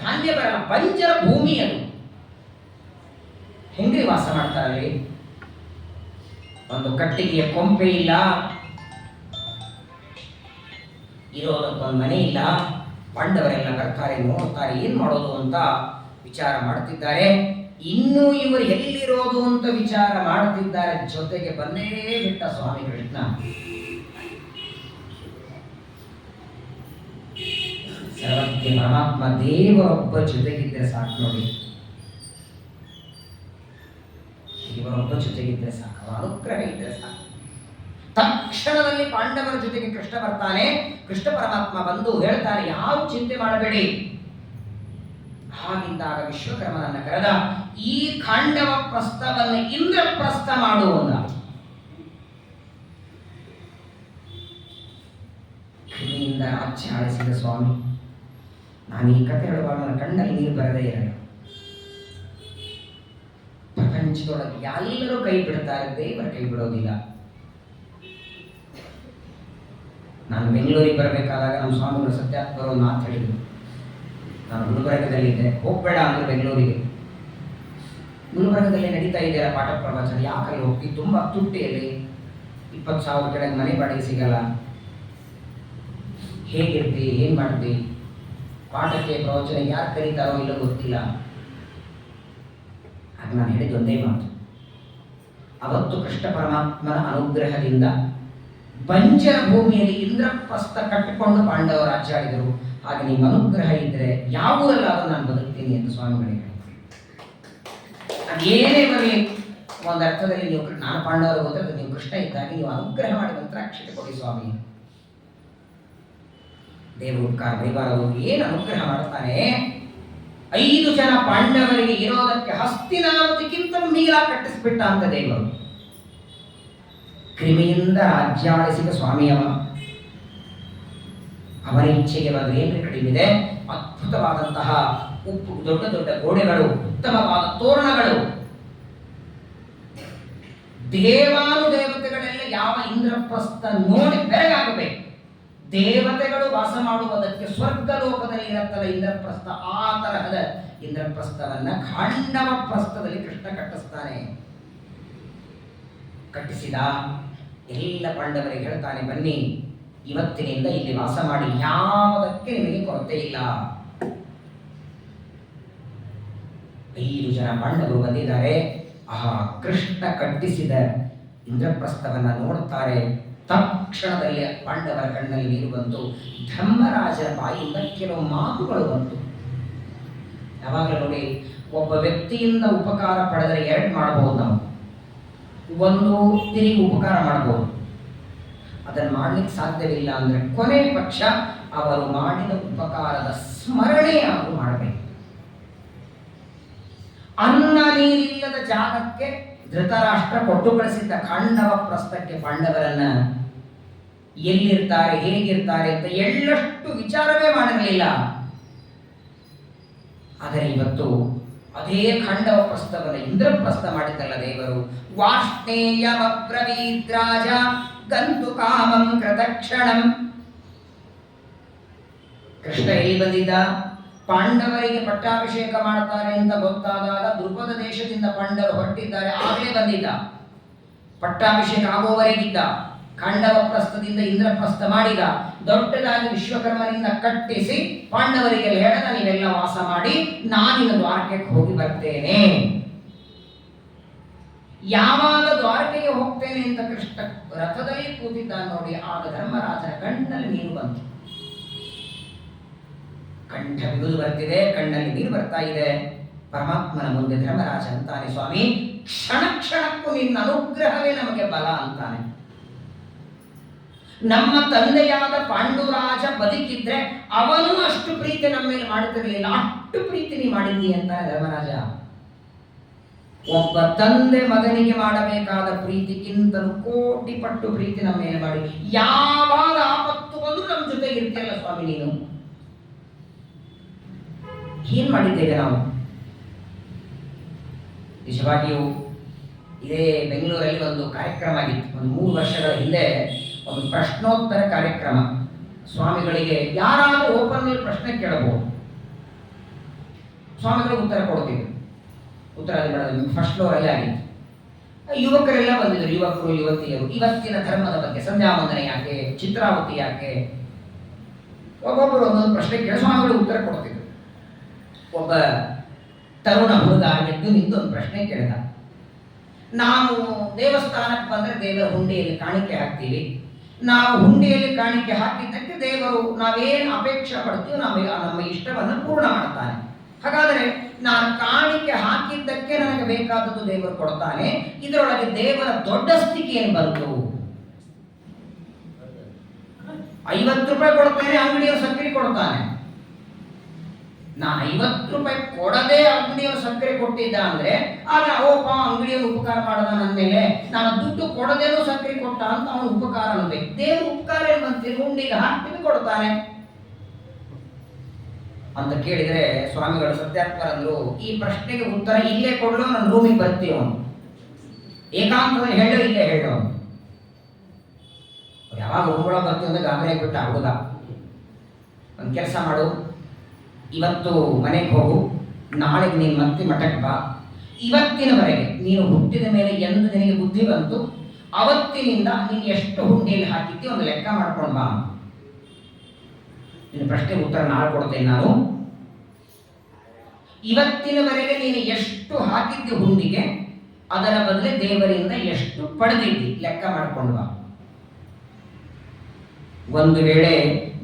ಧಾನ್ಯ ಬರಲ್ಲ, ಬಂಜರ ಭೂಮಿ ಅದು. ಹೆಂಗ್ರಿ ವಾಸ ಮಾಡ್ತಾರೆ? ಒಂದು ಕಟ್ಟಿಗೆಯ ಕೊಂಪೆ ಇಲ್ಲ, ಇರೋದಕ್ಕೊಂದು ಮನೆ ಇಲ್ಲ. ಪಾಂಡವರೆಲ್ಲ ಬರ್ತಾರೆ, ನೋಡ್ತಾರೆ, ಏನ್ ಮಾಡೋದು ಅಂತ ವಿಚಾರ ಮಾಡುತ್ತಿದ್ದಾರೆ. ಇನ್ನೂ ಇವರು ಎಲ್ಲಿರೋದು ಅಂತ ವಿಚಾರ ಮಾಡುತ್ತಿದ್ದಾರೆ. ಜೊತೆಗೆ ಬಂದೇ ಬಿಟ್ಟ ಸ್ವಾಮಿ ಕೃಷ್ಣ. ಸರ್ವಜ್ಞ ಪರಮಾತ್ಮ ದೇವರೊಬ್ಬ ಜೊತೆಗಿದ್ರೆ ಸಾಕು ನೋಡಿ. ಇವರೊಬ್ಬ ಜೊತೆಗಿದ್ರೆ ಸಾಕು, ಅನುಗ್ರಹ ಇದ್ರೆ ಸಾಕು. ತಕ್ಷಣದಲ್ಲಿ ಪಾಂಡವರ ಜೊತೆಗೆ ಕೃಷ್ಣ ಬರ್ತಾನೆ. ಕೃಷ್ಣ ಪರಮಾತ್ಮ ಬಂದು ಹೇಳ್ತಾನೆ, ಯಾವ ಚಿಂತೆ ಮಾಡಬೇಡಿ. ಹಾಗಿದ್ದಾಗ ವಿಶ್ವಕರ್ಮನನ್ನ ಕರೆದ, ಈ ಖಾಂಡವ ಪ್ರಸ್ಥವನ್ನು ಇಂದ್ರಪ್ರಸ್ಥ ಮಾಡುವಂದ. ಕ್ರಿಮಿಯಿಂದ ರಾಜ್ಯ ಆಳಿಸಿದ ಸ್ವಾಮಿ. ನಾನು ಈ ಕಥೆ ಹೇಳುವಾಗ ನನ್ನ ಕಣ್ಣಲ್ಲಿ ನೀರು ಬರದೇ ಇರಲ್ಲ. ಪ್ರಪಂಚದೊಳಗೆ ಎಲ್ಲರೂ ಕೈ ಬಿಡ್ತಾರೆ, ದೇವರ ಕೈ ಬಿಡೋದಿಲ್ಲ. ನಾನು ಬೆಂಗಳೂರಿಗೆ ಬರಬೇಕಾದಾಗ ನಮ್ಮ ಸ್ವಾಮಿಗಳು ಸತ್ಯಾತ್ಮರು ಒಂದು ಮಾತು ಹೇಳಿದರು. ನಾನು ಗುಲ್ಬರ್ಗದಲ್ಲಿದ್ದೆ, ಹೋಗ್ಬೇಡ ಅಂದ್ರೆ ಬೆಂಗಳೂರಿಗೆ. ಗುಲ್ಬರ್ಗದಲ್ಲಿ ನಡೀತಾ ಇದೆಯಲ್ಲ ಪಾಠ ಪ್ರವಚನ, ಯಾಕಲ್ಲಿ ಹೋಗ್ತಿ? ತುಂಬ ತುಟ್ಟಿಯಲ್ಲಿ 20,000 ಕೆಳಗೆ ಮನೆ ಬಾಡಿಗೆ ಸಿಗಲ್ಲ. ಹೇಗಿರ್ತಿ, ಏನ್ ಮಾಡ್ತಿ? ಪಾಠಕ್ಕೆ ಪ್ರವಚನ ಯಾರು ಕರೀತಾರೋ ಇಲ್ಲೋ ಗೊತ್ತಿಲ್ಲ. ಆಗ ನಾನು ಹೇಳಿದ ಒಂದೇ ಮಾತು, ಅವತ್ತು ಕೃಷ್ಣ ಪರಮಾತ್ಮನ ಅನುಗ್ರಹದಿಂದ ಬಂಜರ ಭೂಮಿಯಲ್ಲಿ ಇಂದ್ರಪ್ರಸ್ಥ ಕಟ್ಟಿಕೊಂಡು ಪಾಂಡವ ರಾಜ್ಯ ಆಡಿದರು. ಹಾಗೆ ನಿಮ್ಮ ಅನುಗ್ರಹ ಇದ್ರೆ ಯಾವ ಊರಲ್ಲಾದರೂ ನಾನು ಬದುಕ್ತೀನಿ ಎಂದು ಸ್ವಾಮಿಗಳಿಗೆ ಏನೇ ಬರಲಿ. ಒಂದು ಅರ್ಥದಲ್ಲಿ ನೀವು, ನಾನು ಪಾಂಡವರು ಹೋದ್ರೆ ನೀವು ಕೃಷ್ಣ ಇದ್ದಾಗ ನೀವು ಅನುಗ್ರಹ ಮಾಡಿ ಮಂತ್ರಾಕ್ಷತೆ ಕೊಡಿ ಸ್ವಾಮಿ. ದೇವರು ಉಪಕಾರ ಬೈಬಾರದು. ಏನು ಅನುಗ್ರಹ ಮಾಡುತ್ತಾನೆ. 5 ಜನ ಪಾಂಡವರಿಗೆ ಇರೋದಕ್ಕೆ ಹಸ್ತಿನಾವತಿಗಿಂತ ಮೀಲ ಕಟ್ಟಿಸ್ಬಿಟ್ಟ ಅಂತ ದೇವರು. ಕ್ರಿಮಿಯಿಂದ ರಾಜ್ಯಾಳಿಸಿದ ಸ್ವಾಮಿಯವ. ಅವರ ಇಚ್ಛೆಗೆ ಬಂದರೆ ಏನು ಕಡಿಮೆ. ಅದ್ಭುತವಾದಂತಹ ದೊಡ್ಡ ದೊಡ್ಡ ಗೋಡೆಗಳು, ಉತ್ತಮವಾದ ತೋರಣಗಳು. ದೇವಾನುದೇವತೆಗಳೆಲ್ಲ ಯಾವ ಇಂದ್ರಪ್ರಸ್ಥ ನೋಡಿ ಬೆರಗಾಗಬೇಕು. ದೇವತೆಗಳು ವಾಸ ಮಾಡುವುದಕ್ಕೆ ಸ್ವರ್ಗ ಲೋಕದಲ್ಲಿ ಇರುತ್ತಲ್ಲ ಇಂದ್ರಪ್ರಸ್ಥ, ಆ ತರಹದ ಇಂದ್ರಪ್ರಸ್ಥವನ್ನ ಖಾಂಡವ ಪ್ರಸ್ಥದಲ್ಲಿ ಕೃಷ್ಣ ಕಟ್ಟಿಸ್ತಾನೆ. ಕಟ್ಟಿಸಿದ ಎಲ್ಲ ಪಾಂಡವರಿಗೆ ಹೇಳ್ತಾನೆ, ಬನ್ನಿ ಇವತ್ತಿನಿಂದ ಇಲ್ಲಿ ವಾಸ ಮಾಡಿ, ಯಾವುದಕ್ಕೆ ನಿಮಗೆ ಕೊರತೆ ಇಲ್ಲ. 5 ಜನ ಪಾಂಡವರು ಬಂದಿದ್ದಾರೆ. ಆ ಕೃಷ್ಣ ಕಟ್ಟಿಸಿದ ಇಂದ್ರಪ್ರಸ್ಥವನ್ನ ನೋಡುತ್ತಾರೆ. ತಕ್ಷಣದಲ್ಲಿ ಪಾಂಡವರ ಕಣ್ಣಲ್ಲಿ ನೀರು ಬಂತು. ಧರ್ಮರಾಜರ ಬಾಯಿಂದ ಕೆಲವು ಮಾತುಗಳು ಬಂತು. ಯಾವಾಗಲೂ ನೋಡಿ, ಒಬ್ಬ ವ್ಯಕ್ತಿಯಿಂದ ಉಪಕಾರ ಪಡೆದರೆ 2 ಮಾಡಬಹುದು ನಾವು. ಒಂದು, ತಿರುಗಿ ಉಪಕಾರ ಮಾಡಬಹುದು. ಅದನ್ನು ಮಾಡಲಿಕ್ಕೆ ಸಾಧ್ಯವಿಲ್ಲ ಅಂದರೆ ಕೊನೆ ಪಕ್ಷ ಅವರು ಮಾಡಿದ ಉಪಕಾರದ ಸ್ಮರಣೆಯಾದರೂ ಮಾಡಬೇಕು. ಅನ್ನ ನೀರಿಲ್ಲದ ಜಾಗಕ್ಕೆ ಧೃತರಾಷ್ಟ್ರ ಕೊಟ್ಟು ಕಳಿಸಿದ್ದ ಖಾಂಡವ ಪ್ರಸ್ಥಕ್ಕೆ ಪಾಂಡವರನ್ನ ಎಲ್ಲಿರ್ತಾರೆ, ಹೇಗಿರ್ತಾರೆ ಅಂತ ಎಳ್ಳಷ್ಟು ವಿಚಾರವೇ ಮಾಡಿರಲಿಲ್ಲ. ಆದರೆ ಇವತ್ತು ಅದೇ ಖಾಂಡವ ಪ್ರಸ್ಥವನ್ನು ಇಂದ್ರಪ್ರಸ್ಥ ಮಾಡಿದ್ದಲ್ಲ ದೇವರು. ವಾರ್ಷ್ಣೇಯವಬ್ರವೀದ್ರಾಜ ಗಂತು ಕಾಮಂ ಕೃತಕ್ಷಣಂ. ಕೃಷ್ಣ ಎಲ್ಲಿ ಬಂದಿದ್ದ? ಪಾಂಡವರಿಗೆ ಪಟ್ಟಾಭಿಷೇಕ ಮಾಡ್ತಾರೆ ಅಂತ ಗೊತ್ತಾದಾಗ ಧ್ರುಪದ ದೇಶದಿಂದ ಪಾಂಡವರು ಹೊರಟಿದ್ದಾರೆ, ಆಗಲೇ ಬಂದಿದ್ದ. ಪಟ್ಟಾಭಿಷೇಕ ಆಗುವವರೆಗಿದ್ದ. ಖಂಡವ ಪ್ರಸ್ಥದಿಂದ ಇಂದ್ರಪ್ರಸ್ಥ ಮಾಡಿದ. ದೊಡ್ಡದಾಗಿ ವಿಶ್ವಕರ್ಮನಿಂದ ಕಟ್ಟಿಸಿ ಪಾಂಡವರಿಗೆ ಹೇಳದ, ನೀವೆಲ್ಲ ವಾಸ ಮಾಡಿ, ನಾನಿನ ದ್ವಾರಕೆಗೆ ಹೋಗಿ ಬರ್ತೇನೆ. ಯಾವಾಗ ದ್ವಾರಕೆಗೆ ಹೋಗ್ತೇನೆ ಅಂತ ಕೃಷ್ಣ ರಥದಲ್ಲಿ ಕೂತಿದ್ದ ನೋಡಿ, ಆಗ ಧರ್ಮರಾಜನ ಕಣ್ಣಲ್ಲಿ ನೀರು ಬಂತು. ಕಂಠ ಬಿಗುದು ಬರ್ತಿದೆ, ಕಣ್ಣಲ್ಲಿ ನೀರು ಬರ್ತಾ ಇದೆ. ಪರಮಾತ್ಮನ ಮುಂದೆ ಧರ್ಮರಾಜ ಅಂತಾನೆ, ಸ್ವಾಮಿ ಕ್ಷಣ ಕ್ಷಣಕ್ಕೂ ನಿನ್ನ ಅನುಗ್ರಹವೇ ನಮಗೆ ಬಲ ಅಂತಾನೆ. ನಮ್ಮ ತಂದೆಯಾದ ಪಾಂಡುರಾಜ ಬದುಕಿದ್ರೆ ಅವನು ಅಷ್ಟು ಪ್ರೀತಿ ನಮ್ಮ ಮೇಲೆ ಮಾಡುತ್ತಿರಲಿಲ್ಲ, ಅಷ್ಟು ಪ್ರೀತಿ ನೀ ಮಾಡಿದ್ದಿ ಅಂತಾನೆ ಧರ್ಮರಾಜ. ಒಬ್ಬ ತಂದೆ ಮಗನಿಗೆ ಮಾಡಬೇಕಾದ ಪ್ರೀತಿಗಿಂತಲೂ ಕೋಟಿ ಪಟ್ಟು ಪ್ರೀತಿ ನಮ್ಮ ಮೇಲೆ ಮಾಡಿ, ಯಾವಾಗ ಆಪತ್ತು ಬಂದು ನಮ್ಮ ಜೊತೆ ಇರ್ತೀಯಲ್ಲ ಸ್ವಾಮಿ ನೀನು. ಏನ್ ಮಾಡಿದ್ದೇವೆ ನಾವು? ನಿಜವಾಗಿಯೂ ಇದೇ ಬೆಂಗಳೂರಲ್ಲಿ ಒಂದು ಕಾರ್ಯಕ್ರಮ ಆಗಿತ್ತು, ಒಂದು 3 ವರ್ಷಗಳ ಹಿಂದೆ ಒಂದು ಪ್ರಶ್ನೋತ್ತರ ಕಾರ್ಯಕ್ರಮ. ಸ್ವಾಮಿಗಳಿಗೆ ಯಾರಾದರೂ ಓಪನ್ ಪ್ರಶ್ನೆ ಕೇಳಬಹುದು, ಸ್ವಾಮಿಗಳು ಉತ್ತರ ಕೊಡ್ತಿದ್ರು. ಉತ್ತರ ಫಸ್ಟ್ ಫ್ಲೋರಲ್ಲಿ ಆಗಿತ್ತು. ಯುವಕರೆಲ್ಲ ಬಂದಿದ್ರು, ಯುವಕರು ಯುವತಿಯರು. ಇವತ್ತಿನ ಧರ್ಮದ ಬಗ್ಗೆ, ಸಂಧ್ಯಾವಂದನೆ ಯಾಕೆ, ಚಿತ್ರಾವತಿ ಯಾಕೆ, ಒಬ್ಬೊಬ್ಬರು ಒಂದೊಂದು ಪ್ರಶ್ನೆ ಕೇಳಿ ಸ್ವಾಮಿಗಳು ಉತ್ತರ ಕೊಡ್ತಿದ್ರು. ಒಬ್ಬ ತರುಣ ಹುಡುಗ ಎದ್ದು ನಿಂತು ಒಂದು ಪ್ರಶ್ನೆ ಕೇಳಿದ. ನಾವು ದೇವಸ್ಥಾನಕ್ಕೆ ಬಂದರೆ ದೇವರ ಹುಂಡಿಯಲ್ಲಿ ಕಾಣಿಕೆ ಹಾಕ್ತೀವಿ. ನಾವು ಹುಂಡಿಯಲ್ಲಿ ಕಾಣಿಕೆ ಹಾಕಿದ್ದಕ್ಕೆ ದೇವರು ನಾವೇನು ಅಪೇಕ್ಷೆ ಪಡ್ತೀವಿ ನಮ್ಮ ಇಷ್ಟವನ್ನು ಪೂರ್ಣ ಮಾಡ್ತಾನೆ. ಹಾಗಾದರೆ ನಾನು ಕಾಣಿಕೆ ಹಾಕಿದ್ದಕ್ಕೆ ನನಗೆ ಬೇಕಾದದ್ದು ದೇವರು ಕೊಡ್ತಾನೆ. ಇದರೊಳಗೆ ದೇವರ ದೊಡ್ಡ ಸ್ಥಿತಿ ಏನು ಬಂತು? 50 ರೂಪಾಯಿ ಕೊಡ್ತೇನೆ, ಅಂಗಡಿಯವರು ಸಕ್ಕರೆ ಕೊಡ್ತಾನೆ. ನಾನು 50 ರೂಪಾಯಿ ಕೊಡದೆ ಅಂಗಡಿಯವರು ಸಕ್ಕರೆ ಕೊಟ್ಟಿದ್ದ ಅಂದ್ರೆ ಆಗ ಓಪ ಅಂಗಡಿಯನ್ನು ಉಪಕಾರ ಮಾಡದ ನನ್ನ ಮೇಲೆ, ನಾನು ದುಡ್ಡು ಕೊಡದೇನೂ ಸಕ್ಕರೆ ಕೊಟ್ಟ ಅಂತ ಅವನು ಉಪಕಾರ ಅನ್ಬೇಕು. ದೇವರು ಉಪಕಾರ ಏನು ಬಂತೀವಿ, ಹುಂಡಿಗೆ ಹಾಕ್ತೀವಿ ಕೊಡ್ತಾನೆ ಅಂತ ಕೇಳಿದ್ರೆ ಸ್ವಾಮಿಗಳು ಸತ್ಯಾತ್ಮರಂದ್ರು, ಈ ಪ್ರಶ್ನೆಗೆ ಉತ್ತರ ಇಲ್ಲೇ ಕೊಡಲು ನನ್ನ ರೂಮಿಗೆ ಬರ್ತೀವ, ಏಕಾಂತದಲ್ಲಿ ಹೇಳೋ ಇಲ್ಲೇ ಹೇಳೋ. ಯಾವಾಗ ರೂಮ್ಗಳ ಬರ್ತೀವಿ ಅಂದ್ರೆ ಗಾಬರಿ ಬಿಟ್ಟ ಹುಡುಗ, ಒಂದು ಕೆಲಸ ಮಾಡು, ಇವತ್ತು ಮನೆಗೆ ಹೋಗು, ನಾಳೆಗೆ ನೀನು ಮತ್ತೆ ಮಠಕ್ಕೆ ಬಾ. ಇವತ್ತಿನವರೆಗೆ ನೀನು ಹುಟ್ಟಿದ ಮೇಲೆ ಎಂದು ನಿನಗೆ ಬುದ್ಧಿ ಬಂತು ಅವತ್ತಿನಿಂದ ನೀನು ಎಷ್ಟು ಹುಂಡಿಯಲ್ಲಿ ಹಾಕಿದ್ದಿ ಒಂದು ಲೆಕ್ಕ ಮಾಡ್ಕೊಂಡು ಬಾ. ನಿನ್ನ ಪ್ರಶ್ನೆಗೆ ಉತ್ತರ ನಾಳೆ ಕೊಡ್ತೇನೆ ನಾನು. ಇವತ್ತಿನವರೆಗೆ ನೀನು ಎಷ್ಟು ಹಾಕಿದ್ದಿ ಹುಂಡಿಗೆ, ಅದರ ಬದಲೇ ದೇವರಿಂದ ಎಷ್ಟು ಪಡೆದಿದ್ದಿ ಲೆಕ್ಕ ಮಾಡ್ಕೊಂಡು ಬಾ. ಒಂದು ವೇಳೆ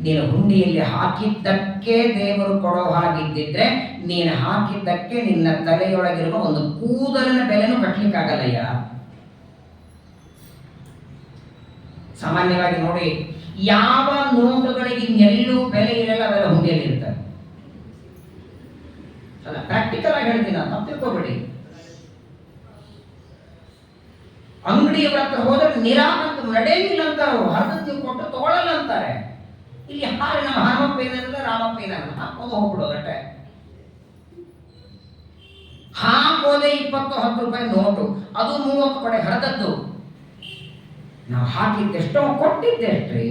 ನೀನು ಹುಂಡಿಯಲ್ಲಿ ಹಾಕಿದ್ದಕ್ಕೆ ದೇವರು ಕೊಡೋ ಹಾಗಿದ್ದಿದ್ರೆ ನೀನು ಹಾಕಿದ್ದಕ್ಕೆ ನಿನ್ನ ತಲೆಯೊಳಗಿರುವ ಒಂದು ಕೂದಲಿನ ಬೆಲೆನೂ ಕಟ್ಟಲಿಕ್ಕಾಗಲ್ಲಯ್ಯ. ಸಾಮಾನ್ಯವಾಗಿ ನೋಡಿ, ಯಾವ ನೋಟುಗಳಿಗೆ ಎಲ್ಲೂ ಬೆಲೆ ಇರಲ್ಲ ಅವೆಲ್ಲ ಹುಂಡಿಯಲ್ಲಿ ಇರ್ತಾರೆ. ಅಲ್ಲ, ಪ್ರಾಕ್ಟಿಕಲ್ ಆಗಿ ಹೇಳ್ತೀನಿ, ನಾನು ತಿಳ್ಕೊಬೇಡಿ. ಅಂಗಡಿಯವರ ಹತ್ರ ಹೋದ್ರೆ ನಿರಾಕಂತ ನಡೆಯಲಿಲ್ಲ ಅಂತಾರೆ, ಅವರು ಹರಿದು ನೀವು ಕೊಟ್ಟು ತಗೊಳ್ಳಲ್ಲ ಅಂತಾರೆ. ಇಲ್ಲಿ ಹಾರಿ ನಮ್ಮ ಹನುಮಪ್ಪ ಏನಿರಲ್ಲ, ರಾಮಪ್ಪ ಏನಾಗಲ್ಲ, ಹಾಕೋದು ಹೋಗ್ಬಿಡೋದು ಅಷ್ಟೇ. ಹಾಕೋದೆ 20-10 ರೂಪಾಯಿ ನೋಟು, ಅದು 30 ಕಡೆ ಹರಿದದ್ದು. ನಾವು ಹಾಕಿದ್ದೆಷ್ಟೋ ಕೊಟ್ಟಿದ್ದೆಷ್ಟ್ರಿ,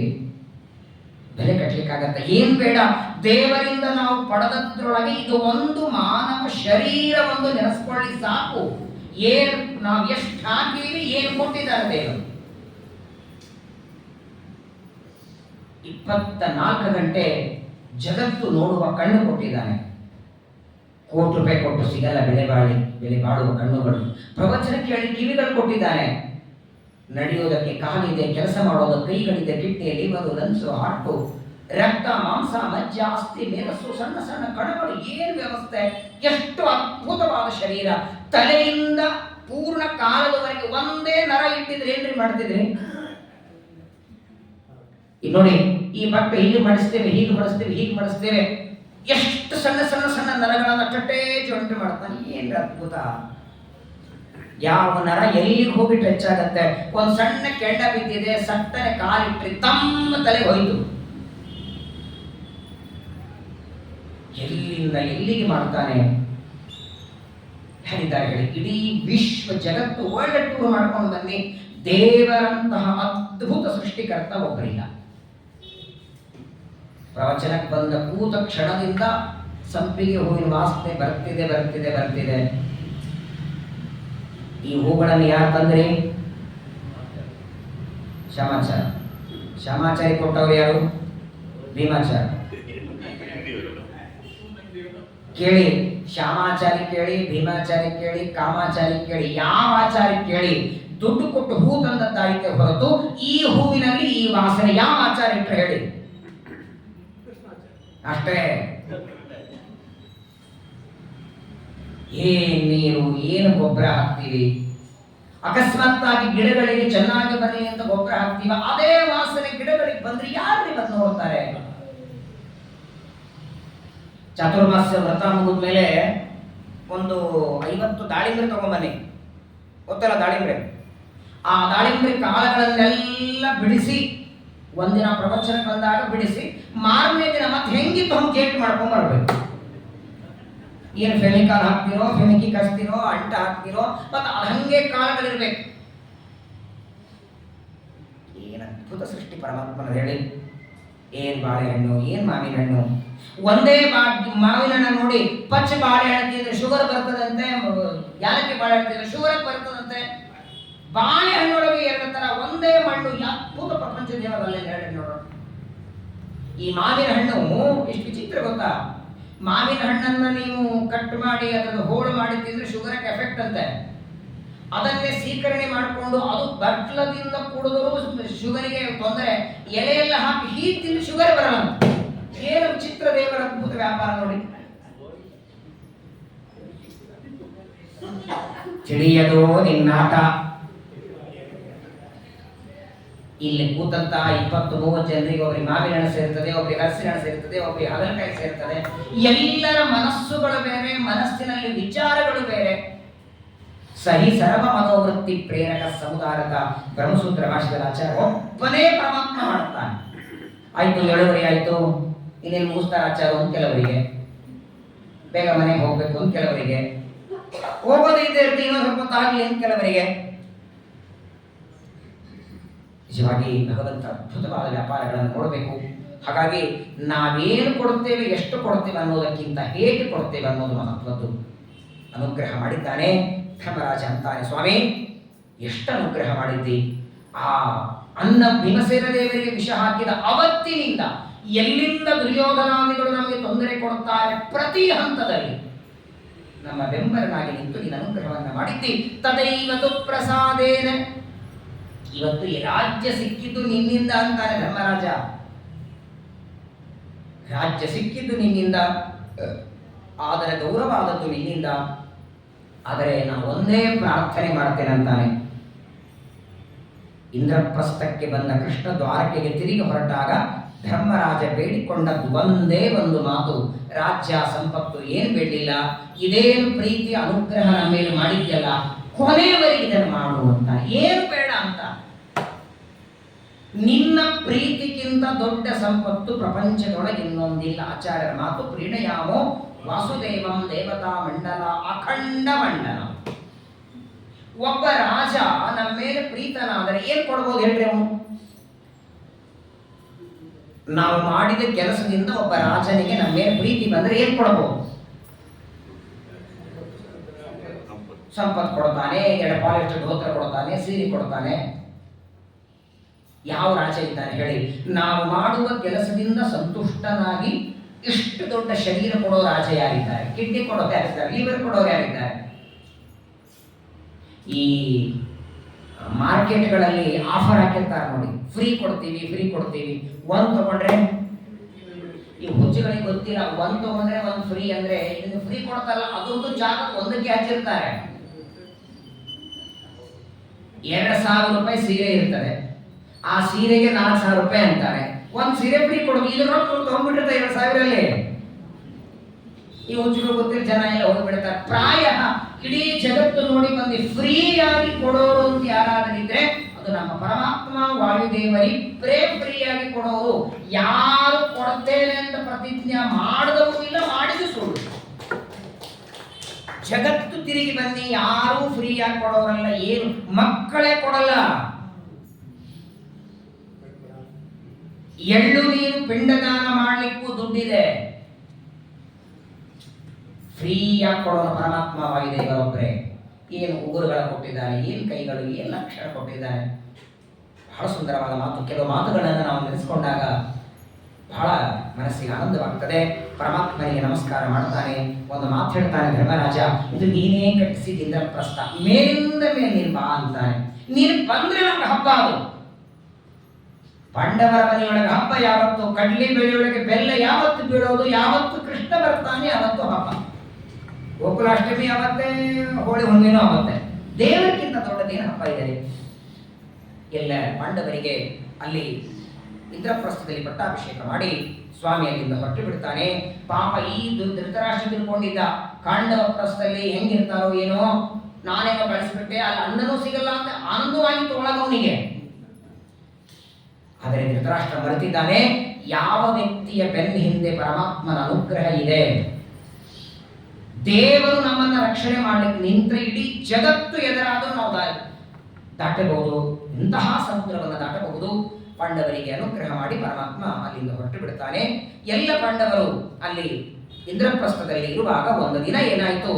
ಬೆಲೆ ಕಟ್ಟಲಿಕ್ಕಾಗತ್ತೆ? ಏನ್ ಬೇಡ, ದೇವರಿಂದ ನಾವು ಪಡೆದದ್ರೊಳಗೆ ಇದು ಒಂದು ಮಾನವ ಶರೀರ ಒಂದು ನೆನೆಸ್ಕೊಳ್ಳಿ ಸಾಕು. ಏನ್ ನಾವು ಎಷ್ಟು ಹಾಕೀವಿ, ಏನು ಕೊಟ್ಟಿದ್ದಾರೆ ದೇವರು. 24 ಗಂಟೆ ಜಗತ್ತು ನೋಡುವ ಕಣ್ಣು ಕೊಟ್ಟಿದ್ದಾನೆ. ಕೋಟಿ ರೂಪಾಯಿ ಕೊಟ್ಟು ಸಿಗಲ್ಲ ಬೆಲೆ ಬಾಳುವ ಕಣ್ಣುಗಳು. ಪ್ರವಚನ ಕೇಳಿ ಕಿವಿಗಳು ಕೊಟ್ಟಿದ್ದಾನೆ. ನಡೆಯೋದಕ್ಕೆ ಕಾಲಿದೆ, ಕೆಲಸ ಮಾಡೋದಕ್ಕೆ ಕೈಗಳಿದೆ, ಕಿಡ್ನಿ, ಲಿವರು, ಲಂಗ್ಸು, ಹಾರ್ಟು, ರಕ್ತ, ಮಾಂಸ, ಮಜ್ಜ, ಅಸ್ಥಿ, ಮೇಧಸ್ಸು, ಸಣ್ಣ ಸಣ್ಣ ಕಣಗಳು, ಏನು ವ್ಯವಸ್ಥೆ, ಎಷ್ಟು ಅದ್ಭುತವಾದ ಶರೀರ. ತಲೆಯಿಂದ ಪೂರ್ಣ ಕಾಲದವರೆಗೆ ಒಂದೇ ನರ ಇಟ್ಟಿದ್ರೆ ಏನ್ರಿ ಮಾಡ್ತಿದ್ರಿ? ಈಗ ನೋಡಿ, ಈ ಬಟ್ಟೆ ಹೀಗೆ ಮಾಡಿಸ್ತೇವೆ, ಹೀಗೆ ಮಾಡಿಸ್ತೇವೆ, ಹೀಗೆ ಮಾಡಿಸ್ತೇವೆ, ಎಷ್ಟು ಸಣ್ಣ ಸಣ್ಣ ಸಣ್ಣ ನರಗಳನ್ನ ಕಟ್ಟೇ ಜೊಂಟು ಮಾಡ್ತಾನೆ. ಏನ್ ಅದ್ಭುತ! ಯಾವ ನರ ಎಲ್ಲಿಗೆ ಹೋಗಿ ಟಚ್ ಆಗತ್ತೆ. ಒಂದು ಸಣ್ಣ ಕೆಂಡ ಬಿದ್ದಿದೆ, ಸಟ್ಟನೆ ಕಾಲಿಟ್ರಿ ತಮ್ಮ ತಲೆ ಹೋಯ್ತು. ಎಲ್ಲಿಂದ ಎಲ್ಲಿಗೆ ಮಾಡ್ತಾನೆ ಹೇಳಿದ್ದಾರೆ ಹೇಳಿ. ಇಡೀ ವಿಶ್ವ ಜಗತ್ತು ವರ್ಲ್ಡ್ ಟೂರ್ ಮಾಡ್ಕೊಂಡು ಬನ್ನಿ, ದೇವರಂತಹ ಅದ್ಭುತ ಸೃಷ್ಟಿಕರ್ತ ಒಬ್ಬರಿಲ್ಲ. ಪ್ರವಚನಕ್ಕೆ ಬಂದ ಕೂತ ಕ್ಷಣದಿಂದ ಸಂಪಿಗೆ ಹೂವಿನ ವಾಸನೆ ಬರ್ತಿದೆ ಬರ್ತಿದೆ ಬರ್ತಿದೆ. ಈ ಹೂಗಳನ್ನು ಯಾರು ತಂದ್ರಿ? ಶ್ಯಾಮಾಚಾರ. ಶ್ಯಾಮಾಚಾರಿ ಕೊಟ್ಟವ್ರು ಯಾರು? ಭೀಮಾಚಾರ. ಕೇಳಿ, ಶ್ಯಾಮಾಚಾರಿ ಕೇಳಿ, ಭೀಮಾಚಾರಿ ಕೇಳಿ, ಕಾಮಾಚಾರಿ ಕೇಳಿ, ಯಾವ ಆಚಾರಿ ಕೇಳಿ, ದುಡ್ಡು ಕೊಟ್ಟು ಹೂ ತಂದದ್ದಾಯಿತೆ ಹೊರತು ಈ ಹೂವಿನಲ್ಲಿ ಈ ವಾಸನೆ ಯಾವ ಆಚಾರ ಇಟ್ಟರೆ ಹೇಳಿ? ಅಷ್ಟೇ. ಏನ್ ನೀರು, ಏನು ಗೊಬ್ಬರ ಹಾಕ್ತೀವಿ, ಅಕಸ್ಮಾತ್ತಾಗಿ ಗಿಡಗಳಿಗೆ ಚೆನ್ನಾಗಿ ಬರಲಿ ಅಂತ ಗೊಬ್ಬರ ಹಾಕ್ತೀವ, ಅದೇ ವಾಸನೆ ಗಿಡಗಳಿಗೆ ಬಂದ್ರೆ ಯಾರು ಬಂದು ನೋಡ್ತಾರೆ? ಚಾತುರ್ಮಾಸ್ಯ ವ್ರತ ಮುಗಿದ್ಮೇಲೆ ಒಂದು 50 ದಾಳಿಂಬೆ ತಗೊಂಬನ್ನಿ. ಗೊತ್ತಲ್ಲ ದಾಳಿಂಬೆ? ಆ ದಾಳಿಂಬೆ ಕಾಳುಗಳನ್ನೆಲ್ಲ ಬಿಡಿಸಿ, ಒಂದಿನ ಪ್ರವಚನ ಬಂದಾಗ ಬಿಡಿಸಿ, ಮಾರನೇ ದಿನ ಮತ್ತೆ ಹೆಂಗಿತ್ತು ಹಂಗೆ ಚೇಟ್ ಮಾಡ್ಕೊಂಡ್ ಬರ್ಬೇಕು. ಏನು ಫೆಮಿಕಾಲ್ ಹಾಕ್ತಿರೋ, ಫೆಮಿಕಿಕ್ ಹಚ್ತಿರೋ, ಅಂಟ ಹಾಕ್ತಿರೋ, ಮತ್ತೆ ಅದು ಹಂಗೆ ಕಾಳುಗಳಿರ್ಬೇಕು. ಏನ್ ಅದ್ಭುತ ಸೃಷ್ಟಿ ಪರಮಾತ್ಮನ ಹೇಳಿ. ಏನ್ ಬಾಳೆಹಣ್ಣು, ಏನ್ ಮಾವಿನ ಹಣ್ಣು. ಒಂದೇ ಮಾವಿನ ಹಣ್ಣು ನೋಡಿ, ಪಚ್ಚ ಬಾಳೆಹಣ್ಣು ತಿಂದ್ರೆ ಶುಗರ್ ಬರ್ತದಂತೆ, ಯಾಲಕ್ಕಿ ಬಾಳೆಹಣ್ಣು ತಿಂದ್ರೆ ಶುಗರ್ ಬರ್ತದಂತೆ. ಬಾಳೆಹಣ್ಣೊಳಗೆ 2 ತರ, ಒಂದೇ ಮಣ್ಣು. ಅದ್ಭುತ ಪ್ರಪಂಚ ದೇವರಲ್ಲೇ ಹೇಳಿ ನೋಡೋಣ. ಈ ಮಾವಿನ ಹಣ್ಣು ಎಷ್ಟು ವಿಚಿತ್ರ ಗೊತ್ತಾ? ಮಾವಿನ ಹಣ್ಣನ್ನ ನೀವು ಕಟ್ ಮಾಡಿ ಅದನ್ನು ಹೋಳು ಮಾಡಿ ತಿಂದ್ರೆ ಶುಗರ್ಗೆ ಎಫೆಕ್ಟ್ ಅಂತೆ. ಅದನ್ನೇ ಸ್ವೀಕರಣೆ ಮಾಡಿಕೊಂಡು ಅದು ಬಟ್ಲದಿಂದ ಕುಡಿದರೂ ಶುಗರಿಗೆ ತೊಂದರೆ, ಎಲೆಯೆಲ್ಲ ಹಾಕಿ ಹೀಗೆ ತಿಂದು ಶುಗರ್ ಬರಲ್ಲ. ಏನು ವಿಚಿತ್ರ ದೇವರ ಅದ್ಭುತ ವ್ಯಾಪಾರ ನೋಡಿ. ತಿಳಿಯದು ನಿನ್ನಾಟ. ಇಲ್ಲಿ ಕೂತಂತ 20-30 ಜನರಿಗೆ ಒಬ್ಬರಿಗೆ ಮಾವಿನ ಹಣ್ಣು ಸೇರ್ತದೆ, ಒಬ್ಬರಿಗೆ ಹಲಸಿನ ಹಣ್ಣು ಸೇರ್ತದೆ, ಒಬ್ಬರಿಗೆ ಹಾಗಲಕಾಯಿ ಸೇರ್ತದೆ. ಎಲ್ಲರ ಮನಸ್ಸುಗಳು ಬೇರೆ, ಮನಸ್ಸಿನಲ್ಲಿ ವಿಚಾರಗಳು ಬೇರೆ. ಸಹಿ ಸರ್ವ ಮನೋವೃತ್ತಿ ಪ್ರೇರಕ ಸಮುದಾರಕ ಬ್ರಹ್ಮಸೂತ್ರ ಭಾಷೆಗಳ ಆಚಾರ ಒಬ್ಬನೇ ಪರಮಾತ್ಮ ಮಾಡ್ತಾನೆ. ಆಯ್ತು, 7:30 ಆಯ್ತು, ಇನ್ನೇನು ಮುಗಿಸ್ತಾರ ಆಚಾರ ಅಂತ ಕೆಲವರಿಗೆ, ಬೇಗ ಮನೆಗೆ ಹೋಗ್ಬೇಕು ಅಂತ ಕೆಲವರಿಗೆ, ಹೋಗೋದೇ ಇದ್ದೇ ಇರ್ತೀವಿ ಇನ್ನೊಂದು ಸ್ವಲ್ಪ ಆಗಲಿ ಅಂತ ಕೆಲವರಿಗೆ. ನಿಜವಾಗಿ ಭಗವಂತ ಅದ್ಭುತವಾದ ವ್ಯಾಪಾರಗಳನ್ನು ನೋಡಬೇಕು. ಹಾಗಾಗಿ ನಾವೇನು ಕೊಡುತ್ತೇವೆ, ಎಷ್ಟು ಕೊಡ್ತೇವೆ ಅನ್ನೋದಕ್ಕಿಂತ ಹೇಗೆ ಕೊಡ್ತೇವೆ ಅನ್ನೋದು ಮಹತ್ವದ್ದು. ಅನುಗ್ರಹ ಮಾಡಿದ್ದಾನೆ ಧರ್ಮರಾಜ ಅಂತಾನೆ, ಸ್ವಾಮಿ ಎಷ್ಟು ಅನುಗ್ರಹ ಮಾಡಿದ್ದಿ. ಆ ಅನ್ನ ಭೀಮಸೇನ ದೇವರಿಗೆ ವಿಷ ಹಾಕಿದ ಅವತ್ತಿನಿಂದ ಎಲ್ಲಿಂದ ದುರ್ಯೋಧನಾದಿಗಳು ನಮಗೆ ತೊಂದರೆ ಕೊಡುತ್ತಾರೆ, ಪ್ರತಿ ಹಂತದಲ್ಲಿ ನಮ್ಮ ಬೆಂಬಲನಾಗಿ ನಿಂತು ನೀನು ಅನುಗ್ರಹವನ್ನು ಮಾಡಿದ್ದಿ. ತದೈವತು ಪ್ರಸಾದೇನ. ಇವತ್ತು ಈ ರಾಜ್ಯ ಸಿಕ್ಕಿದ್ದು ನಿನ್ನಿಂದ ಅಂತಾನೆ ಧರ್ಮರಾಜ. ರಾಜ್ಯ ಸಿಕ್ಕಿದ್ದು ನಿನ್ನಿಂದ, ಆದರೆ ಗೌರವ ಆದದ್ದು ನಿನ್ನಿಂದ. ಆದರೆ ನಾನು ಒಂದೇ ಪ್ರಾರ್ಥನೆ ಮಾಡ್ತೇನೆ ಅಂತಾನೆ. ಇಂದ್ರಪ್ರಸ್ಥಕ್ಕೆ ಬಂದ ಕೃಷ್ಣ ದ್ವಾರಕೆಗೆ ತಿರುಗಿ ಹೊರಟಾಗ ಧರ್ಮರಾಜ ಬೇಡಿಕೊಂಡದ್ದು ಒಂದೇ ಒಂದು ಮಾತು, ರಾಜ್ಯ ಸಂಪತ್ತು ಏನು ಬೇಡಲಿಲ್ಲ, ಇದೇನು ಪ್ರೀತಿ ಅನುಗ್ರಹ ನಮ್ಮ ಮೇಲೆ ಮಾಡಿದ್ಯಲ್ಲ, ಕೊನೆಯವರೆಗೆ ಇದನ್ನು ಮಾಡು ಅಂತ. ಏನು ಬೇಡ ಅಂತ. ನಿನ್ನ ಪ್ರೀತಿಗಿಂತ ದೊಡ್ಡ ಸಂಪತ್ತು ಪ್ರಪಂಚದೊಳಗೆ ಇನ್ನೊಂದಿಲ್ಲ. ಆಚಾರ್ಯರ ಮಾತು, ಪ್ರೀಣಯಾಮೋ ವಾಸುದೇವಂ ದೇವತಾ ಮಂಡಲ ಅಖಂಡ ಮಂಡಲ. ಒಬ್ಬ ರಾಜ ನಮ್ಮ ಮೇಲೆ ಪ್ರೀತನಾದರೆ ಏನ್ ಕೊಡ್ಬೋದು ಹೇಳ್ರಿ? ಅವನು ನಾವು ಮಾಡಿದ ಕೆಲಸದಿಂದ ಒಬ್ಬ ರಾಜನಿಗೆ ನಮ್ಮ ಮೇಲೆ ಪ್ರೀತಿ ಬಂದ್ರೆ ಏನ್ ಕೊಡಬಹುದು? ಸಂಪತ್ತು ಕೊಡ್ತಾನೆ, 2 ಪಾಲಿಸ್ಟರ್ ಧೋತ್ರ ಕೊಡ್ತಾನೆ, ಸೀರೆ ಕೊಡ್ತಾನೆ. ಯಾವ ರಾಜ ಇದ್ದಾನೆ ಹೇಳಿ? ನಾವು ಮಾಡುವ ಕೆಲಸದಿಂದ ಸಂತುಷ್ಟನಾಗಿ ಇಷ್ಟು ದೊಡ್ಡ ಶರೀರ ಕೊಡೋ ರಾಜ ಯಾರಿದ್ದಾರೆ? ಕಿಡ್ನಿ ಕೊಡೋರು ಯಾರಿದ್ದಾರೆ? ಲಿವರ್ ಕೊಡೋರು ಯಾರಿದ್ದಾರೆ? ಈ ಮಾರ್ಕೆಟ್ಗಳಲ್ಲಿ ಆಫರ್ ಹಾಕಿರ್ತಾರೆ ನೋಡಿ, ಫ್ರೀ ಕೊಡ್ತೀವಿ, ಫ್ರೀ ಕೊಡ್ತೀವಿ. 1 ತಗೊಂಡ್ರೆ, ಈ ಹುಚ್ಚುಗಳಿಗೆ ಗೊತ್ತಿಲ್ಲ, 1 ತಗೊಂಡ್ರೆ 1 ಫ್ರೀ ಅಂದ್ರೆ ಇದನ್ನು ಫ್ರೀ ಕೊಡ್ತಾರಲ್ಲ, ಅದೊಂದು ಜಾಗ ಒಂದಕ್ಕೆ ಹಚ್ಚಿರ್ತಾರೆ. 2,000 ರೂಪಾಯಿ ಸೀರೆ ಇರ್ತದೆ, ಆ ಸೀರೆಗೆ 4,000 ರೂಪಾಯಿ ಅಂತಾರೆ. 1 ಸೀರೆ ಫ್ರೀ ಕೊಡೋದು, ಇದ್ರ ತಗೊಂಡ್ಬಿಟ್ಟಿರ್ತಾರೆ 2,000 ಈ ಹುಚ್ಚುಗಳು ಗೊತ್ತಿಲ್ಲ, ಜನ ಎಲ್ಲ ಹೋಗ್ಬಿಡ್ತಾರೆ. ಪ್ರಾಯ ಇಡೀ ಜಗತ್ತು ನೋಡಿ ಬಂದು ಫ್ರೀಯಾಗಿ ಕೊಡೋರು ಅಂತ ಯಾರಾದರಿದ್ರೆ ಅದು ನಮ್ಮ ಪರಮಾತ್ಮ ವಾಯುದೇವರಿಬ್ಬರೇ ಫ್ರೀಯಾಗಿ ಕೊಡೋರು. ಯಾರು ಕೊಡ್ತೇನೆ ಅಂತ ಪ್ರತಿಜ್ಞೆ ಮಾಡಿದವೂ ಇಲ್ಲ, ಮಾಡಿದ್ದು ಸುಳ್ಳು. ಜಗತ್ತು ತಿರುಗಿ ಬನ್ನಿ, ಯಾರೂ ಫ್ರೀಯಾಗಿ ಕೊಡೋರಲ್ಲ. ಏನು ಮಕ್ಕಳೇ ಕೊಡಲ್ಲ. ಎಳ್ಳು ನೀರು ಪಿಂಡದಾನ ಮಾಡ್ಲಿಕ್ಕೂ ದುಡ್ಡಿದೆ. ಫ್ರೀಯಾಗಿ ಕೊಡೋಣ ಪರಮಾತ್ಮ ವಾಯುದೇವರೊಬ್ಬರೇ. ಏನು ಉಗುರುಗಳ ಕೊಟ್ಟಿದ್ದಾನೆ, ಏನು ಕೈಗಳು, ಏನು ಅಕ್ಷರ ಕೊಟ್ಟಿದ್ದಾನೆ. ಬಹಳ ಸುಂದರವಾದ ಮಾತು. ಕೆಲವು ಮಾತುಗಳನ್ನು ನಾವು ನೆನೆಸ್ಕೊಂಡಾಗ ಬಹಳ ಮನಸ್ಸಿಗೆ ಆನಂದವಾಗ್ತದೆ. ಪರಮಾತ್ಮನಿಗೆ ನಮಸ್ಕಾರ ಮಾಡ್ತಾನೆ. ಒಂದು ಮಾತು ಹೇಳ್ತಾನೆ ಧರ್ಮರಾಜ, ಇದು ನೀನೇ ಕಟ್ಟಿಸಿದ ಇಂದ್ರಪ್ರಸ್ಥ, ಮೇಲಿಂದ ಮೇಲೆ ನೀನು ಬಾ ಅಂತಾನೆ. ನೀನು ಬಂದ್ರೆ ನಮ್ಗೆ ಹಬ್ಬ. ಅದು ಪಾಂಡವರ ಮನೆಯೊಳಗೆ ಹಬ್ಬ ಯಾವತ್ತು, ಕಡ್ಲಿ ಬೆಳೆಯೊಳಗೆ ಬೆಲ್ಲ ಯಾವತ್ತು ಬೀಳೋದು, ಯಾವತ್ತು ಕೃಷ್ಣ ಬರ್ತಾನೆ ಅವತ್ತು ಹಬ್ಬ. ಗೋಕುಲಾಷ್ಟಮಿ ಅವತ್ತೇ, ಹೋಳಿ ಹುಣ್ಣಿಮೆನೂ ಅವತ್ತೇ. ದೇವರಿಗಿಂತ ದೊಡ್ಡದೇನು ಹಬ್ಬ ಇದೆ? ಎಲ್ಲ ಪಾಂಡವರಿಗೆ ಅಲ್ಲಿ ಇಂದ್ರಪ್ರಸ್ಥದಲ್ಲಿ ಪಟ್ಟಾಭಿಷೇಕ ಮಾಡಿ ಸ್ವಾಮಿ ಅಲ್ಲಿಂದ ಹೊರಟು ಬಿಡ್ತಾನೆ. ಪಾಪ ಈ ಧೃತರಾಷ್ಟ್ರ ತಿಳ್ಕೊಂಡಿದ್ದ ಕಾಂಡವ ಪ್ರಸ್ಥದಲ್ಲಿ ಹೆಂಗಿರ್ತಾರೋ ಏನೋ, ನಾನೇನೋ ಬಳಸಿಬಿಟ್ಟೆ, ಅಲ್ಲಿ ಅನ್ನನೂ ಸಿಗಲ್ಲ ಅಂತ ಆನಂದವಾಗಿತ್ತು ಒಳಗವನಿಗೆ. ಆದರೆ ಧೃತರಾಷ್ಟ್ರ ಮರೆತಿದ್ದಾನೆ, ಯಾವ ವ್ಯಕ್ತಿಯ ಬೆನ್ನ ಹಿಂದೆ ಪರಮಾತ್ಮನ ಅನುಗ್ರಹ ಇದೆ. ದೇವರು ನಮ್ಮನ್ನ ರಕ್ಷಣೆ ಮಾಡಲಿಕ್ಕೆ ನಿಂತರೆ ಇಡೀ ಜಗತ್ತು ಎದುರಾದರೂ ನಾವು ದಾಟಬಹುದು, ಇಂತಹ ಸಮುದ್ರವನ್ನು ದಾಟಬಹುದು. ಪಾಂಡವರಿಗೆ ಅನುಗ್ರಹ ಮಾಡಿ ಪರಮಾತ್ಮ ಅಲ್ಲಿಂದ ಹೊರಟು ಬಿಡ್ತಾನೆ. ಎಲ್ಲ ಪಾಂಡವರು ಅಲ್ಲಿ ಇಂದ್ರಪ್ರಸ್ಥದಲ್ಲಿ ಇರುವಾಗ ಒಂದು ದಿನ ಏನಾಯಿತು,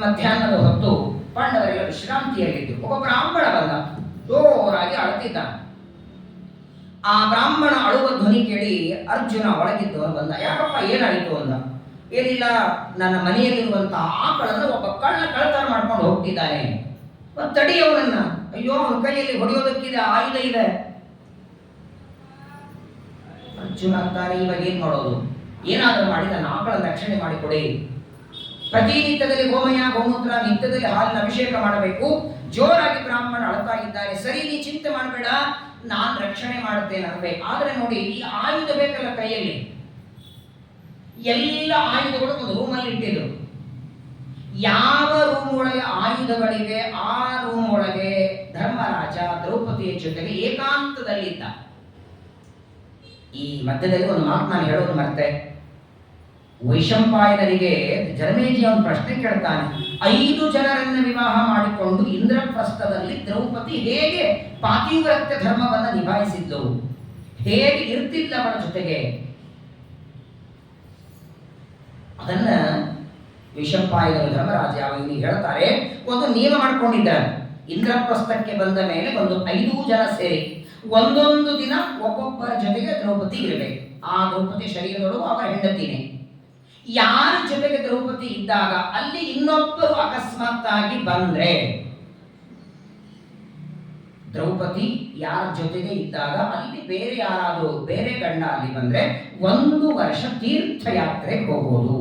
ಮಧ್ಯಾಹ್ನದ ಹೊತ್ತು ಪಾಂಡವರೆಲ್ಲ ವಿಶ್ರಾಂತಿಯಲ್ಲಿದ್ದು ಒಬ್ಬ ಬ್ರಾಹ್ಮಣ ಬಂದ, ಜೋರಾಗಿ ಅಳುತ್ತಿದ್ದ. ಆ ಬ್ರಾಹ್ಮಣ ಅಳುವ ಧ್ವನಿ ಕೇಳಿ ಅರ್ಜುನ ಒಳಗಿದ್ದವನು ಬಂದ. ಯಾಕಪ್ಪ ಏನಾಯಿತು ಅಂದ. ಏನಿಲ್ಲ, ನನ್ನ ಮನೆಯಲ್ಲಿರುವಂತಹ ಆಕಳನ್ನು ಒಬ್ಬ ಕಳ್ಳತನ ಮಾಡ್ಕೊಂಡು ಹೋಗ್ತಿದ್ದಾನೆ, ತಡಿಯವನನ್ನ. ಅಯ್ಯೋ, ಅವನ ಕೈಯಲ್ಲಿ ಹೊಡೆಯೋದಕ್ಕಿದೆ, ಆಯುಧ ಇದೆ. ಅರ್ಜುನ ಅಂತಾನೆ, ಇವಾಗ ಏನ್ ಮಾಡೋದು? ಏನಾದರೂ ಮಾಡಿ ನನ್ನ ಆಕಳನ್ನು ರಕ್ಷಣೆ ಮಾಡಿಕೊಡಿ. ಪ್ರತಿನಿತ್ಯದಲ್ಲಿ ಗೋಮಯ ಗೋಮೂತ್ರ, ನಿತ್ಯದಲ್ಲಿ ಹಾಲಿನ ಅಭಿಷೇಕ ಮಾಡಬೇಕು. ಜೋರಾಗಿ ಬ್ರಾಹ್ಮಣ ಅಳ್ತಾ ಇದ್ದಾರೆ. ಸರಿ, ನೀ ಚಿಂತೆ ಮಾಡಬೇಡ, ನಾನು ರಕ್ಷಣೆ ಮಾಡುತ್ತೇನೆ ಅನ್ಬೇಕು. ಆದ್ರೆ ನೋಡಿ, ಈ ಆಯುಧ ಬೇಕಲ್ಲ ಕೈಯಲ್ಲಿ. ಎಲ್ಲ ಆಯುಧಗಳು ಒಂದು ರೂಮಲ್ಲಿ ಇಟ್ಟಿದ್ರು. ಯಾವ ರೂಮ್ ಒಳಗೆ ಆಯುಧಗಳಿವೆ ಆ ರೂಮ್ ಒಳಗೆ ಧರ್ಮರಾಜ ದ್ರೌಪದಿಯ ಜೊತೆಗೆ ಏಕಾಂತದಲ್ಲಿದ್ದ. ಈ ಮಧ್ಯದಲ್ಲಿ ಒಂದು ಮಾತು ನಾನು ಹೇಳೋದು ಮರ್ತೆ. ವೈಶಂಪಾಯನರಿಗೆ ಜನಮೇಜಿ ಒಂದು ಪ್ರಶ್ನೆ ಕೇಳ್ತಾನೆ, 5 ಜನರನ್ನ ವಿವಾಹ ಮಾಡಿಕೊಂಡು ಇಂದ್ರಪ್ರಸ್ಥದಲ್ಲಿ ದ್ರೌಪದಿ ಹೇಗೆ ಪಾತಿವ್ರತ್ಯ ಧರ್ಮವನ್ನ ನಿಭಾಯಿಸಿದ್ದು, ಹೇಗೆ ಇರ್ತಿದ್ದ ಅವಳ ಜೊತೆಗೆ? ಅದನ್ನ ವಿಷಂಪಾಯನರು ಧರ್ಮರಾಜ ಅವನಿಗೆ ಹೇಳ್ತಾರೆ, ಒಂದು ನಿಯಮ ಮಾಡ್ಕೊಂಡಿದ್ದಾರೆ. ಇಂದ್ರಪ್ರಸ್ಥಕ್ಕೆ ಬಂದ ಮೇಲೆ ಒಂದು 5 ಜನ ಸೇರಿ ಒಂದೊಂದು ದಿನ ಒಬ್ಬೊಬ್ಬರ ಜೊತೆಗೆ ದ್ರೌಪದಿ ಇರಬೇಕು. ಆ ದ್ರೌಪದಿ ಶರೀರದೊಳಗೂ ಅವರ ಹೆಂಡತಿನೇ. ಯಾರ ಜೊತೆಗೆ ದ್ರೌಪದಿ ಇದ್ದಾಗ ಅಲ್ಲಿ ಇನ್ನೊಬ್ಬರು ಅಕಸ್ಮಾತ್ ಆಗಿ ಬಂದ್ರೆ, ದ್ರೌಪದಿ ಯಾರ ಜೊತೆಗೆ ಇದ್ದಾಗ ಅಲ್ಲಿ ಬೇರೆ ಯಾರಾದರೂ ಬೇರೆ ಗಂಡ ಅಲ್ಲಿ ಬಂದ್ರೆ 1 ವರ್ಷ ತೀರ್ಥಯಾತ್ರೆಗೆ ಹೋಗೋದು.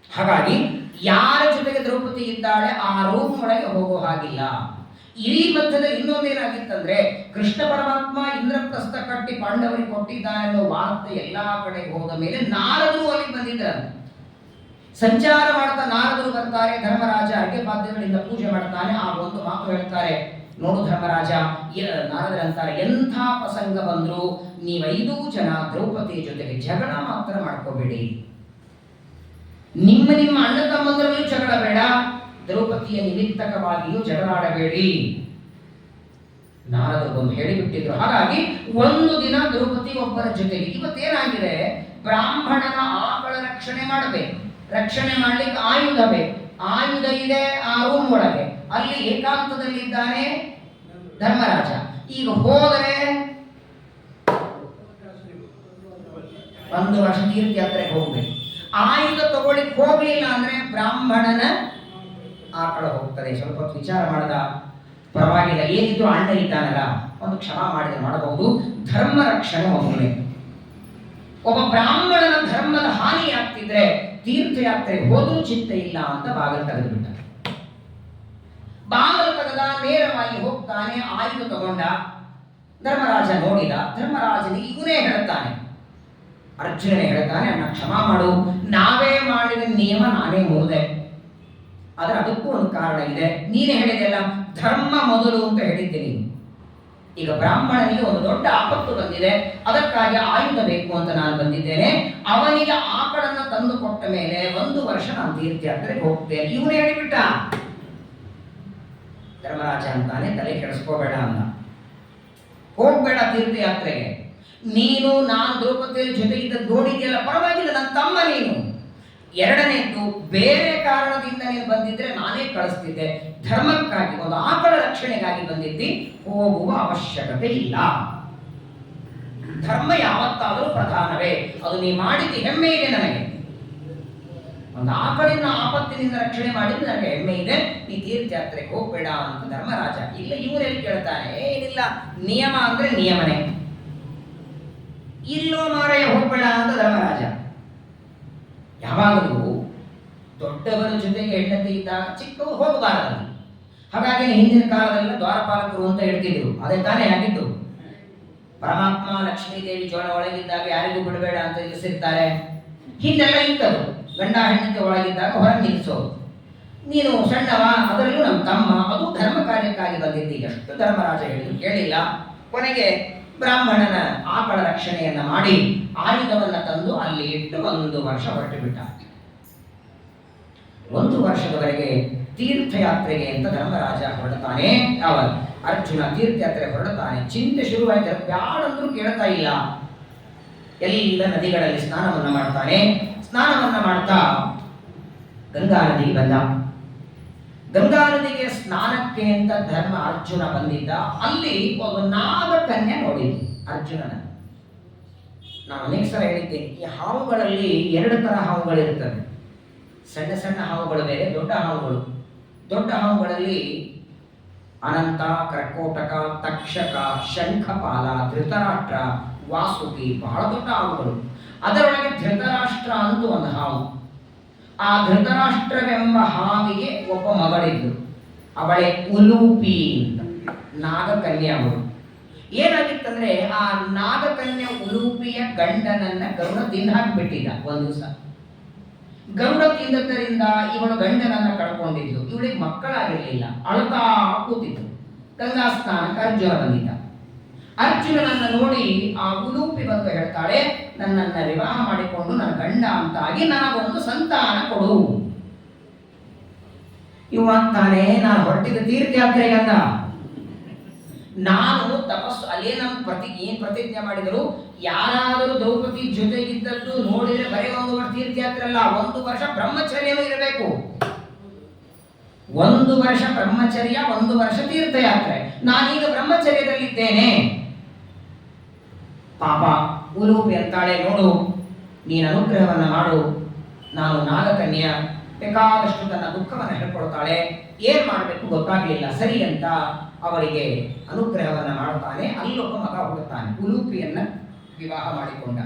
ಹಾಗಾಗಿ ಯಾರ ಜೊತೆಗೆ ದ್ರೌಪದಿ ಇದ್ದಾಳೆ ಆ ರೂಮ್ ಒಳಗೆ ಹೋಗೋ ಹಾಗಿಲ್ಲ. ಈ ಮಧ್ಯದಲ್ಲಿ ಇನ್ನೊಂದೇನಾಗಿತ್ತಂದ್ರೆ, ಕೃಷ್ಣ ಪರಮಾತ್ಮ ಇಂದ್ರಪ್ರಸ್ಥ ಕಟ್ಟಿ ಪಾಂಡವರಿಗೆ ಕೊಟ್ಟಿದ್ದಾನೆ ಅನ್ನೋ ವಾರ್ತೆ ಎಲ್ಲಾ ಕಡೆ ಹೋದ ಮೇಲೆ ನಾರದರು ಅಲ್ಲಿ ಬಂದಿದ್ರಂತೆ. ಸಂಚಾರ ಮಾಡ್ತಾ ನಾರದರು ಬರ್ತಾರೆ. ಧರ್ಮರಾಜ ಅರ್ಘ್ಯ ಪಾದ್ಯಗಳಿಂದ ಪೂಜೆ ಮಾಡ್ತಾನೆ. ಆ ಒಂದು ಮಾತು ಹೇಳ್ತಾರೆ, ನೋಡು ಧರ್ಮರಾಜ, ನಾರದರಂತಾರೆ, ಎಂಥ ಪ್ರಸಂಗ ಬಂದ್ರು ನೀವು 5 ಜನ ದ್ರೌಪದಿ ಜೊತೆಗೆ ಜಗಳ ಮಾತ್ರ ಮಾಡ್ಕೋಬೇಡಿ. ನಿಮ್ಮ ಅಣ್ಣ ತಮ್ಮಂದರಲ್ಲೂ ಜಗಳ ಬೇಡ, ದ್ರೌಪದಿಯ ನಿಮಿತ್ತಕವಾಗಿಯೂ ಜಗಳಾಡಬೇಡಿ. ನಾರದರು ಬಂದು ಹೇಳಿಬಿಟ್ಟಿದ್ರು. ಹಾಗಾಗಿ ಒಂದು ದಿನ ದ್ರೌಪದಿ ಒಬ್ಬರ ಜೊತೆಗೆ. ಇವತ್ತೇನಾಗಿದೆ, ಬ್ರಾಹ್ಮಣನ ಆಕಳ ರಕ್ಷಣೆ ಮಾಡಬೇಕು, ರಕ್ಷಣೆ ಮಾಡ್ಲಿಕ್ಕೆ ಆಯುಧ ಬೇಕು. ಆಯುಧ ಇದೆ ಆ ರೂಮ್ ಒಳಗೆ, ಅಲ್ಲಿ ಏಕಾಂತದಲ್ಲಿದ್ದಾನೆ ಧರ್ಮರಾಜ. ಈಗ ಹೋದರೆ 1 ವರ್ಷ ತೀರ್ಥಯಾತ್ರೆಗೆ ಹೋಗ್ಬೇಕು. ಆಯುಧ ತಗೊಳ್ಳಿಕ್ಕೆ ಹೋಗ್ಲಿಲ್ಲ ಅಂದ್ರೆ ಬ್ರಾಹ್ಮಣನ ಆಕಳ ಹೋಗ್ತದೆ. ಸ್ವಲ್ಪ ಹೊತ್ತು ವಿಚಾರ ಮಾಡದ, ಪರವಾಗಿಲ್ಲ, ಏನಿದ್ರು ಅಣ್ಣ ಇದ್ದಾನಲ್ಲ, ಒಂದು ಕ್ಷಮಾ ಮಾಡಿದ್ರೆ ಮಾಡಬಹುದು. ಧರ್ಮ ರಕ್ಷಣೆ ಒಮ್ಮೆ. ಒಬ್ಬ ಬ್ರಾಹ್ಮಣನ ಧರ್ಮದ ಹಾನಿ ಆಗ್ತಿದ್ರೆ ತೀರ್ಥಯಾತ್ರೆಗೆ ಹೋದ್ರೂ ಚಿಂತ ಇಲ್ಲ ಅಂತ ಬಾಗಿಲು ತೆಗೆದು ಬಿಟ್ಟ. ಬಾಗಿಲು ತೆಗೆದ, ನೇರವಾಗಿ ಹೋಗ್ತಾನೆ. ಆಯುಧ ತಗೊಂಡ. ಧರ್ಮರಾಜ ನೋಡಿದ. ಧರ್ಮರಾಜನಿಗೆ ಇವನೇ ಹೇಳ್ತಾನೆ, ಅರ್ಜುನನೇ ಹೇಳ್ತಾನೆ, ಅಣ್ಣ ಕ್ಷಮಾ ಮಾಡು, ನಾವೇ ಮಾಡಿದ ನಿಯಮ ನಾನೇ ಮುರಿದೆ. ಆದ್ರೆ ಅದಕ್ಕೂ ಒಂದು ಕಾರಣ ಇದೆ. ನೀನೇ ಹೇಳಿದೆಲ್ಲ, ಧರ್ಮ ಮೊದಲು ಅಂತ ಹೇಳಿದ್ದೆ ನೀನು. ಈಗ ಬ್ರಾಹ್ಮಣನಿಗೆ ಒಂದು ದೊಡ್ಡ ಆಪತ್ತು ಬಂದಿದೆ, ಅದಕ್ಕಾಗಿ ಆಯುಧ ಬೇಕು ಅಂತ ನಾನು ಬಂದಿದ್ದೇನೆ. ಅವನಿಗೆ ಆಕಳನ್ನ ತಂದು ಕೊಟ್ಟ ಮೇಲೆ 1 ವರ್ಷ ನಾನು ತೀರ್ಥಯಾತ್ರೆಗೆ ಹೋಗ್ತೇನೆ. ಇವನು ಹೇಳಿಬಿಟ್ಟ. ಧರ್ಮರಾಜ ಅಂತಾನೆ, ತಲೆ ಕೆಡಿಸ್ಕೋಬೇಡ ಅನ್ನ, ಹೋಗ್ಬೇಡ ತೀರ್ಥಯಾತ್ರೆಗೆ. ನೀನು ನಾನು ದ್ರೌಪದಿಯ ಜೊತೆ ಇದ್ದ ನೋಡಿದ್ಯಲ್ಲ, ಪರವಾಗಿಲ್ಲ, ನನ್ನ ತಮ್ಮ ನೀನು. ಎರಡನೇದ್ದು, ಬೇರೆ ಕಾರಣದಿಂದ ನೀನು ಬಂದಿದ್ರೆ ನಾನೇ ಕಳಿಸ್ತಿದ್ದೆ. ಧರ್ಮಕ್ಕಾಗಿ, ಒಂದು ಆಕಳ ರಕ್ಷಣೆಗಾಗಿ ಬಂದಿದ್ದಿ, ಹೋಗುವ ಅವಶ್ಯಕತೆ ಇಲ್ಲ. ಧರ್ಮ ಯಾವತ್ತಾದರೂ ಪ್ರಧಾನವೇ. ಅದು ನೀ ಮಾಡಿದ ಹೆಮ್ಮೆ ಇದೆ ನನಗೆ. ಒಂದು ಆಕಳಿನ ಆಪತ್ತಿನಿಂದ ರಕ್ಷಣೆ ಮಾಡಿದ್ದು ನನಗೆ ಹೆಮ್ಮೆ ಇದೆ. ನೀ ತೀರ್ಥಯಾತ್ರೆಗೆ ಹೋಗ್ಬೇಡ ಅಂತ ಧರ್ಮರಾಜ. ಇಲ್ಲ, ಇವರೆಲ್ಲಿ ಕೇಳ್ತಾನೆ, ಏನಿಲ್ಲ, ನಿಯಮ ಅಂದ್ರೆ ನಿಯಮನೆ. ಇಲ್ಲೋ ಮಾರಾಯ ಹೋಗ್ಬೇಡ ಅಂತ ಧರ್ಮರಾಜ. ಯಾವಾಗಲೂ ದೊಡ್ಡವರ ಜೊತೆಗೆ ಹೆಂಡತಿ ಇದ್ದಾಗ ಚಿಕ್ಕವರು ಹೋಗಬಾರದು. ಹಾಗಾಗಿ ಹಿಂದಿನ ಕಾಲದಲ್ಲ ದ್ವಾರಪಾಲಕರು ಅಂತ ಹೇಳ್ತಿದ್ರು. ಅದೇ ತಾನೇ ಆಗಿದ್ದು. ಪರಮಾತ್ಮ ಲಕ್ಷ್ಮೀದೇವಿ ಜೋಳ ಒಳಗಿದ್ದಾಗ ಯಾರಿಗೂ ಬಿಡಬೇಡ ಅಂತ ನಿಲ್ಲಿಸಿರ್ತಾರೆ. ಹಿಂದೆಲ್ಲ ಇತ್ತದು. ಗಂಡ ಹೆಂಡತಿ ಒಳಗಿದ್ದಾಗ ಹೊರಗೆ ನಿಲ್ಲಿಸೋದು. ನೀನು ಸಣ್ಣವ, ಅದರಲ್ಲೂ ನಮ್ಮ ತಮ್ಮ, ಅದು ಧರ್ಮ ಕಾರ್ಯಕ್ಕಾಗಿ ಬಂದಿದ್ದಿ. ಎಷ್ಟು ಧರ್ಮರಾಜ ಹೇಳಿದ್ರು ಕೇಳಿಲ್ಲ. ಕೊನೆಗೆ ಬ್ರಾಹ್ಮಣನ ಆಕಳ ರಕ್ಷಣೆಯನ್ನ ಮಾಡಿ ಆಯುಧವನ್ನ ತಂದು ಅಲ್ಲಿ ಇಟ್ಟು 1 ವರ್ಷ ಹೊರಟು ಬಿಟ್ಟ. 1 ವರ್ಷದವರೆಗೆ ತೀರ್ಥಯಾತ್ರೆಗೆ ಅಂತ ಧರ್ಮರಾಜ ಹೊರಡ್ತಾನೆ. ಅರ್ಜುನ ತೀರ್ಥಯಾತ್ರೆ ಹೊರಡ್ತಾನೆ. ಚಿಂತೆ ಶುರುವಾಯ್ತು. ಬ್ಯಾಡಂದ್ರೂ ಕೇಳ್ತಾ ಇಲ್ಲ. ಎಲ್ಲ ನದಿಗಳಲ್ಲಿ ಸ್ನಾನವನ್ನ ಮಾಡ್ತಾನೆ. ಸ್ನಾನವನ್ನ ಮಾಡ್ತಾ ಗಂಗಾ ನದಿಗೆ ಬಂದ. ಗಂಗಾ ನದಿಗೆ ಸ್ನಾನಕ್ಕೆ ಅಂತ ಅರ್ಜುನ ಬಂದಿದ್ದ. ಅಲ್ಲಿ ಒಬ್ಬ ನಾಗಕನ್ಯೆ ನೋಡಿದ್ವಿ ಅರ್ಜುನನ. ನಾನು ಅನೇಕ ಸಲ ಹೇಳಿದ್ದೇನೆ, ಈ ಹಾವುಗಳಲ್ಲಿ 2 ತರ ಹಾವುಗಳಿರ್ತವೆ. ಸಣ್ಣ ಸಣ್ಣ ಹಾವುಗಳು ಬೇರೆ, ದೊಡ್ಡ ಹಾವುಗಳು. ದೊಡ್ಡ ಹಾವುಗಳಲ್ಲಿ ಅನಂತ, ಕರ್ಕೋಟಕ, ತಕ್ಷಕ, ಶಂಖಪಾಲ, ಧೃತರಾಷ್ಟ್ರ, ವಾಸುಕಿ, ಬಹಳ ದೊಡ್ಡ ಹಾವುಗಳು. ಅದರೊಳಗೆ ಧೃತರಾಷ್ಟ್ರ ಅಂತೂ ಒಂದು ಹಾವು. ಆ ಧೃತರಾಷ್ಟ್ರವೆಂಬ ಹಾವಿಗೆ ಒಬ್ಬ ಮಗಳಿದ್ಲು. ಅವಳೆ ಉಲೂಪಿ ಅಂತ, ನಾಗಕನ್ಯೆ ಅವಳು. ಏನಾಗಿತ್ತಂದ್ರೆ, ಆ ನಾಗಕನ್ಯೆ ಉಲೂಪಿಯ ಗಂಡನನ್ನ ಗರುಡ ತಿಂದು ಹಾಕಿಬಿಟ್ಟಿದ್ದ ಒಂದು ದಿವಸ. ಗರುಡ ತಿಂದದ್ದರಿಂದ ಇವಳು ಗಂಡನನ್ನ ಕಳ್ಕೊಂಡಿದ್ಲು. ಇವಳಿಗೆ ಮಕ್ಕಳಾಗಿರ್ಲಿಲ್ಲ. ಅಳ್ತಾ ಕೂತಿತ್ತು. ಗಂಗಾ ಸ್ನಾನಕ್ಕೆ ಅರ್ಜುನ ಬಂದಿದ್ದ. ಅರ್ಜುನನನ್ನ ನೋಡಿ ಆ ಉಲೂಪಿ ಬಂದು ಹೇಳ್ತಾಳೆ, ನನ್ನನ್ನ ವಿವಾಹ ಮಾಡಿಕೊಂಡು ನನ್ನ ಗಂಡ ಅಂತಾಗಿ ನನಗೊಂದು ಸಂತಾನ ಕೊಡು. ಇವ ಅಂತಾನೆ, ನಾನು ಹೊರಟಿದ್ದ ತೀರ್ಥಯಾತ್ರೆಗೆ ಅಂದ. ನಾನು ತಪಸ್ಸು ಅಲ್ಲೇ ನಮ್ಮ ಏನ್ ಪ್ರತಿಜ್ಞೆ ಮಾಡಿದರು, ಯಾರಾದರೂ ದ್ರೌಪದಿ ಜೊತೆಗಿದ್ದದ್ದು ನೋಡಿದ್ರೆ ಬರೀ 1 ವರ್ಷ ತೀರ್ಥಯಾತ್ರೆ ಅಲ್ಲ, 1 ವರ್ಷ ಬ್ರಹ್ಮಚರ್ಯವೂ ಇರಬೇಕು. 1 ವರ್ಷ ಬ್ರಹ್ಮಚರ್ಯ, 1 ವರ್ಷ ತೀರ್ಥಯಾತ್ರೆ. ನಾನೀಗ ಬ್ರಹ್ಮಚರ್ಯದಲ್ಲಿದ್ದೇನೆ. ಪಾಪ ಉಲೂಪಿ ಅಂತಾಳೆ, ನೋಡು, ನೀನು ಅನುಗ್ರಹವನ್ನ ಮಾಡು, ನಾನು ನಾಗಕನ್ಯೆ. ಬೇಕಾದಷ್ಟು ತನ್ನ ದುಃಖವನ್ನು ಹೇಳ್ಕೊಳ್ತಾಳೆ. ಏನ್ ಮಾಡಬೇಕು ಗೊತ್ತಾಗ್ಲಿಲ್ಲ. ಸರಿ ಅಂತ ಅವರಿಗೆ ಅನುಗ್ರಹವನ್ನ ಮಾಡುತ್ತಾನೆ. ಅಲ್ಲೊಬ್ಬ ಮಗ ಹುಡುಕ್ತಾನೆ. ಉಲೂಪಿಯನ್ನ ವಿವಾಹ ಮಾಡಿಕೊಂಡ.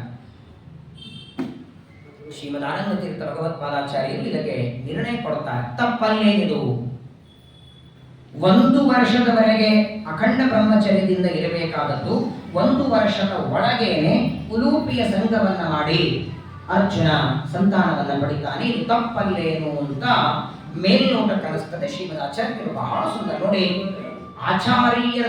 ಶ್ರೀಮದ್ ಆನಂದ ತೀರ್ಥ ಭಗವತ್ಪಾದಾಚಾರ್ಯರು ಇದಕ್ಕೆ ನಿರ್ಣಯ ಕೊಡುತ್ತಾರೆ. ತಪ್ಪಲ್ಲೇನಿದು? 1 ವರ್ಷದವರೆಗೆ ಅಖಂಡ ಬ್ರಹ್ಮಚರ್ಯದಿಂದ ಇರಬೇಕಾದದ್ದು 1 ವರ್ಷದ ಒಳಗೇನೆ ಉಲೂಪಿಯ ಸಂಘವನ್ನ ಮಾಡಿ ಅರ್ಜುನ ಸಂತಾನವನ್ನ ಪಡಿತಾನೆ. ಇದು ತಪ್ಪಲ್ಲೇನು ಅಂತ ಮೇಲ್ನೋಟ ಕಲಿಸ್ತದೆ ಶ್ರೀಮದ್ ಆಚಾರ್ಯರು. ಬಹಳ ಸುಂದರ ನೋಡಿ. ಆಚಾರ್ಯರ